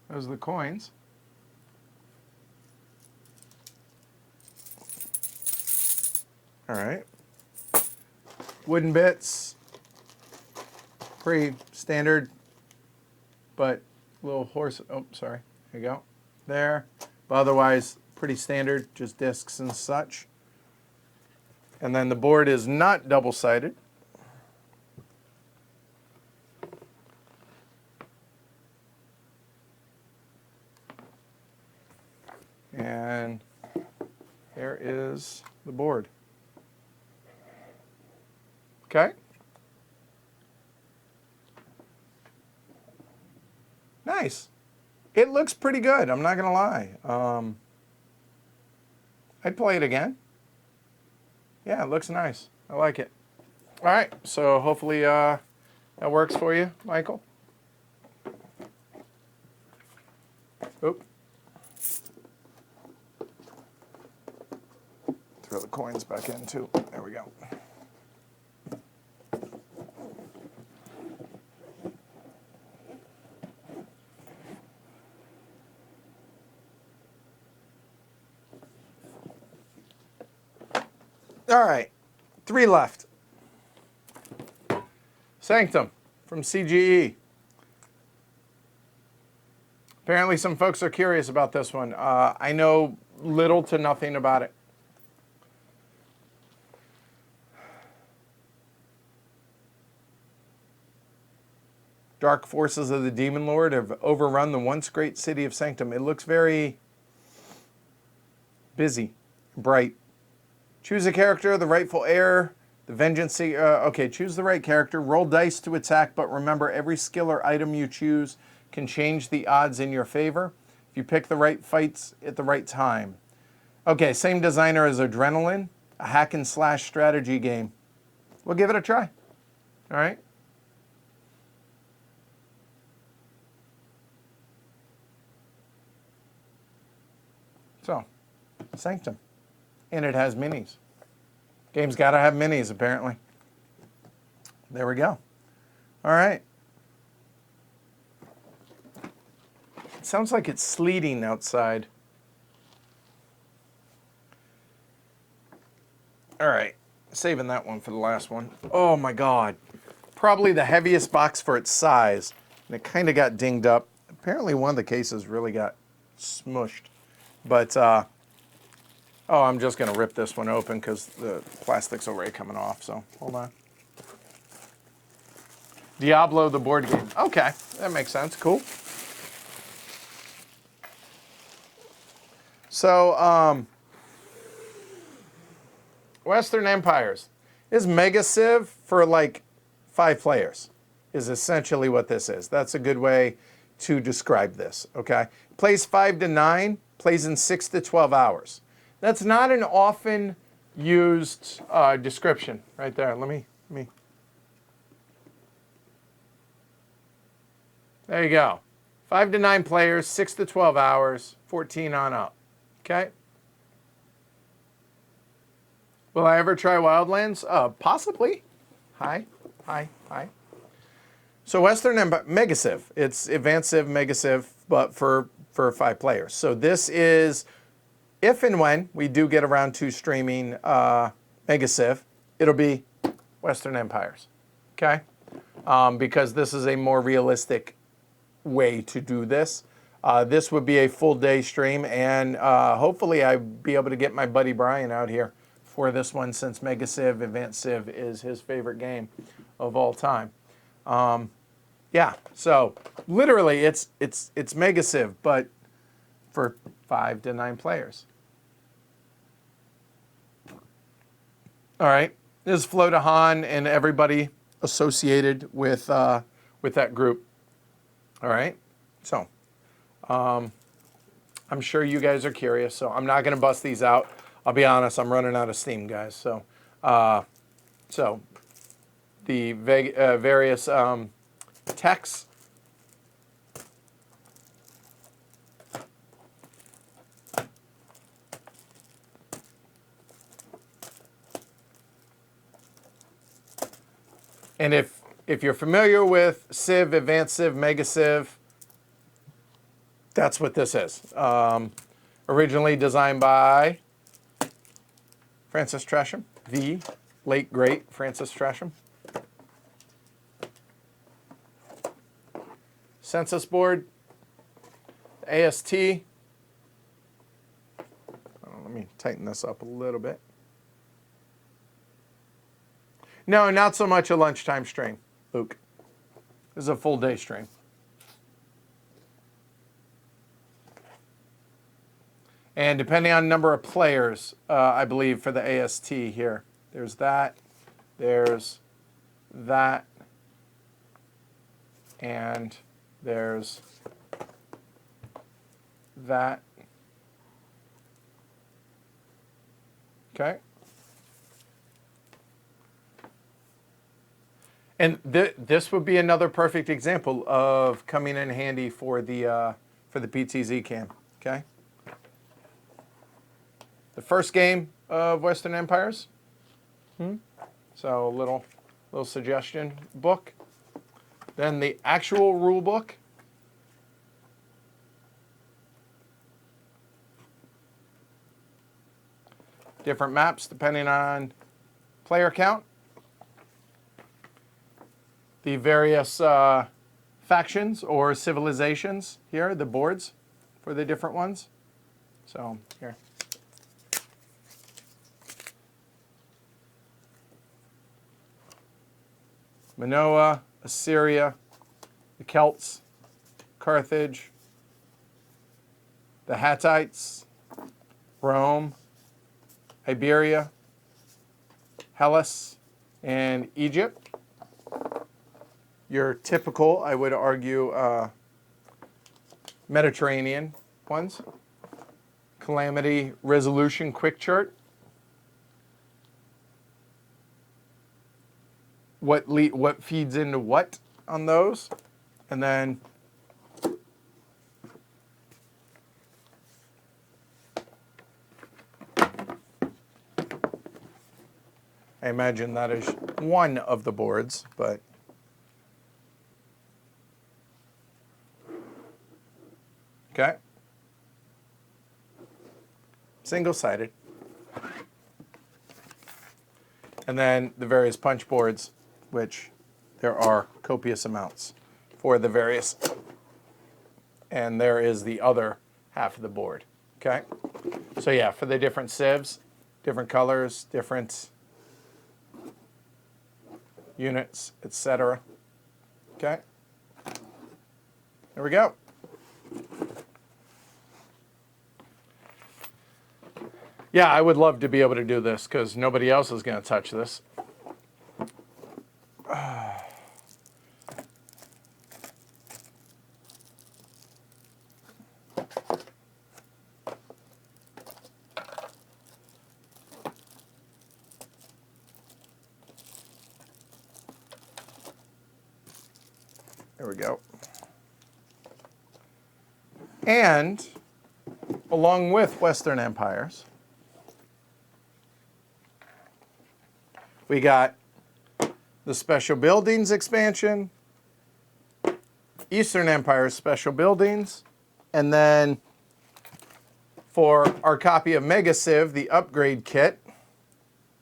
Those are the coins. All right. Wooden bits. Pretty standard, but little horse. Oh, sorry. There you go. There. But otherwise, pretty standard, just discs and such. And then the board is not double-sided. And there is the board. Okay. Nice. It looks pretty good, I'm not going to lie. I'd play it again. Yeah, it looks nice. I like it. All right, so hopefully that works for you, Michael. Oop. Throw the coins back in too. There we go. All right, 3 left. Sanctum from CGE. Apparently some folks are curious about this one. I know little to nothing about it. Dark forces of the Demon Lord have overrun the once great city of Sanctum. It looks very busy, bright. Choose a character, the rightful heir, the vengeance. Okay, choose the right character. Roll dice to attack, but remember every skill or item you choose can change the odds in your favor if you pick the right fights at the right time. Okay, same designer as Adrenaline, a hack and slash strategy game. We'll give it a try. All right. So, Sanctum. And it has minis. Game's got to have minis, apparently. There we go. All right. It sounds like it's sleeting outside. All right. Saving that one for the last one. Oh, my God. Probably the heaviest box for its size. and it kind of got dinged up. Apparently one of the cases really got smushed. But, oh, I'm just going to rip this one open because the plastic's already coming off, so hold on. Diablo, the board game. Okay, that makes sense. Cool. So, Western Empires is Mega Civ for like 5 players is essentially what this is. That's a good way to describe this, okay? Plays 5 to 9, plays in 6 to 12 hours. That's not an often used description right there. Let me. There you go. 5 to 9 players, 6 to 12 hours, 14 on up. Okay? Will I ever try Wildlands? Possibly. Hi. So Western Empire, Mega Civ. It's Advanced Civ, Mega Civ, but for 5 players. So this is, if and when we do get around to streaming Mega Civ, it'll be Western Empires. Okay? Because this is a more realistic way to do this. This would be a full day stream, and hopefully I'd be able to get my buddy Brian out here for this one, since Mega Civ, Advanced Civ is his favorite game of all time. Yeah, so literally it's Mega Civ, but for 5 to 9 players. All right, this is Flo de Han and everybody associated with that group. All right, so I'm sure you guys are curious, so I'm not going to bust these out. I'll be honest, I'm running out of steam, guys. So, the various texts. And if you're familiar with Civ, Advanced Civ, Mega Civ, that's what this is. Originally designed by Francis Tresham, the late great Francis Tresham. Census board, AST. Let me tighten this up a little bit. No, not so much a lunchtime stream, Luke. This is a full day stream. And depending on number of players, I believe for the AST here, there's that, and there's that. Okay. And this would be another perfect example of coming in handy for the PTZ cam. Okay. The first game of Western Empires. So a little suggestion book. Then the actual rule book. Different maps depending on player count. The various factions or civilizations here, the boards for the different ones. So here. Minoa, Assyria, the Celts, Carthage, the Hittites, Rome, Iberia, Hellas, and Egypt. Your typical, I would argue, Mediterranean ones. Calamity Resolution Quick Chart. What feeds into what on those, and then I imagine that is one of the boards, but okay, single-sided, and then the various punch boards, which there are copious amounts for the various, and there is the other half of the board, okay? So yeah, for the different civs, different colors, different units, etc. Okay, there we go. Yeah, I would love to be able to do this because nobody else is going to touch this. There we go. And along with Western empires, we got the Special Buildings expansion, Eastern Empire's Special Buildings, and then for our copy of Mega Civ, the upgrade kit,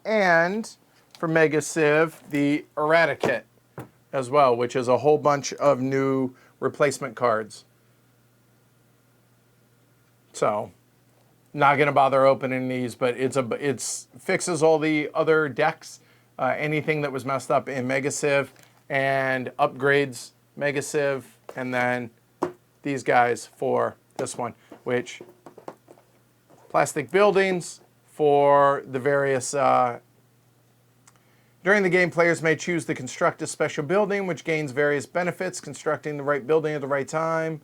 and for Mega Civ, the errata kit as well, which is a whole bunch of new replacement cards. So, not going to bother opening these, but it's fixes all the other decks, anything that was messed up in Mega Civ, and upgrades Mega Civ, and then these guys for this one, which plastic buildings for the various. During the game, players may choose to construct a special building, which gains various benefits. Constructing the right building at the right time,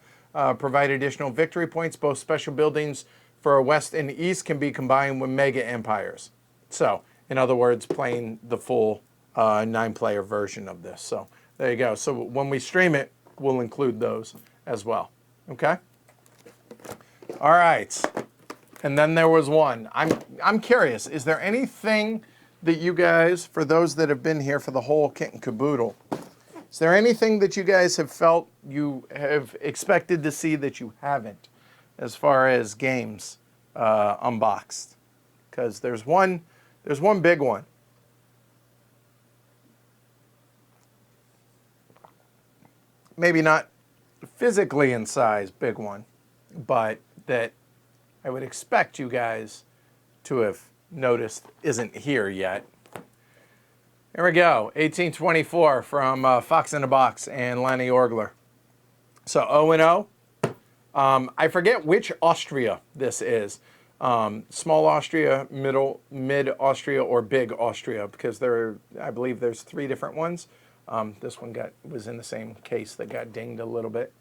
provide additional victory points. Both special buildings for West and East can be combined with mega empires. So, in other words, playing the full 9-player version of this. So, there you go. So, when we stream it, we'll include those as well. Okay? All right. And then there was one. I'm curious, is there anything that you guys, for those that have been here for the whole kit and caboodle, is there anything that you guys have felt you have expected to see that you haven't, as far as games unboxed? Because there's one big one. Maybe not physically in size, big one, but that I would expect you guys to have noticed isn't here yet. Here we go, 1824 from Fox in a Box and Lanny Orgler. So 0-0. I forget which Austria this is. Small Austria, mid Austria, or big Austria, because I believe there's 3 different ones. This one was in the same case that got dinged a little bit.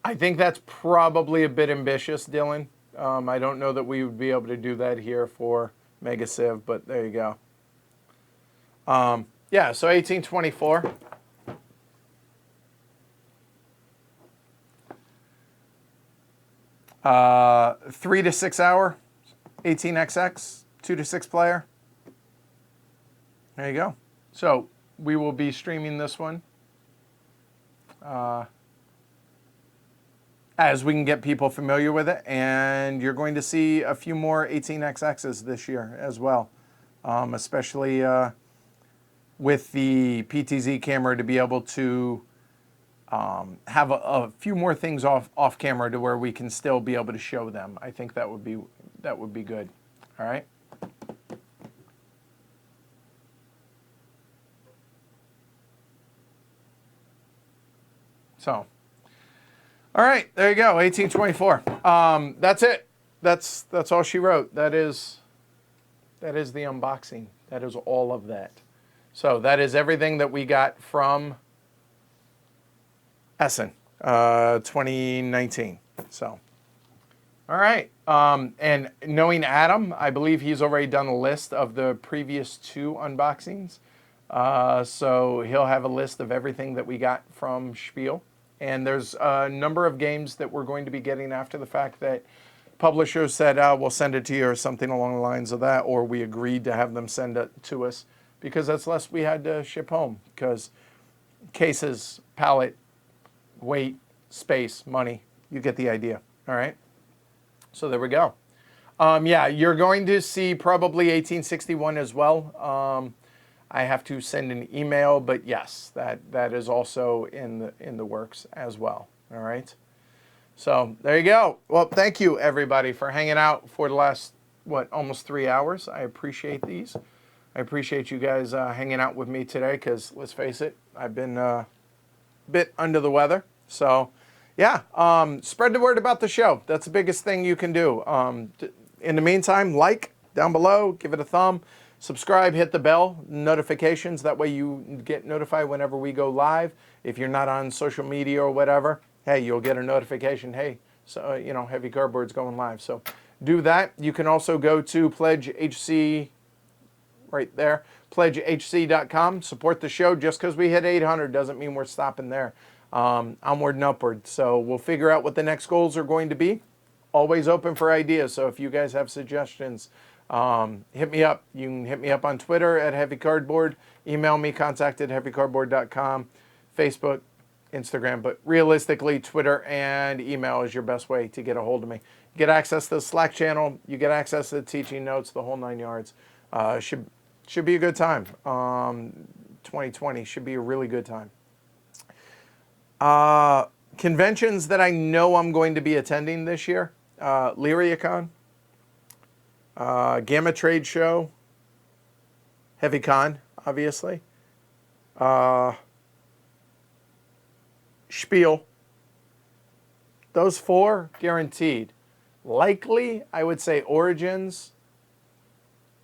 I think that's probably a bit ambitious, Dylan. I don't know that we would be able to do that here for Mega Civ, but there you go. Yeah, so 1824. Uh, 3 to 6 hour, 18xx, 2 to 6 player. There you go. So we will be streaming this one as we can get people familiar with it, and you're going to see a few more 18xx's this year as well, especially with the PTZ camera to be able to have a few more things off camera to where we can still be able to show them. I think that would be good. All right. So, all right, there you go, 1824. That's it. That's all she wrote. That is the unboxing. That is all of that. So that is everything that we got from Essen, 2019. So, all right. And knowing Adam, I believe he's already done a list of the previous 2 unboxings. So he'll have a list of everything that we got from Spiel. And there's a number of games that we're going to be getting after the fact that publishers said, we'll send it to you, or something along the lines of that, or we agreed to have them send it to us, because that's less we had to ship home, because cases, pallet, weight, space, money, you get the idea. All right. So there we go. Yeah, you're going to see probably 1861 as well. I have to send an email, but yes, that is also in the works as well. All right. So there you go. Well, thank you everybody for hanging out for the last almost 3 hours. I appreciate these. I appreciate you guys hanging out with me today because let's face it, I've been a bit under the weather. So yeah, spread the word about the show. That's the biggest thing you can do. In the meantime, like down below, give it a thumb, subscribe, hit the bell notifications. That way you get notified whenever we go live. If you're not on social media or whatever, hey, you'll get a notification. Hey, so Heavy Cardboard's going live. So do that. You can also go to Pledge HC right there, pledgehc.com. Support the show. Just because we hit 800 doesn't mean we're stopping there. Onward and upward. So we'll figure out what the next goals are going to be. Always open for ideas. So if you guys have suggestions, hit me up. You can hit me up on Twitter at Heavy Cardboard. Email me, contact@heavycardboard.com. Facebook, Instagram. But realistically, Twitter and email is your best way to get a hold of me. You get access to the Slack channel. You get access to the teaching notes, the whole 9 yards. Should be a good time. 2020 should be a really good time. Conventions that I know I'm going to be attending this year. LyriaCon, Gamma Trade Show, HeavyCon, obviously, Spiel. Those 4 guaranteed. Likely, I would say Origins,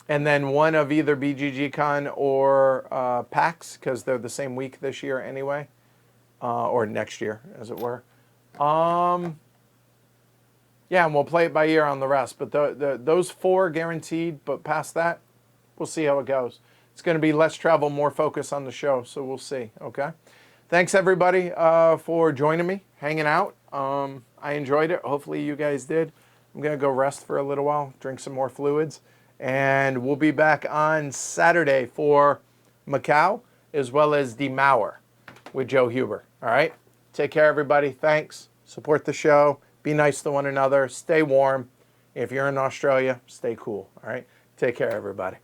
and then one of either BGGCon or PAX, because they're the same week this year anyway, or next year, as it were. Yeah, and we'll play it by ear on the rest. But those 4 guaranteed, but past that, we'll see how it goes. It's going to be less travel, more focus on the show, so we'll see, okay? Thanks, everybody, for joining me, hanging out. I enjoyed it. Hopefully you guys did. I'm going to go rest for a little while, drink some more fluids, and we'll be back on Saturday for Macau, as well as Die Mauer with Joe Huber, all right? Take care, everybody. Thanks. Support the show. Be nice to one another. Stay warm. If you're in Australia, stay cool. All right? Take care, everybody.